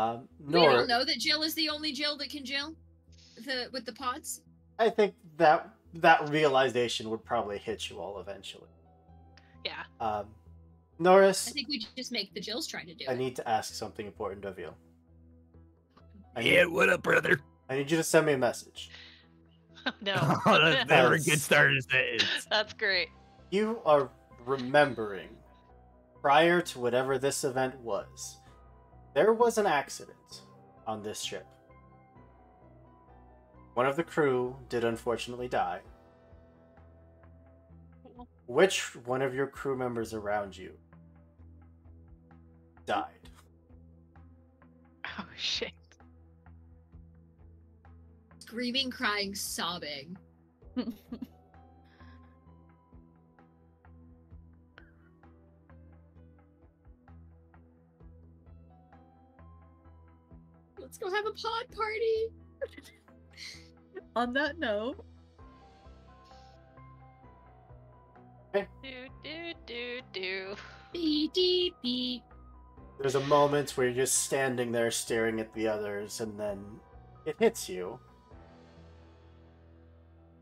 Nor, don't know that Jill is the only Jill that can Jill with the pods. I think that realization would probably hit you all eventually. Yeah. Norris, I think we just make the Jills try to do I it. need to ask something important of you. Yeah, what up, brother? I need you to send me a message. No. Oh, that's never a That's- good start to sentence. That's great. You are remembering, prior to whatever this event was, there was an accident on this ship. One of the crew did unfortunately die. Which one of your crew members around you died? Oh shit. Screaming, crying, sobbing. Let's go have a pod party. On that note, Do. Beep, beep, beep. There's a moment where you're just standing there staring at the others, and then it hits you.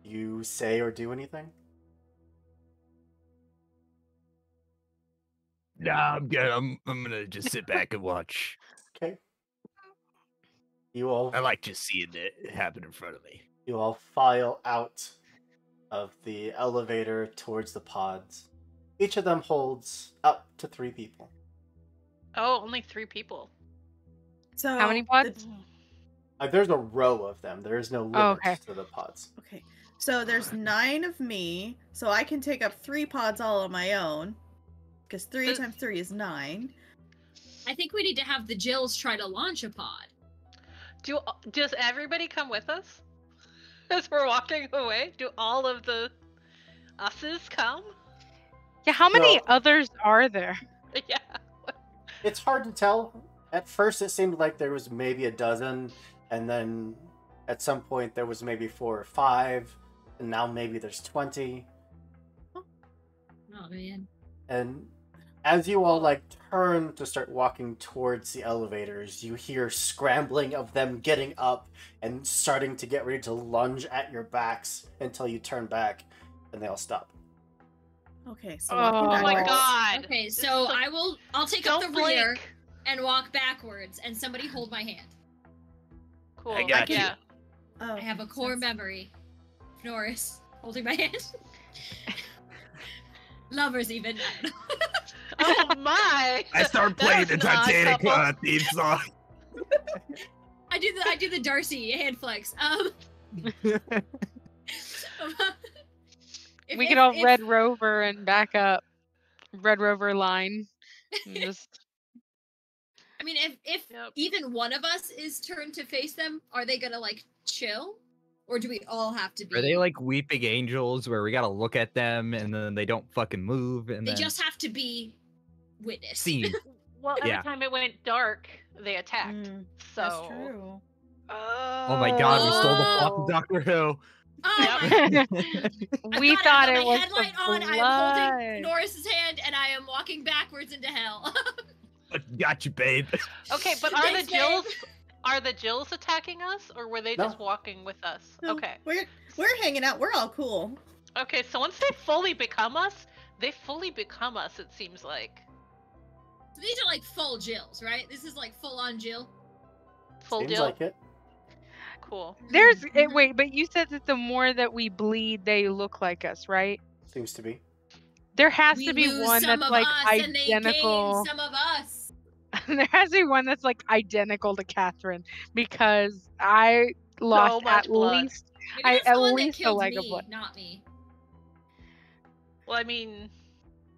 You say or do anything? Nah, I'm good. I'm gonna just sit back and watch. Okay. You all I like just seeing it happen in front of me. You all file out of the elevator towards the pods. Each of them holds up to 3 people. Oh, only 3 people. so How many pods? There's a row of them. There is no limit okay. to the pods. Okay, so there's 9 of me, so I can take up 3 pods all on my own, because 3 times 3 is 9. I think we need to have the Jills try to launch a pod. Does everybody come with us as we're walking away? Do all of the us's come? Yeah, how many So- others are there? Yeah. It's hard to tell. At first, it seemed like there was maybe a dozen, and then at some point there was maybe 4 or 5, and now maybe there's 20. Oh man. And as you all like turn to start walking towards the elevators, you hear scrambling of them getting up and starting to get ready to lunge at your backs until you turn back, and they all stop. Okay, so Oh walking Oh my backwards. god. Okay, This so is like- I'll take up Don't the rear blink. and walk backwards, and somebody hold my hand. Cool. I got you. Yeah. Oh, I have a core that's- memory. Norris holding my hand. Lovers even. Oh my! I start That playing was the an odd Titanic couple. theme song. I do the Darcy hand flex. We could all Red Rover and back up. Red Rover line. And just I mean, if Yep. even one of us is turned to face them, are they gonna like chill, or do we all have to be? Are they like weeping angels where we gotta look at them and then they don't fucking move and They then just have to be witnessed. seen? Well, every Yeah. time it went dark, they attacked. Mm, So. That's true. Oh my god, we stole the plot Oh. of Doctor Who. Oh Yep. my! we I've thought got it my was headlight the on. I'm holding blood. Norris's hand, and I am walking backwards into hell. Got you, babe. Okay, but are Thanks, the babe. Jills? Are the Jills attacking us, or were they No. just walking with us? No, Okay. We're hanging out. We're all cool. Okay, so once they fully become us, they fully become us. It seems like So these are like full Jills, right? This is like full on Jill. full Seems deal. like it. Cool. There's Mhm. wait, but you said that the more that we bleed, they look like us, right? Seems to be. There has We to be lose one some that's of like us, and they identical. gain some of us. There has to be one that's like identical to Catherine because I lost much at blood. least Maybe I- that's at the one least that a killed leg of me, blood. not me. Well, I mean,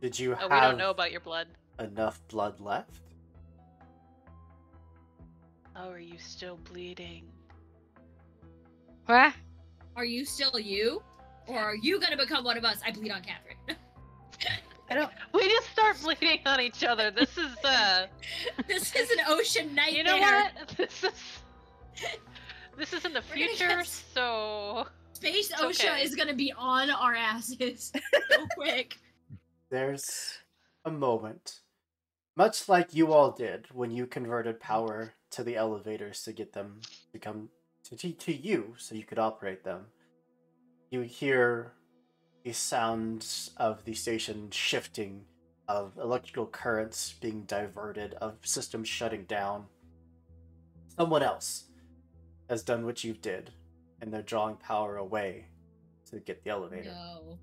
Did you we don't have know about your blood. enough blood left? Oh, are you still bleeding? what? Are you still you, or are you gonna become one of us? I bleed on Catherine. I don't. We just start bleeding on each other. This is This is an ocean nightmare. you know what? This is in the We're gonna future, get- so Space It's OSHA okay. is gonna be on our asses so quick. There's a moment, much like you all did when you converted power to the elevators to get them to come to you so you could operate them. You hear the sounds of the station shifting, of electrical currents being diverted, of systems shutting down. Someone else has done what you did, and they're drawing power away to get the elevator. No.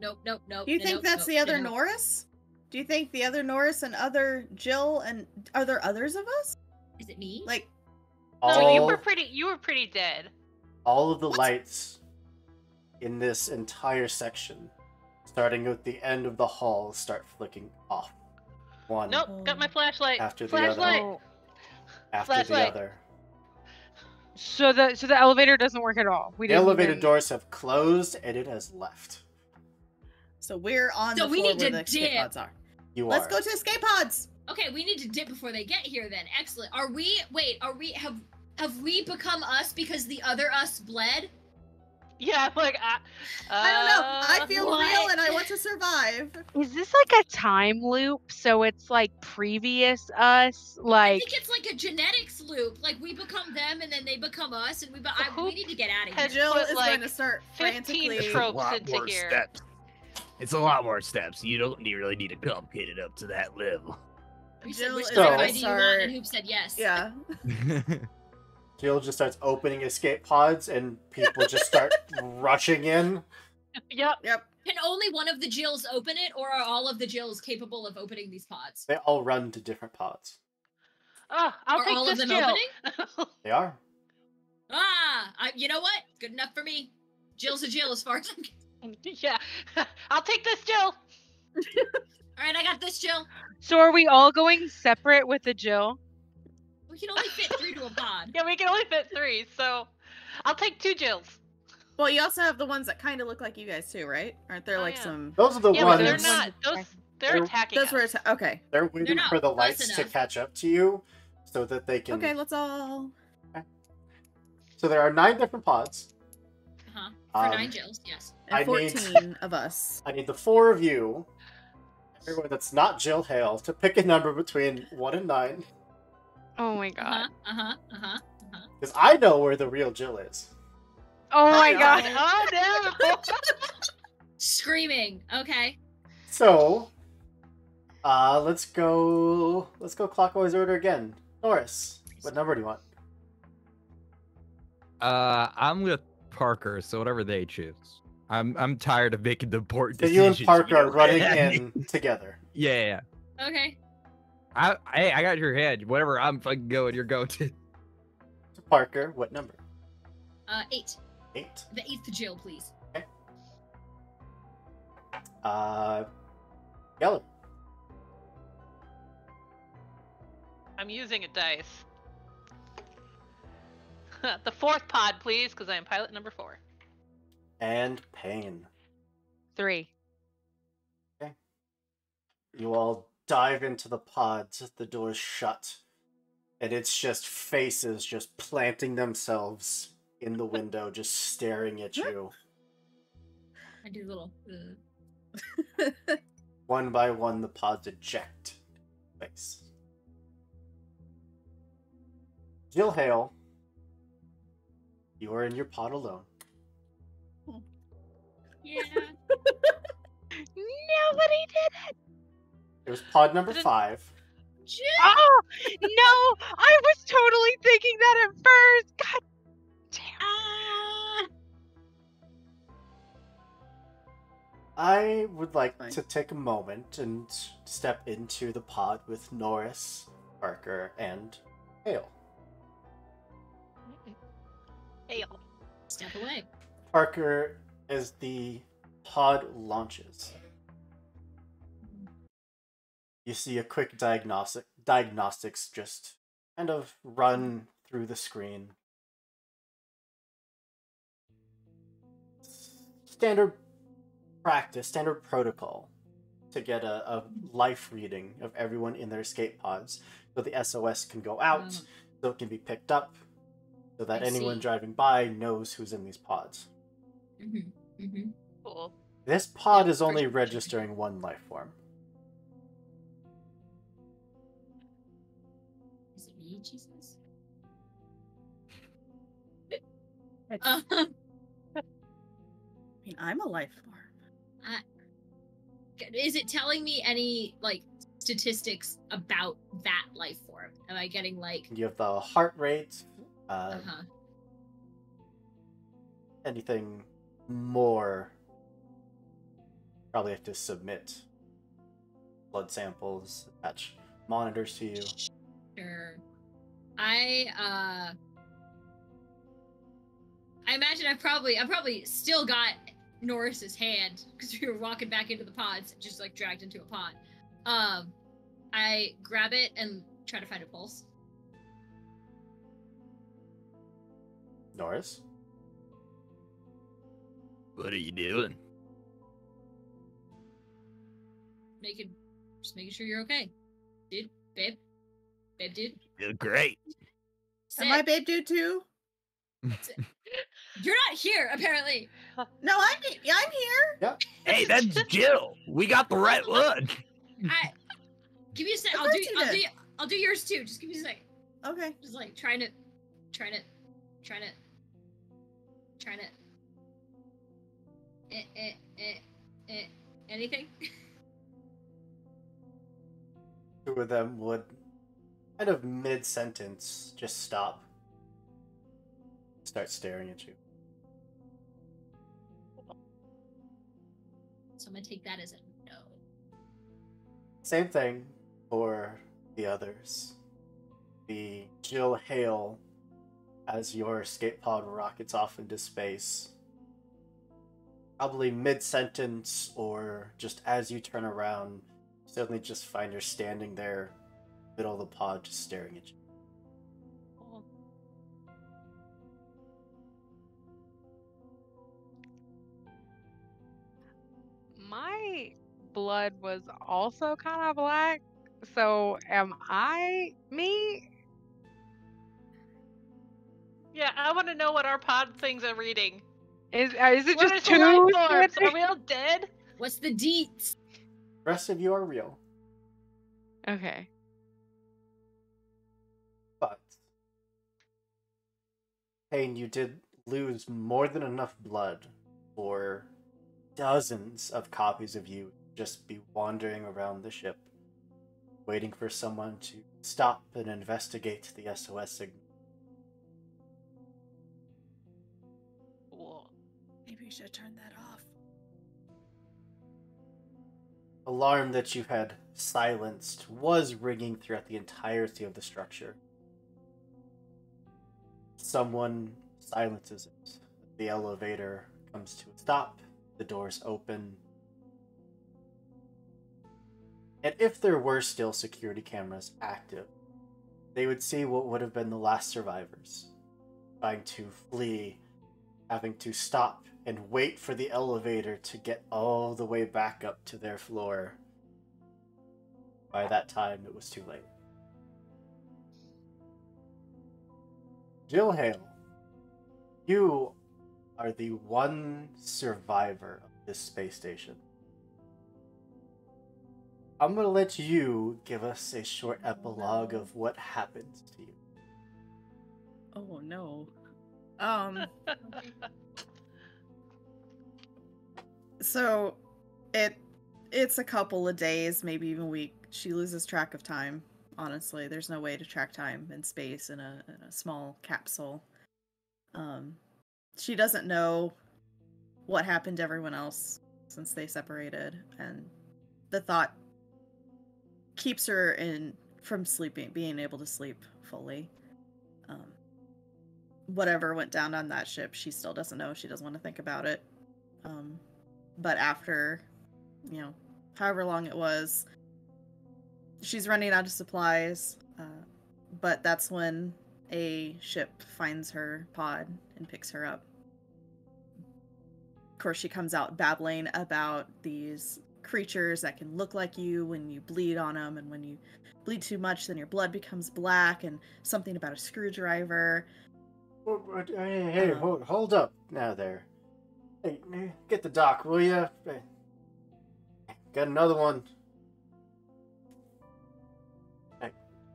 Nope. Do you think that's the other Norris? Do you think the other Norris and other Jill and are there others of us? Is it me? Like no, you All- were pretty dead. all of the What? lights in this entire section, starting with the end of the hall, start flicking off. One Nope, got my flashlight. after the Flashlight. other, Oh, after the Flashlight. other. so the elevator doesn't work at all. We The didn't elevator even- doors have closed and it has left. so we're on So the we floor need where to the escape dip. pods are. You Let's are. go to escape pods. Okay, we need to dip before they get here then. Excellent. Are we have we become us because the other us bled? Yeah, like I don't know. I feel what? real and I want to survive. Is this like a time loop? So it's like previous us, I like think it's like a genetics loop. Like we become them and then they become us and who we need to get out of here. had Jill put, is like, going to start 15 frantically. tropes into here. steps. It's a lot more steps. You don't really need to complicate it up to that level. We said, Jill which is sort of gonna ID you want? start- And Hoop said yes. Yeah. Jill just starts opening escape pods and people just start rushing in. Yep. Yep. Can only one of the Jills open it, or are all of the Jills capable of opening these pods? They all run to different pods. Oh, I'll Are take all this of them Jill. They are. You know what? Good enough for me. Jill's a Jill as far as I'm concerned. Yeah, I'll take this Jill. All right, I got this Jill. so are we all going separate with the Jill? We can only fit 3 to a pod. Yeah, we can only fit 3, so I'll take 2 Jills. Well, you also have the ones that kind of look like you guys too, right? Aren't there Oh, like yeah. some? Those are the Yeah, ones. but they're not. They're They're- attacking Those were us. okay. They're waiting not for the close lights to enough. catch up to you, so that they can. Okay, let's all. So there are 9 different pods. Uh-huh. For 9 Jills, yes. I And need- 14 of us. I need the 4 of you, everyone that's not Jill Hale, to pick a number between 1 and 9, Oh my god. because I know where the real Jill is. Oh my God. god. Oh no! Screaming. Okay. So, let's go clockwise order again. Norris, what number do you want? I'm with Parker, so whatever they choose. I'm tired of making the important So decisions. you and Parker are running Yeah. in together. Yeah. Okay. Hey, I got your head. Whatever I'm fucking going, you're going to. So Parker, what number? 8. 8. The 8th Jill, please. Yellow. I'm using a dice. The 4th pod, please, because I am pilot number 4. And Pain. 3. You all dive into the pods, the doors shut, and it's just faces just planting themselves in the window, just staring at you. I do a little. One by one, the pods eject face. Jill Hale, you are in your pod alone. Yeah. Nobody did it. It was pod number 5. Jill! Oh no! I was totally thinking that at first. God damn. Ah! I would like Fine. to take a moment and step into the pod with Norris, Parker, and Hale. Hail. Step away. Parker, as the pod launches, you see a quick diagnostics just kind of run through the screen. Standard practice, standard protocol to get a life reading of everyone in their escape pods, so the SOS can go out, so it can be picked up, so that I anyone see. driving by knows who's in these pods. Cool. This pod Yeah, is only first- registering one life form. Is it me, Jesus? I mean, I'm a life form. Is it telling me any like statistics about that life form? Am I getting like You have the heart rate, uh-huh. anything more, probably have to submit blood samples, attach monitors to you. Sure. I imagine I've probably still got Norris's hand because we were walking back into the pods, just like dragged into a pod. I grab it and try to find a pulse. Norris? What are you doing? Just making sure you're okay, dude, babe, dude. Feel great. Am I Sick. babe dude too? You're not here, apparently. No, I'm here. Hey, that's Jill. We got the right one. Give me a sec. Of I'll course do. you I'll did. do. I'll do yours too. Just give me a sec. Okay. Just like trying to. Anything? Two of them would, kind of mid-sentence, just stop. Start staring at you. So I'm gonna take that as a no. Same thing for the others. The Jill Hale, as your escape pod rockets off into space, probably mid-sentence or just as you turn around, suddenly just find you're standing there, middle of the pod, just staring at you. my blood was also kind of black. So am I me? Yeah, I want to know what our pod things are reading. Is it What just is the life two? forms? Are we all dead? What's the deets? The rest of you are real. Okay. But Payne, you did lose more than enough blood for dozens of copies of you just be wandering around the ship, waiting for someone to stop and investigate the SOS signal. Cool. Maybe you should turn that off. Alarm that you had silenced was ringing throughout the entirety of the structure. Someone silences it. The elevator comes to a stop. The doors open. And if there were still security cameras active, they would see what would have been the last survivors trying to flee, having to stop and wait for the elevator to get all the way back up to their floor. By that time, it was too late. Jill Hale, you are the one survivor of this space station. I'm going to let you give us a short epilogue of what happened to you. Oh no. So it's a couple of days, maybe even a week. She loses track of time. Honestly, there's no way to track time in space in a small capsule. She doesn't know what happened to everyone else since they separated, and the thought keeps her from being able to sleep fully. Whatever went down on that ship, she still doesn't know. She doesn't want to think about it. But after, however long it was, she's running out of supplies. But that's when a ship finds her pod and picks her up. Of course, she comes out babbling about these creatures that can look like you when you bleed on them, and when you bleed too much, then your blood becomes black, and something about a screwdriver. Hey, hold up now there. Hey, get the doc, will ya? Hey, got another one. Hey,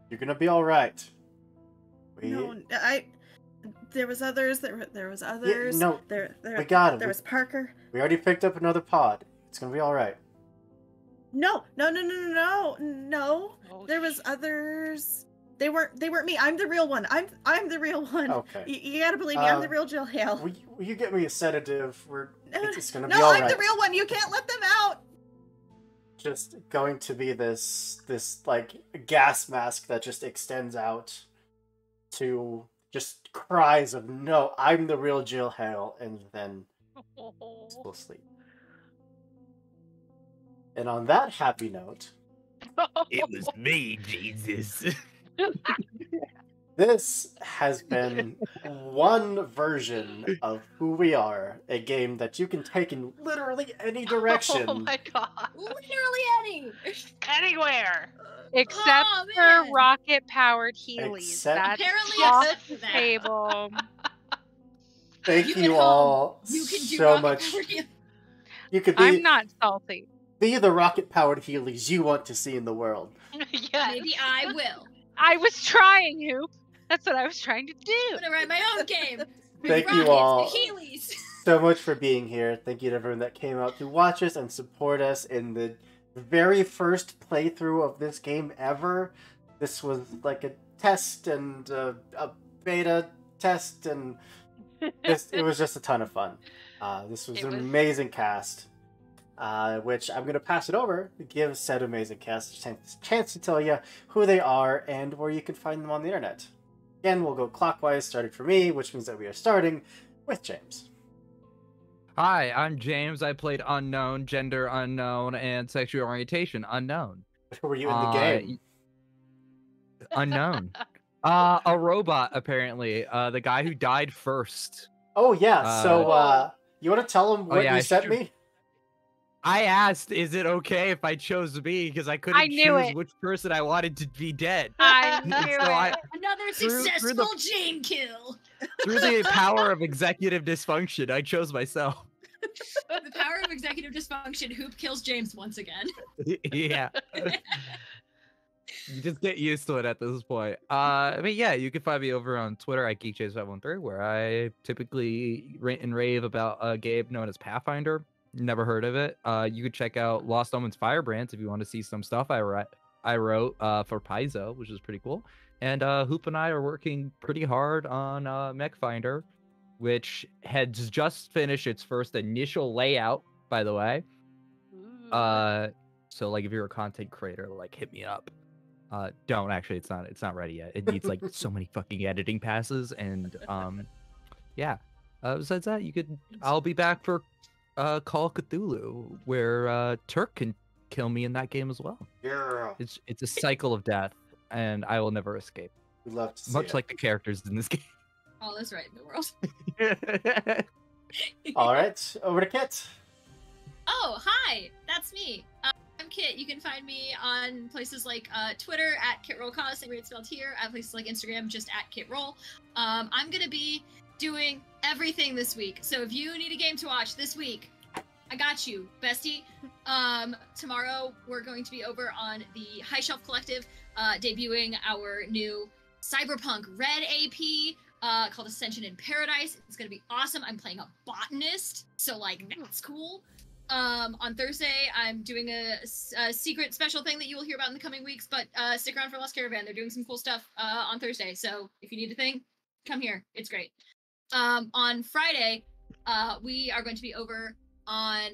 you're gonna be all right. No, there was others. There was others. Yeah, no, we got him. There was Parker. We already picked up another pod. It's gonna be all right. No. Oh, There was others. They weren't me. I'm the real one. I'm the real one. Okay. You gotta believe me. I'm the real Jill Hale. Will you get me a sedative? It's gonna be no, all I'm right. the real one. You can't let them out. Just going to be this like gas mask that just extends out to just cries of no, I'm the real Jill Hale, and then we'll sleep. And on that happy note, It was me, Jesus. this has been one version of Who We Are, a game that you can take in literally any direction. Oh my god. Literally any. Anywhere. Except Oh, for man. rocket-powered Heelys. Except- That's Apparently off except the for that. table. Thank You you, can all You can do so rocket much. powered heal- You could I'm not salty. be the rocket-powered Heelys you want to see in the world. Yes. Maybe I will. I was trying, Hoop. That's what I was trying to do. I'm gonna write my own game. With Thank you rockets, all. The Heelys. So much for being here. Thank you to everyone that came out to watch us and support us in the very first playthrough of this game ever. This was like a test and a beta test, and it was just a ton of fun. This was an amazing cast, which I'm going to pass it over to give said amazing cast a chance to tell you who they are and where you can find them on the internet. Again, we'll go clockwise, starting for me, which means that we are starting with James. Hi, I'm James. I played unknown, gender unknown, and sexual orientation unknown. Who were you in the game? Unknown. A robot, apparently. The guy who died first. Oh, yeah. So, you want to tell him what you sent me? I asked, is it okay if I chose me? Because I couldn't knew choose it. which person I wanted to be dead. I knew So it. Another through successful the- Jane kill. Through the power of executive dysfunction, I chose myself. The power of executive dysfunction. Hoop kills James once again. Yeah. You just get used to it at this point. I mean, yeah, you can find me over on Twitter at GeekChase513, where I typically rant and rave about a game known as Pathfinder. Never heard of it. You could check out Lost Omens Firebrands if you want to see some stuff I wrote for Paizo, which is pretty cool. And Hoop and I are working pretty hard on Mech Finder, which has just finished its first initial layout, by the way. So like if you're a content creator, like hit me up. Don't actually, it's not ready yet. It needs like so many fucking editing passes, and yeah. Besides that, I'll be back for Call of Cthulhu, where Turk can kill me in that game as well. Yeah. It's a cycle of death, and I will never escape. We love to see Much it. like the characters in this game. All is right in the world. All right, over to Kit. Oh, hi, that's me. I'm Kit. You can find me on places like Twitter at KitRollCause, same way it's spelled here. At places like Instagram, just at KitRoll. I'm gonna be doing everything this week. So if you need a game to watch this week, I got you, bestie. Tomorrow we're going to be over on the High Shelf Collective, debuting our new Cyberpunk Red AP. Called Ascension in Paradise. It's gonna be awesome. I'm playing a botanist, so like that's cool. On Thursday, I'm doing a secret special thing that you will hear about in the coming weeks, but stick around for Lost Caravan. They're doing some cool stuff on Thursday, so if you need a thing, come here. It's great. On Friday, we are going to be over on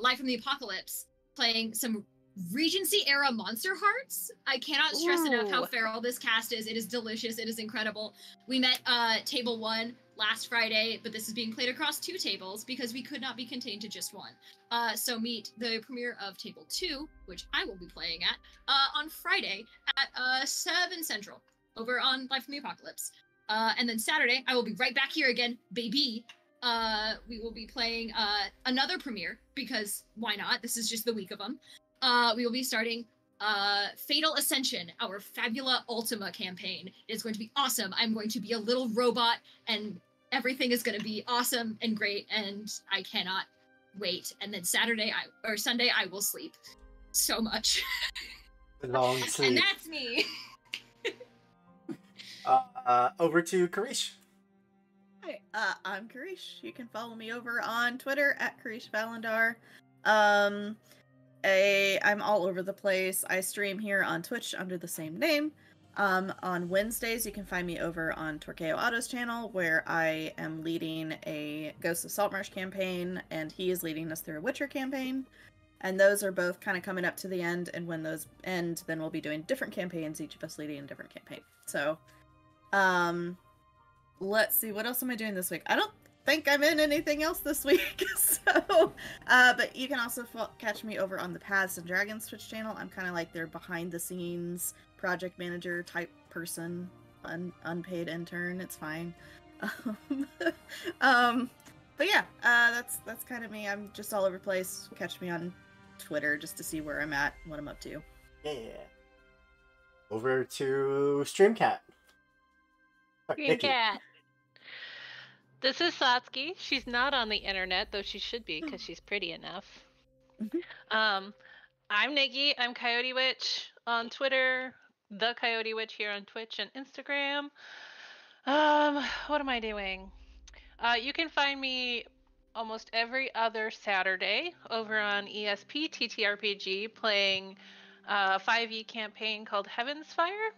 Live from the Apocalypse, playing some Regency-era Monster Hearts. I cannot stress enough how feral this cast is. It is delicious. It is incredible. We met Table 1 last Friday, but this is being played across 2 tables because we could not be contained to just one. So meet the premiere of Table 2, which I will be playing at, on Friday at 7 Central, over on Live from the Apocalypse. And then Saturday, I will be right back here again, baby. We will be playing another premiere, because why not? This is just the week of them. We will be starting Fatal Ascension, our Fabula Ultima campaign. It is going to be awesome. I'm going to be a little robot, and everything is going to be awesome and great, and I cannot wait. And then Sunday, I will sleep so much. Long sleep. And that's me. Over to Karish. Hi, I'm Karish. You can follow me over on Twitter at Karish Valandar. I'm all over the place. I stream here on Twitch under the same name. On Wednesdays, you can find me over on Torqueo Auto's channel, where I am leading a Ghost of Saltmarsh campaign, and he is leading us through a Witcher campaign. And those are both kind of coming up to the end, and when those end, then we'll be doing different campaigns, each of us leading a different campaign. So, let's see, what else am I doing this week? I don't think I'm in anything else this week, so but you can also catch me over on the Paths and Dragons Twitch channel. I'm kind of like their behind the scenes project manager type person, unpaid intern. It's fine. But yeah, that's kind of me. I'm just all over the place. Catch me on Twitter just to see where I'm at, what I'm up to. Yeah. Over to Streamcat. Streamcat. This is Satsuki. She's not on the internet, though she should be, because she's pretty enough. I'm Nikki. I'm Coyote Witch on Twitter. The Coyote Witch here on Twitch and Instagram. What am I doing? You can find me almost every other Saturday over on ESP TTRPG playing a 5e campaign called Heaven's Fire.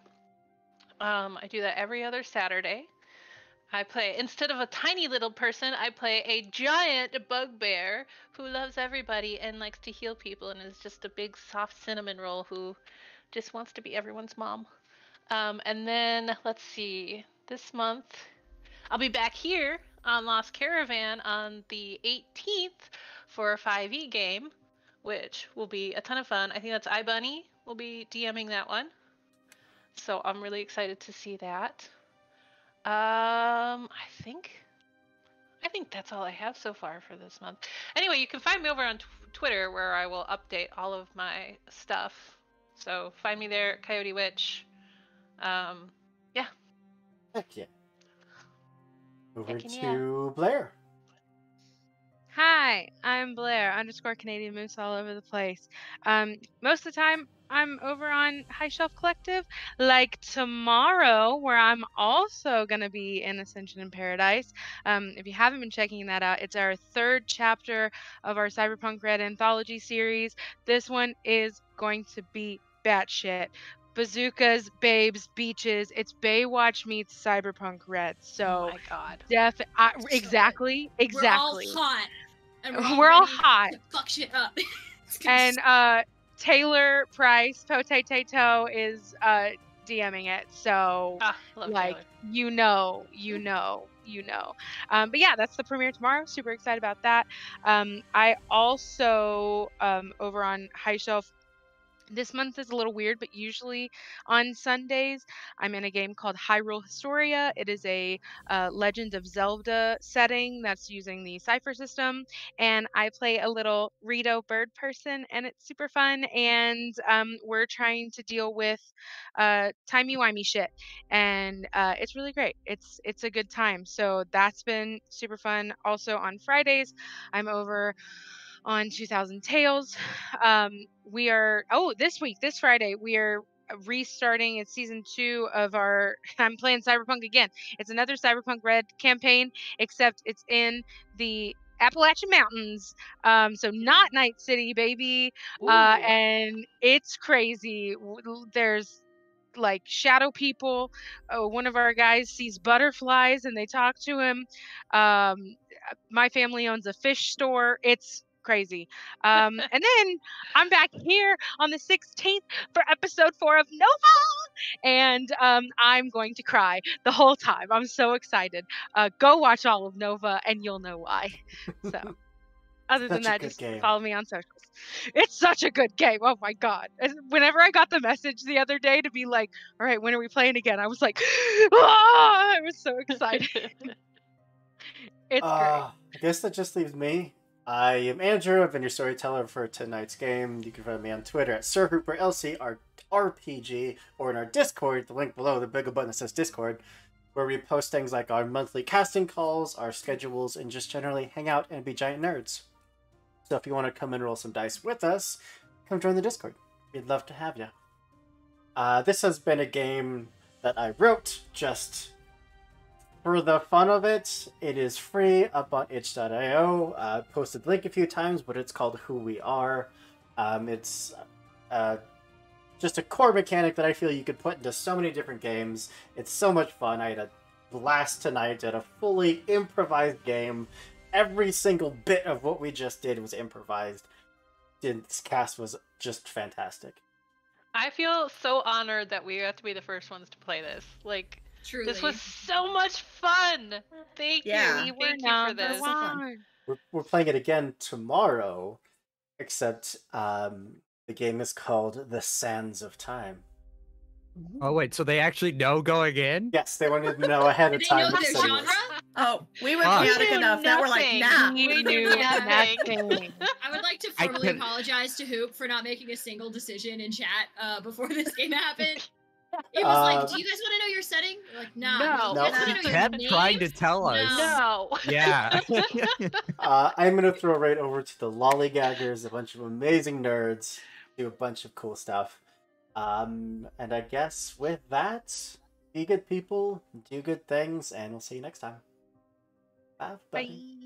I do that every other Saturday. I play, instead of a tiny little person, I play a giant bugbear who loves everybody and likes to heal people and is just a big soft cinnamon roll who just wants to be everyone's mom. And then, let's see, this month, I'll be back here on Lost Caravan on the 18th for a 5e game, which will be a ton of fun. I think that's iBunny will be DMing that one. So I'm really excited to see that. I think that's all I have so far for this month. Anyway, you can find me over on Twitter, where I will update all of my stuff. So find me there, Coyote Witch. Yeah. Heck yeah. Over Heckin' to Blair. Hi, I'm Blair _ Canadian Moose all over the place. Most of the time, I'm over on High Shelf Collective, like tomorrow, where I'm also going to be in Ascension in Paradise. If you haven't been checking that out, it's our 3rd chapter of our Cyberpunk Red anthology series. This one is going to be batshit. Bazookas, babes, beaches. It's Baywatch meets Cyberpunk Red. So, oh my god. Exactly. We're all hot. And we're all ready hot. to fuck shit up. And Taylor Price, Potato, is DMing it. So love like Taylor. you know. But yeah, that's the premiere tomorrow. Super excited about that. I also over on High Shelf. This month is a little weird, but usually on Sundays, I'm in a game called Hyrule Historia. It is a Legend of Zelda setting that's using the Cypher system. And I play a little Rito bird person, and it's super fun. And we're trying to deal with timey-wimey shit. And it's really great. It's a good time. So that's been super fun. Also on Fridays, I'm over on 2000 Tales. We are this Friday we are restarting in season 2 of our I'm playing Cyberpunk again. It's another Cyberpunk Red campaign, except it's in the Appalachian Mountains, so not Night City, baby. And it's crazy. There's like shadow people. One of our guys sees butterflies and they talk to him. My family owns a fish store. It's crazy. And then I'm back here on the 16th for episode 4 of Nova, and I'm going to cry the whole time. I'm so excited. Go watch all of Nova and you'll know why. So other than that, just follow me on socials. It's such a good game. Oh my god. And whenever I got the message the other day to be like, all right, when are we playing again? I was like, I was so excited. It's great. I guess that just leaves me. I am Andrew. I've been your storyteller for tonight's game. You can find me on Twitter at SirHooperLC RPG, or in our Discord, the link below, the bigger button that says Discord, where we post things like our monthly casting calls, our schedules, and just generally hang out and be giant nerds. So if you want to come and roll some dice with us, come join the Discord. We'd love to have you. This has been a game that I wrote just for the fun of it. It is free up on itch.io. Posted the link a few times, but it's called Who We Are. It's just a core mechanic that I feel you could put into so many different games. It's so much fun. I had a blast tonight at a fully improvised game. Every single bit of what we just did was improvised. This cast was just fantastic. I feel so honored that we have to be the first ones to play this. Like, truly, this was so much fun. Thank you. Thank you for this. We're playing it again tomorrow, except the game is called The Sands of Time. Oh wait, so they actually know going in? Yes, they wanted to know ahead of time. Did they know their genre? Oh, we were chaotic enough that we're like, nah. We knew nothing. I would like to formally apologize to Hoop for not making a single decision in chat before this game happened. It was like, do you guys want to know your setting? We're like, nah. No. He kept trying to tell us. No. Yeah. I'm going to throw right over to the Lollygaggers, a bunch of amazing nerds, do a bunch of cool stuff. And I guess with that, be good people, do good things, and we'll see you next time. Bye. Bye.